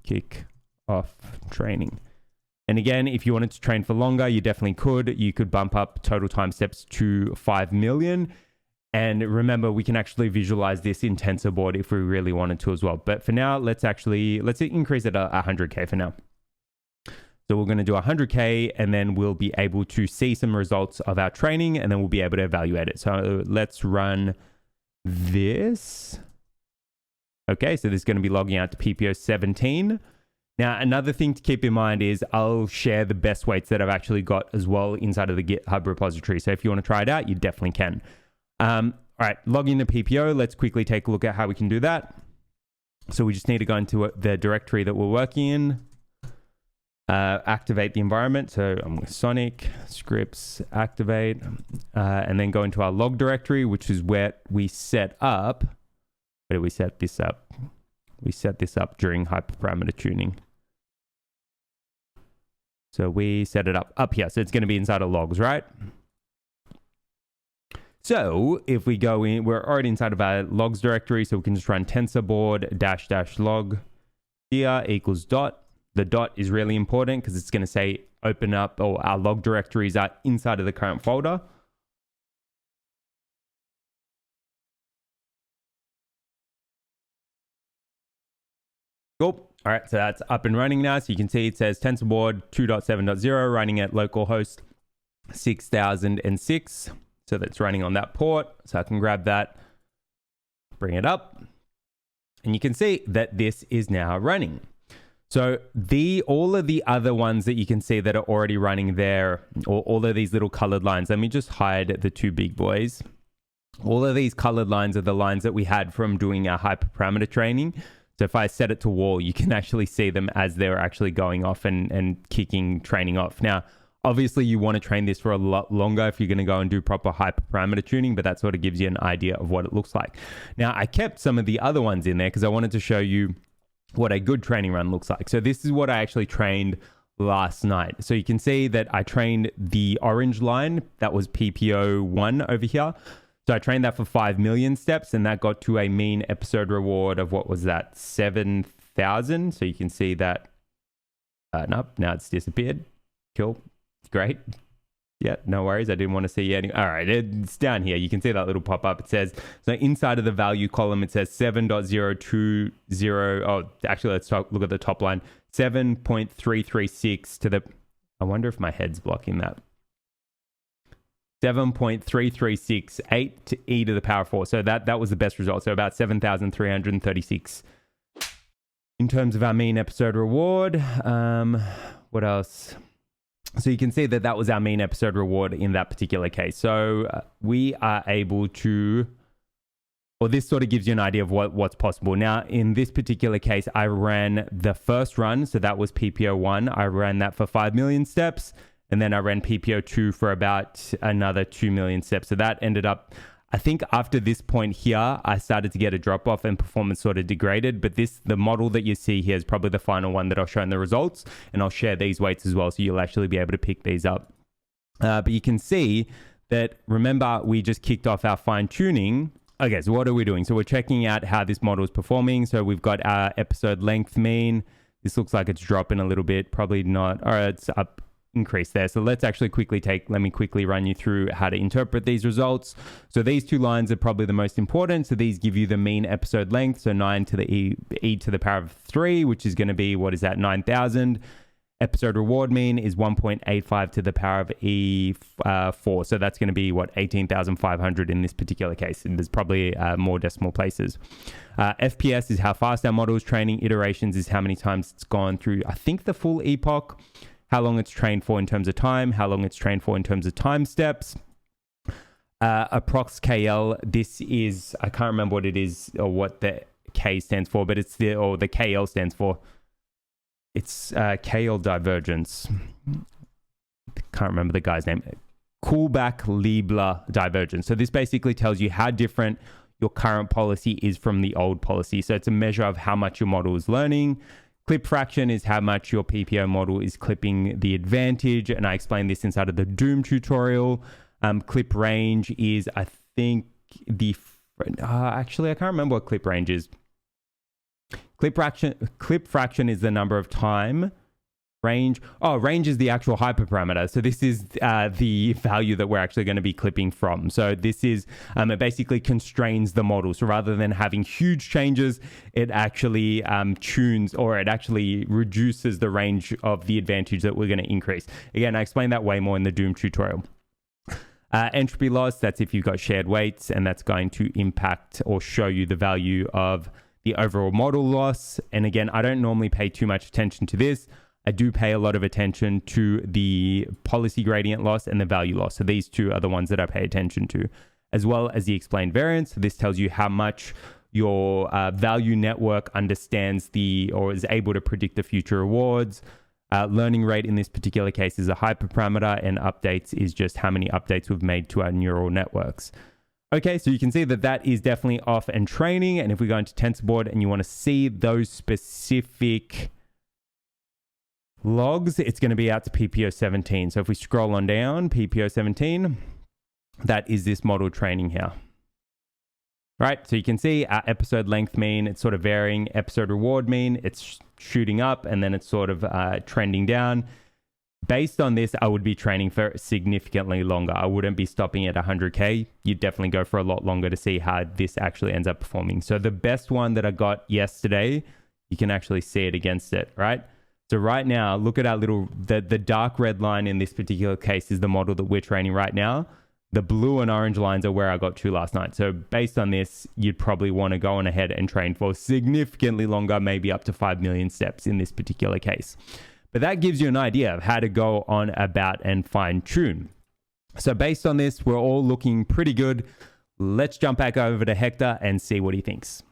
S2: Kick off training. And again, if you wanted to train for longer, you definitely could. You could bump up total time steps to 5 million. And remember, we can actually visualize this in TensorBoard if we really wanted to as well. But for now, let's increase it 100K for now. So we're going to do 100K, and then we'll be able to see some results of our training, and then we'll be able to evaluate it. So let's run this. Okay, so this is going to be logging out to PPO 17. Now, another thing to keep in mind is I'll share the best weights that I've actually got as well inside of the GitHub repository. So if you want to try it out, you definitely can. All right, logging the PPO. Let's quickly take a look at how we can do that. So we just need to go into the directory that we're working in. Activate the environment. So I'm going to Sonic scripts activate, and then go into our log directory, which is where we set up. Where did we set this up? We set this up during hyperparameter tuning. So we set it up here. So it's going to be inside of logs, right? So if we go in, we're already inside of our logs directory. So we can just run TensorBoard --log here equals dot. The dot is really important because it's going to say open up, or our log directories are inside of the current folder. Cool. All right, so that's up and running now. So you can see it says TensorBoard 2.7.0 running at localhost 6006. So that's running on that port. So I can grab that, bring it up, and you can see that this is now running. So all of the other ones that you can see that are already running there, or all of these little colored lines, let me just hide the two big boys. All of these colored lines are the lines that we had from doing our hyperparameter training. So if I set it to wall, you can actually see them as they're actually going off and kicking training off. Now, obviously you want to train this for a lot longer if you're going to go and do proper hyperparameter tuning, but that sort of gives you an idea of what it looks like. Now, I kept some of the other ones in there because I wanted to show you what a good training run looks like. So this is what I actually trained last night. So you can see that I trained the orange line, that was PPO 1 over here. So I trained that for 5 million steps, and that got to a mean episode reward of, what was that, 7,000. So you can see that, nope, now it's disappeared. Cool, great. Yeah, no worries. I didn't want to see you. All right, it's down here. You can see that little pop-up. It says, so inside of the value column, it says 7.020. Oh, actually, let's look at the top line. 7.336 to the, I wonder if my head's blocking that. 7.3368 to e to the power 4. So that was the best result. So about 7,336 in terms of our mean episode reward. What else? So you can see that was our mean episode reward in that particular case. So we are able to, or this sort of gives you an idea of what's possible. Now, in this particular case, I ran the first run. So that was PPO 1. I ran that for 5 million steps. And then I ran PPO 2 for about another 2 million steps. So that ended up I think after this point here, I started to get a drop off and performance sort of degraded. But the model that you see here is probably the final one that I'll show in the results. And I'll share these weights as well, so you'll actually be able to pick these up. But you can see that, remember, we just kicked off our fine tuning. Okay, so what are we doing? So we're checking out how this model is performing. So we've got our episode length mean. This looks like it's dropping a little bit. Probably not. All right, it's up. Increase there. So let's actually let me quickly run you through how to interpret these results. So these two lines are probably the most important. So these give you the mean episode length. So 9 to the e to the power of 3, which is going to be, what is that, 9,000. Episode reward mean is 1.85 to the power of e4. So that's going to be, what, 18,500 in this particular case. And there's probably more decimal places. FPS is how fast our model is training. Iterations is how many times it's gone through, I think, the full epoch. How long it's trained for in terms of time, how long it's trained for in terms of time steps. Approx KL, this is, I can't remember what it is or what the K stands for, but it's the KL stands for. It's KL divergence. Can't remember the guy's name. Kullback-Leibler divergence. So this basically tells you how different your current policy is from the old policy. So it's a measure of how much your model is learning. Clip fraction is how much your PPO model is clipping the advantage. And I explained this inside of the Doom tutorial. Clip range is, I think, actually, I can't remember what clip range is. Clip fraction is the number of time. Range is the actual hyperparameter. So this is the value that we're actually going to be clipping from. So this is, it basically constrains the model. So rather than having huge changes, it actually tunes, or it actually reduces the range of the advantage that we're going to increase. Again, I explained that way more in the Doom tutorial. Entropy loss, that's if you've got shared weights, and that's going to impact or show you the value of the overall model loss. And again, I don't normally pay too much attention to this. I do pay a lot of attention to the policy gradient loss and the value loss. So these two are the ones that I pay attention to, as well as the explained variance. So this tells you how much your value network understands or is able to predict the future rewards. Learning rate in this particular case is a hyperparameter, and updates is just how many updates we've made to our neural networks. Okay, so you can see that that is definitely off and training. And if we go into TensorBoard and you want to see those specific logs, it's going to be out to PPO 17. So if we scroll on down, PPO 17, that is this model training here. Right, so you can see our episode length mean, it's sort of varying. Episode reward mean, it's shooting up, and then it's sort of trending down. Based on this, I would be training for significantly longer. I wouldn't be stopping at 100K. You'd definitely go for a lot longer to see how this actually ends up performing. So the best one that I got yesterday, you can actually see it against it, right? So right now, look at our the dark red line in this particular case is the model that we're training right now. The blue and orange lines are where I got to last night. So based on this, you'd probably want to go on ahead and train for significantly longer, maybe up to 5 million steps in this particular case. But that gives you an idea of how to go on about and fine tune. So based on this, we're all looking pretty good. Let's jump back over to Hector and see what he thinks.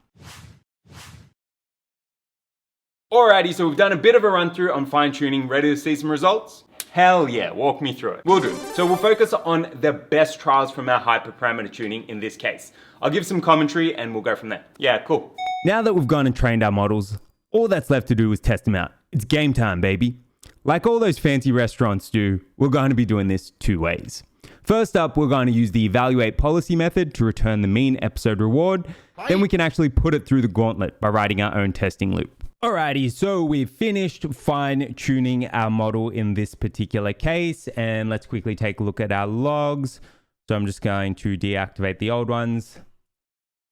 S1: Alrighty, so we've done a bit of a run through on fine tuning. Ready to see some results? Hell yeah, walk me through it. We'll do. So we'll focus on the best trials from our hyperparameter tuning in this case. I'll give some commentary and we'll go from there. Yeah, cool.
S2: Now that we've gone and trained our models, all that's left to do is test them out. It's game time, baby. Like all those fancy restaurants do, we're going to be doing this two ways. First up, we're going to use the evaluate policy method to return the mean episode reward. Then we can actually put it through the gauntlet by writing our own testing loop. Alrighty, so we've finished fine tuning our model in this particular case, and let's quickly take a look at our logs. So I'm just going to deactivate the old ones.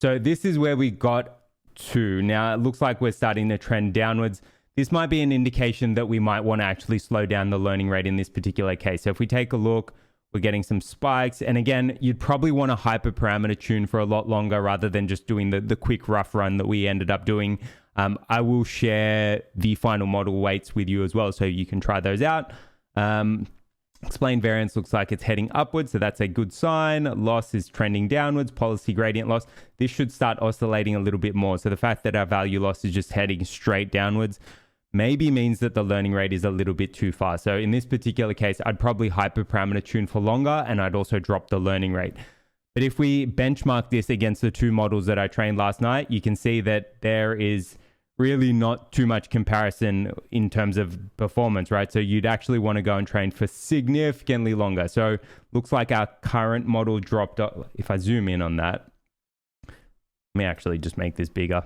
S2: So this is where we got to. Now it looks like we're starting to trend downwards. This might be an indication that we might want to actually slow down the learning rate in this particular case. So if we take a look, we're getting some spikes. And again, you'd probably want to hyperparameter tune for a lot longer rather than just doing the quick rough run that we ended up doing. I will share the final model weights with you as well, so you can try those out. Explained variance looks like it's heading upwards, so that's a good sign. Loss is trending downwards. Policy gradient loss, this should start oscillating a little bit more. So the fact that our value loss is just heading straight downwards maybe means that the learning rate is a little bit too fast. So in this particular case, I'd probably hyperparameter tune for longer, and I'd also drop the learning rate. But if we benchmark this against the two models that I trained last night, you can see that there is really not too much comparison in terms of performance, right? So you'd actually want to go and train for significantly longer. So looks like our current model dropped off. If I zoom in on that, let me actually just make this bigger.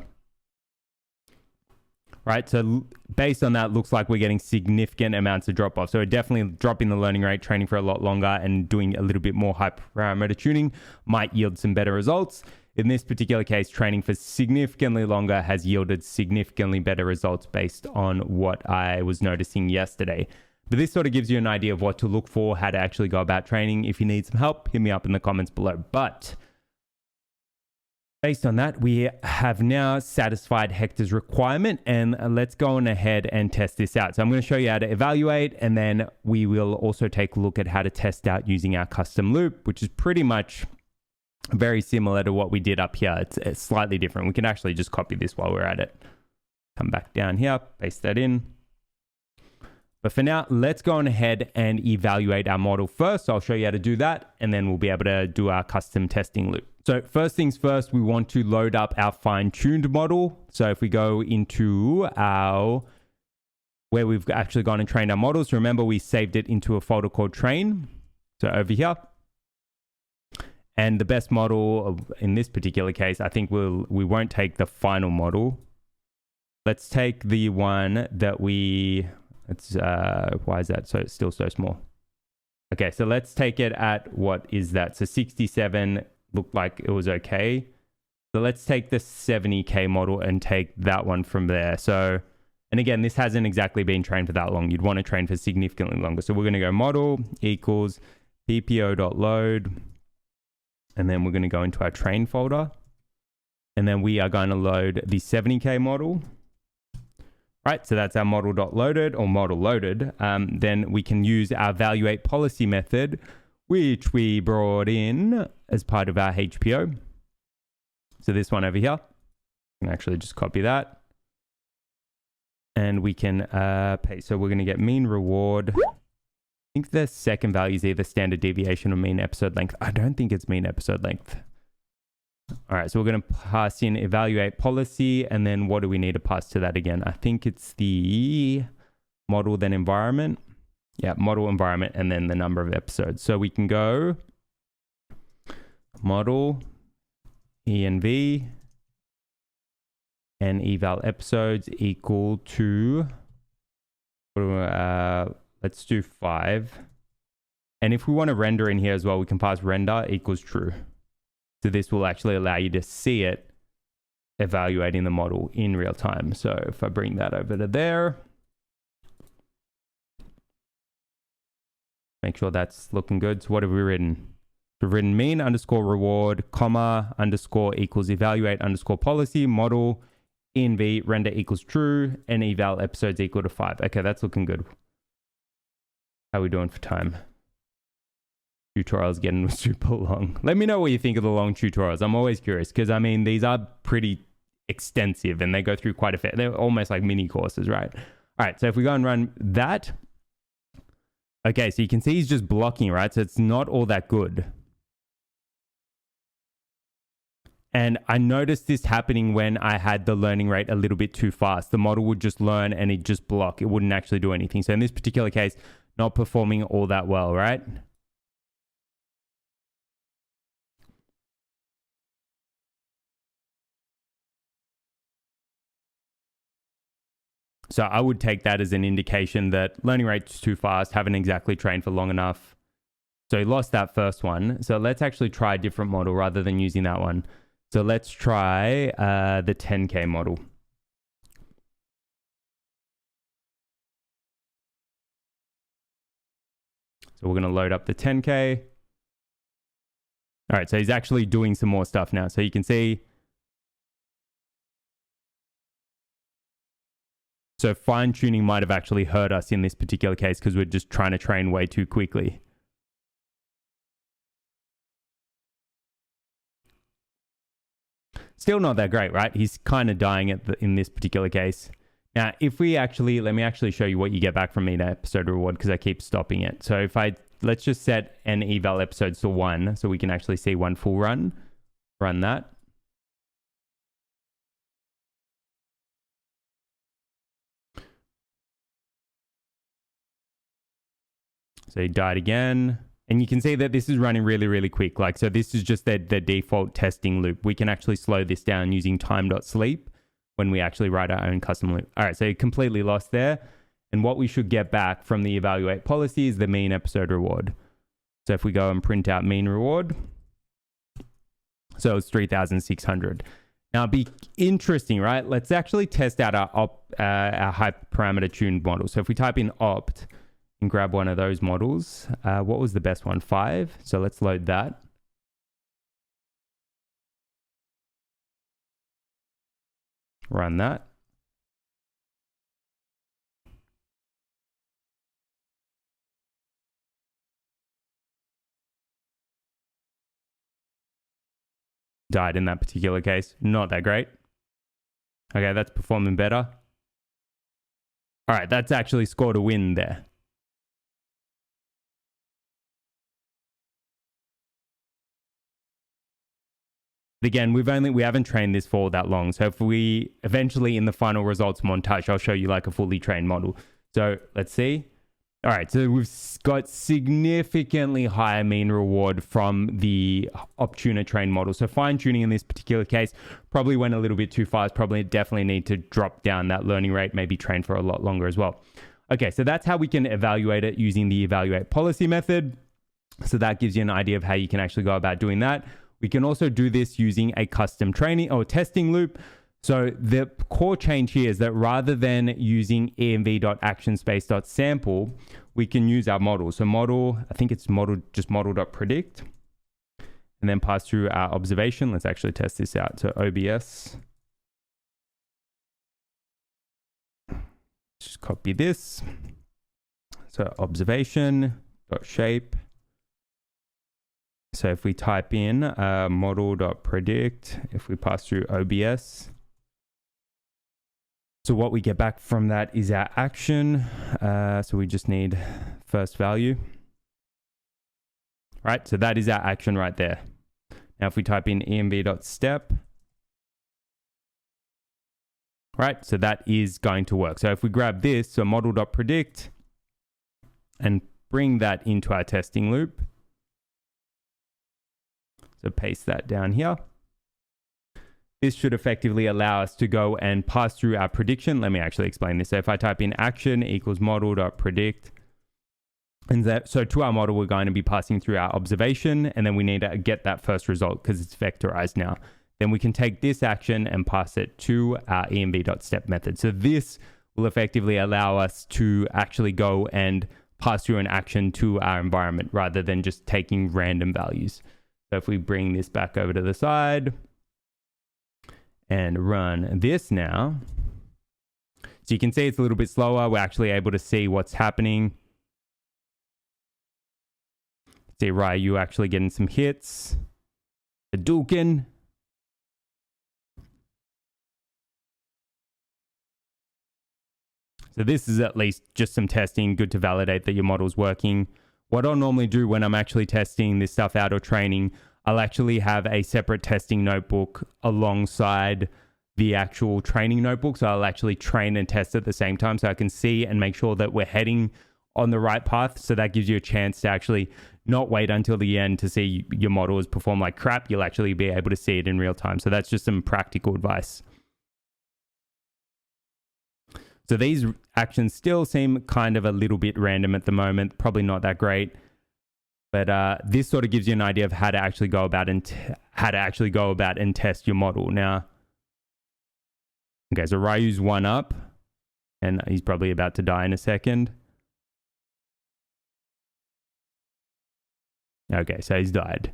S2: Right, so based on that, looks like we're getting significant amounts of drop off. So we're definitely dropping the learning rate, training for a lot longer, and doing a little bit more hyperparameter tuning might yield some better results. In this particular case, training for significantly longer has yielded significantly better results based on what I was noticing yesterday. But this sort of gives you an idea of what to look for, how to actually go about training. If you need some help, hit me up in the comments below. But based on that, we have now satisfied Hector's requirement, and let's go on ahead and test this out. So I'm going to show you how to evaluate, and then we will also take a look at how to test out using our custom loop, which is pretty much very similar to what we did up here. It's slightly different. We can actually just copy this while we're at it. Come back down here, paste that in. But for now, let's go on ahead and evaluate our model first. So I'll show you how to do that, and then we'll be able to do our custom testing loop. So first things first, we want to load up our fine-tuned model. So if we go into where we've actually gone and trained our models, remember we saved it into a folder called train. So over here. And the best model in this particular case, I think we won't take the final model. Let's take the one that why is that so it's still so small? Okay, so let's take it at, what is that? So 67 looked like it was okay. So let's take the 70K model and take that one from there. So, and again, this hasn't exactly been trained for that long. You'd want to train for significantly longer. So we're going to go model equals ppo.load. And then we're going to go into our train folder. And then we are going to load the 70K model. Right, so that's our model.loaded or model loaded. Then we can use our evaluate policy method, which we brought in as part of our HPO. So this one over here, I can actually just copy that. And we can paste. So we're going to get mean reward. I think the second value is either standard deviation or mean episode length. I don't think it's mean episode length. All right, so we're going to pass in evaluate policy, and then what do we need to pass to that again? I think it's the model, then environment. Yeah, model, environment, and then the number of episodes. So we can go model, env, and eval episodes equal to, let's do 5. And if we want to render in here as well, we can pass render equals true. So this will actually allow you to see it evaluating the model in real time. So if I bring that over to there, make sure that's looking good. So what have we written? We've written mean underscore reward, comma, underscore equals evaluate underscore policy, model, env, render equals true, and eval episodes equal to 5. Okay, that's looking good. How are we doing for time? Tutorials getting super long. Let me know what you think of the long tutorials. I'm always curious because, I mean, these are pretty extensive and they go through quite a bit. They're almost like mini courses, right? All right, so if we go and run that. Okay, so you can see he's just blocking, right? So it's not all that good. And I noticed this happening when I had the learning rate a little bit too fast. The model would just learn and it'd just block. It wouldn't actually do anything. So in this particular case, not performing all that well, right? So I would take that as an indication that learning rate's too fast, haven't exactly trained for long enough. So he lost that first one. So let's actually try a different model rather than using that one. So let's try the 10K model. So we're going to load up the 10K. All right, so he's actually doing some more stuff now. So you can see. So fine tuning might have actually hurt us in this particular case because we're just trying to train way too quickly. Still not that great, right? He's kind of dying in this particular case. Now, if we actually, let me actually show you what you get back from mean episode reward because I keep stopping it. So if I let's just set an eval episodes to 1 so we can actually see one full run. Run that. So he died again. And you can see that this is running really, really quick. Like, so this is just the default testing loop. We can actually slow this down using time.sleep when we actually write our own custom loop. All right, so completely lost there. And what we should get back from the evaluate policy is the mean episode reward. So if we go and print out mean reward, so it's 3,600. Now it'd be interesting, right? Let's actually test out our hyperparameter tuned model. So if we type in opt and grab one of those models, what was the best one? 5. So let's load that. Run that. Died in that particular case. Not that great. Okay, that's performing better. All right, that's actually scored a win there. But again, we haven't trained this for that long. So if we eventually in the final results montage, I'll show you like a fully trained model. So let's see. All right, so we've got significantly higher mean reward from the Optuna trained model. So fine tuning in this particular case probably went a little bit too fast. Probably definitely need to drop down that learning rate, maybe train for a lot longer as well. Okay, so that's how we can evaluate it using the evaluate policy method. So that gives you an idea of how you can actually go about doing that. We can also do this using a custom training or testing loop. So the core change here is that rather than using env.actionspace.sample, we can use our model. So model, I think it's model, just model.predict, and then pass through our observation. Let's actually test this out. So OBS. Just copy this. So observation.shape. So if we type in model.predict, if we pass through OBS, so what we get back from that is our action. So we just need first value. Right, so that is our action right there. Now if we type in env.step, right, so that is going to work. So if we grab this, so model.predict, and bring that into our testing loop. So paste that down here. This should effectively allow us to go and pass through our prediction. Let me actually explain this. So if I type in action equals model.predict, and that, so to our model, we're going to be passing through our observation, and then we need to get that first result because it's vectorized now. Then we can take this action and pass it to our env.step method. So this will effectively allow us to actually go and pass through an action to our environment rather than just taking random values. So if we bring this back over to the side and run this now, so you can see it's a little bit slower. We're actually able to see what's happening. See Ryu actually getting some hits. The Dukin. So this is at least just some testing, good to validate that your model's working. What I'll normally do when I'm actually testing this stuff out or training, I'll actually have a separate testing notebook alongside the actual training notebook. So I'll actually train and test at the same time so I can see and make sure that we're heading on the right path. So that gives you a chance to actually not wait until the end to see your model has performed like crap. You'll actually be able to see it in real time. So that's just some practical advice. So these actions still seem kind of a little bit random at the moment, probably not that great. But this sort of gives you an idea of how to actually go about and test your model. Now, okay, so Ryu's 1 up, and he's probably about to die in a second. Okay, so he's died.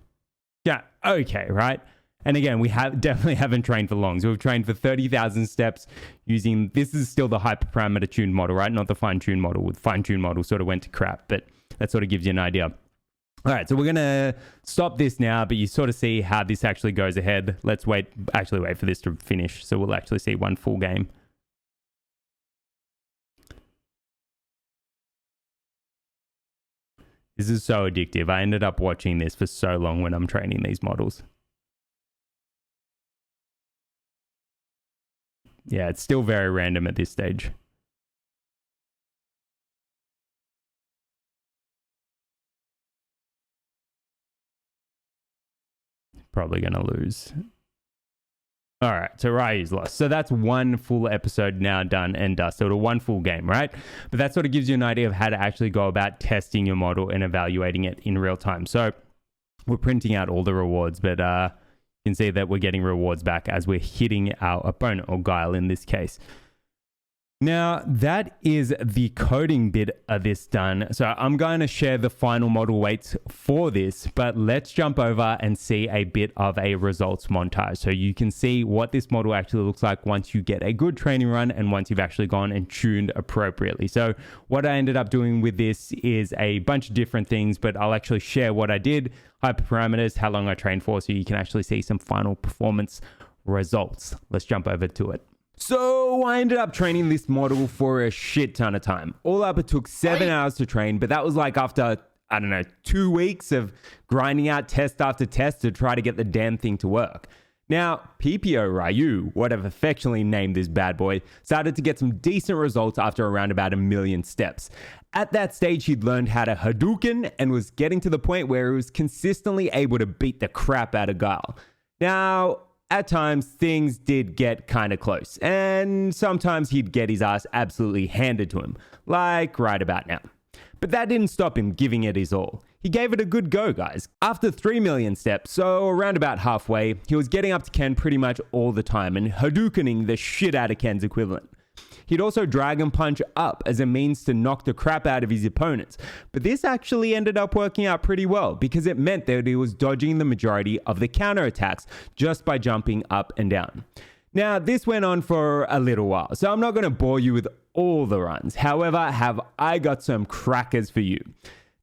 S2: Yeah, okay, right? And again, we definitely haven't trained for long. So we've trained for 30,000 steps using, this is still the hyperparameter tuned model, right? Not the fine-tuned model. With fine-tuned model sort of went to crap, but that sort of gives you an idea. All right, so we're gonna stop this now, but you sort of see how this actually goes ahead. Let's wait for this to finish. So we'll actually see one full game. This is so addictive. I ended up watching this for so long when I'm training these models. Yeah, it's still very random at this stage. Probably going to lose. All right, so Ryu's lost. So that's one full episode now done and dusted, or one full game, right? But that sort of gives you an idea of how to actually go about testing your model and evaluating it in real time. So we're printing out all the rewards, but you can see that we're getting rewards back as we're hitting our opponent, or Guile in this case. Now, that is the coding bit of this done. So I'm going to share the final model weights for this, but let's jump over and see a bit of a results montage. So you can see what this model actually looks like once you get a good training run and once you've actually gone and tuned appropriately. So what I ended up doing with this is a bunch of different things, but I'll actually share what I did, hyperparameters, how long I trained for, so you can actually see some final performance results. Let's jump over to it. So I ended up training this model for a shit ton of time. All up, it took 7 hours to train, but that was like after, I don't know, 2 weeks of grinding out test after test to try to get the damn thing to work. Now, PPO Ryu, what I've affectionately named this bad boy, started to get some decent results after around about 1 million steps. At that stage, he'd learned how to Hadouken and was getting to the point where he was consistently able to beat the crap out of Guile. Now, at times, things did get kind of close, and sometimes he'd get his ass absolutely handed to him, like right about now. But that didn't stop him giving it his all. He gave it a good go, guys. After 3 million steps, so around about halfway, he was getting up to Ken pretty much all the time and Hadoukening the shit out of Ken's equivalent. He'd also Dragon Punch up as a means to knock the crap out of his opponents. But this actually ended up working out pretty well because it meant that he was dodging the majority of the counterattacks just by jumping up and down. Now, this went on for a little while, so I'm not going to bore you with all the runs. However, have I got some crackers for you.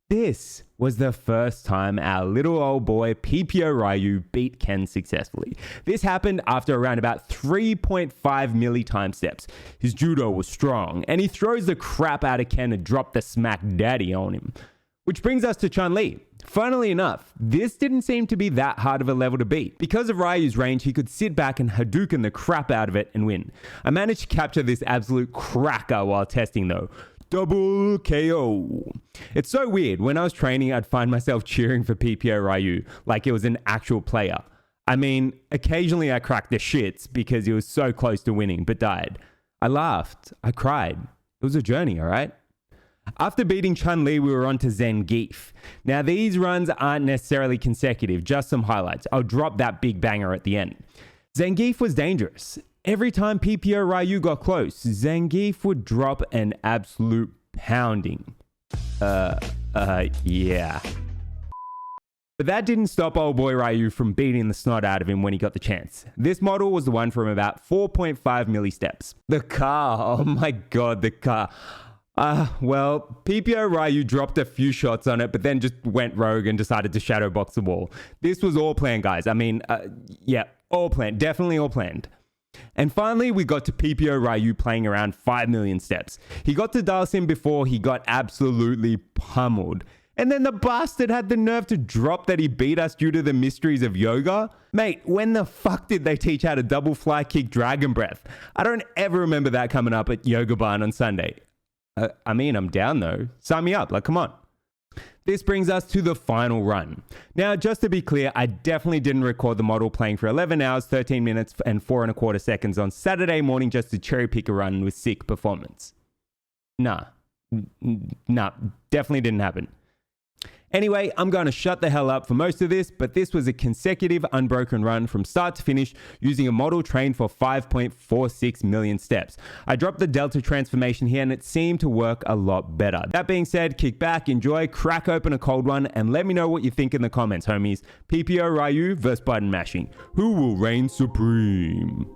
S2: This was the first time our little old boy PPO Ryu beat Ken successfully. This happened after around about 3.5 milli time steps. His judo was strong, and he throws the crap out of Ken and dropped the smack daddy on him. Which brings us to Chun-Li. Funnily enough, this didn't seem to be that hard of a level to beat. Because of Ryu's range, he could sit back and Hadouken the crap out of it and win. I managed to capture this absolute cracker while testing though. Double KO. It's so weird. When I was training, I'd find myself cheering for PPO Ryu like it was an actual player. I mean, occasionally I cracked the shits because he was so close to winning, but died. I laughed. I cried. It was a journey, all right? After beating Chun-Li, we were on to Zangief. Now, these runs aren't necessarily consecutive, just some highlights. I'll drop that big banger at the end. Zangief was dangerous. Every time PPO Ryu got close, Zangief would drop an absolute pounding. Yeah. But that didn't stop old boy Ryu from beating the snot out of him when he got the chance. This model was the one from about 4.5 milli steps. The car, oh my god, the car. Well, PPO Ryu dropped a few shots on it, but then just went rogue and decided to shadow box the wall. This was all planned, guys. I mean, yeah, all planned. Definitely all planned. And finally, we got to PPO Ryu playing around 5 million steps. He got to Dalsim before he got absolutely pummeled. And then the bastard had the nerve to drop that he beat us due to the mysteries of yoga. Mate, when the fuck did they teach how to double fly kick Dragon Breath? I don't ever remember that coming up at Yoga Barn on Sunday. I mean, I'm down though. Sign me up, like, come on. This brings us to the final run. Now, just to be clear, I definitely didn't record the model playing for 11 hours, 13 minutes, and 4.25 seconds on Saturday morning just to cherry pick a run with sick performance. Nah, definitely didn't happen. Anyway, I'm going to shut the hell up for most of this, but this was a consecutive unbroken run from start to finish using a model trained for 5.46 million steps. I dropped the delta transformation here and it seemed to work a lot better. That being said, kick back, enjoy, crack open a cold one, and let me know what you think in the comments, homies. PPO Ryu versus button mashing. Who will reign supreme?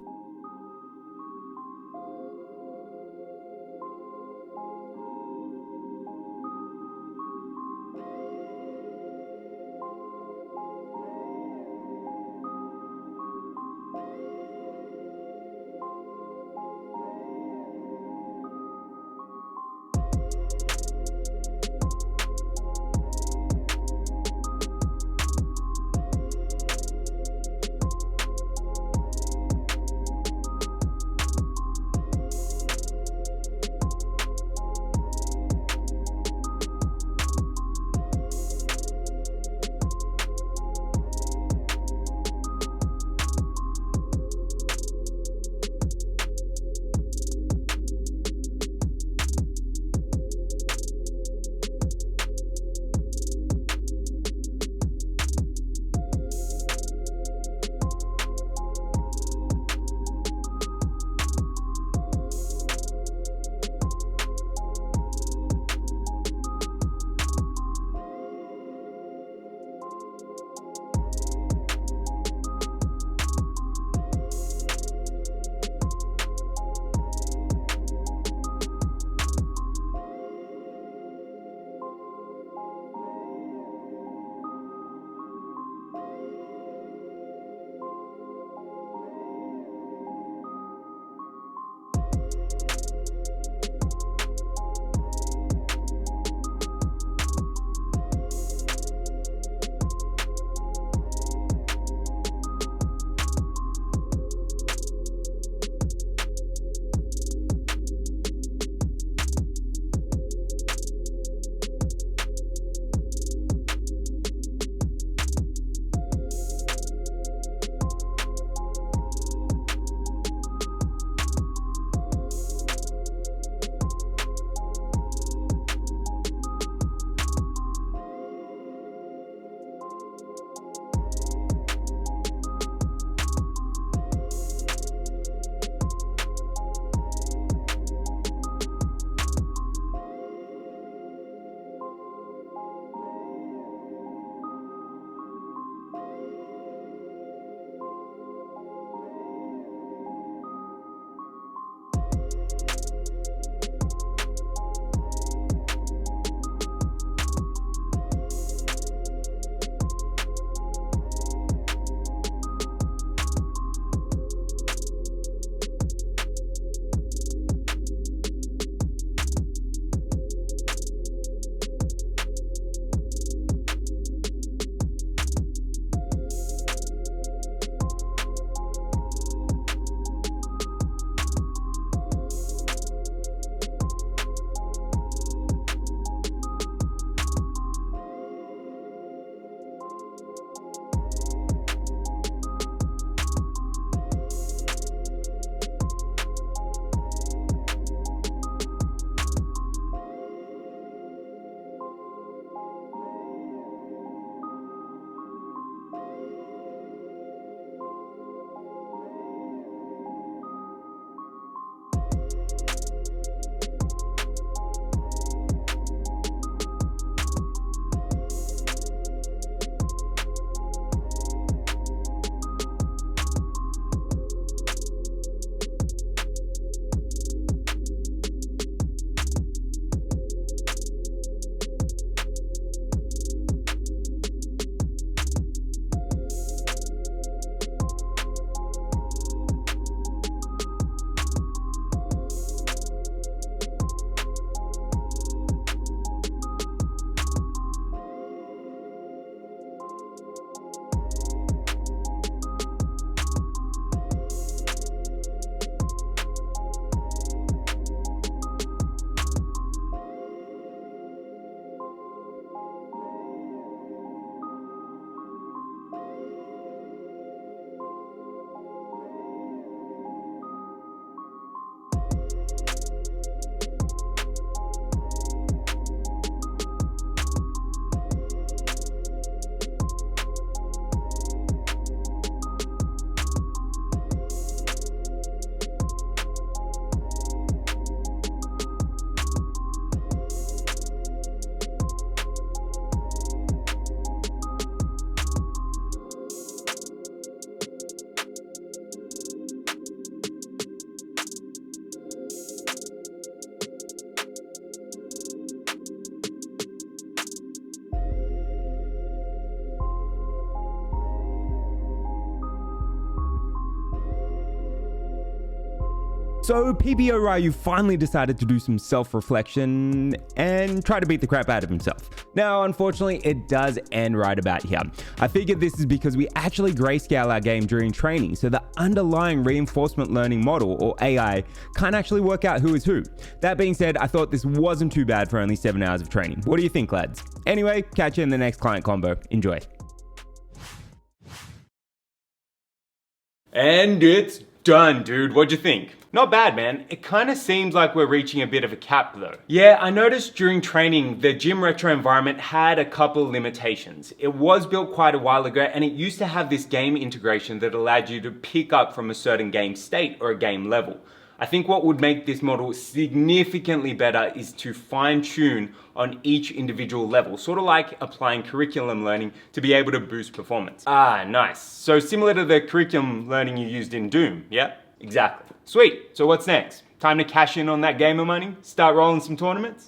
S2: So PBO Ryu finally decided to do some self-reflection and try to beat the crap out of himself. Now, unfortunately, it does end right about here. I figured this is because we actually grayscale our game during training, so the underlying reinforcement learning model, or AI, can't actually work out who is who. That being said, I thought this wasn't too bad for only 7 hours of training. What do you think, lads? Anyway, catch you in the next client combo. Enjoy.
S1: And it's done, dude. What'd you think? Not bad, man. It kind of seems like we're reaching a bit of a cap though. Yeah, I noticed during training, the Gym Retro environment had a couple limitations. It was built quite a while ago and it used to have this game integration that allowed you to pick up from a certain game state or a game level. I think what would make this model significantly better is to fine tune on each individual level, sort of like applying curriculum learning to be able to boost performance. Ah, nice. So similar to the curriculum learning you used in Doom, yeah? Exactly. Sweet. So what's next? Time to cash in on that gamer money? Start rolling some tournaments?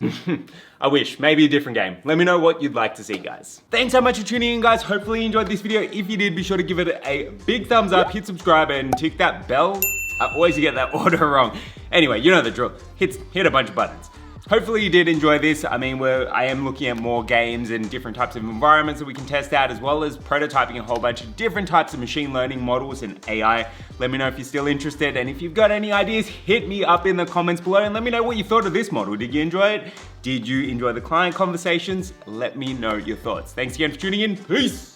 S1: I wish. Maybe a different game. Let me know what you'd like to see, guys. Thanks so much for tuning in, guys. Hopefully you enjoyed this video. If you did, be sure to give it a big thumbs up, hit subscribe, and tick that bell. I always get that order wrong. Anyway, you know the drill. Hit a bunch of buttons. Hopefully you did enjoy this. I mean, I am looking at more games and different types of environments that we can test out, as well as prototyping a whole bunch of different types of machine learning models and AI. Let me know if you're still interested, and if you've got any ideas, hit me up in the comments below and let me know what you thought of this model. Did you enjoy it? Did you enjoy the client conversations? Let me know your thoughts. Thanks again for tuning in. Peace.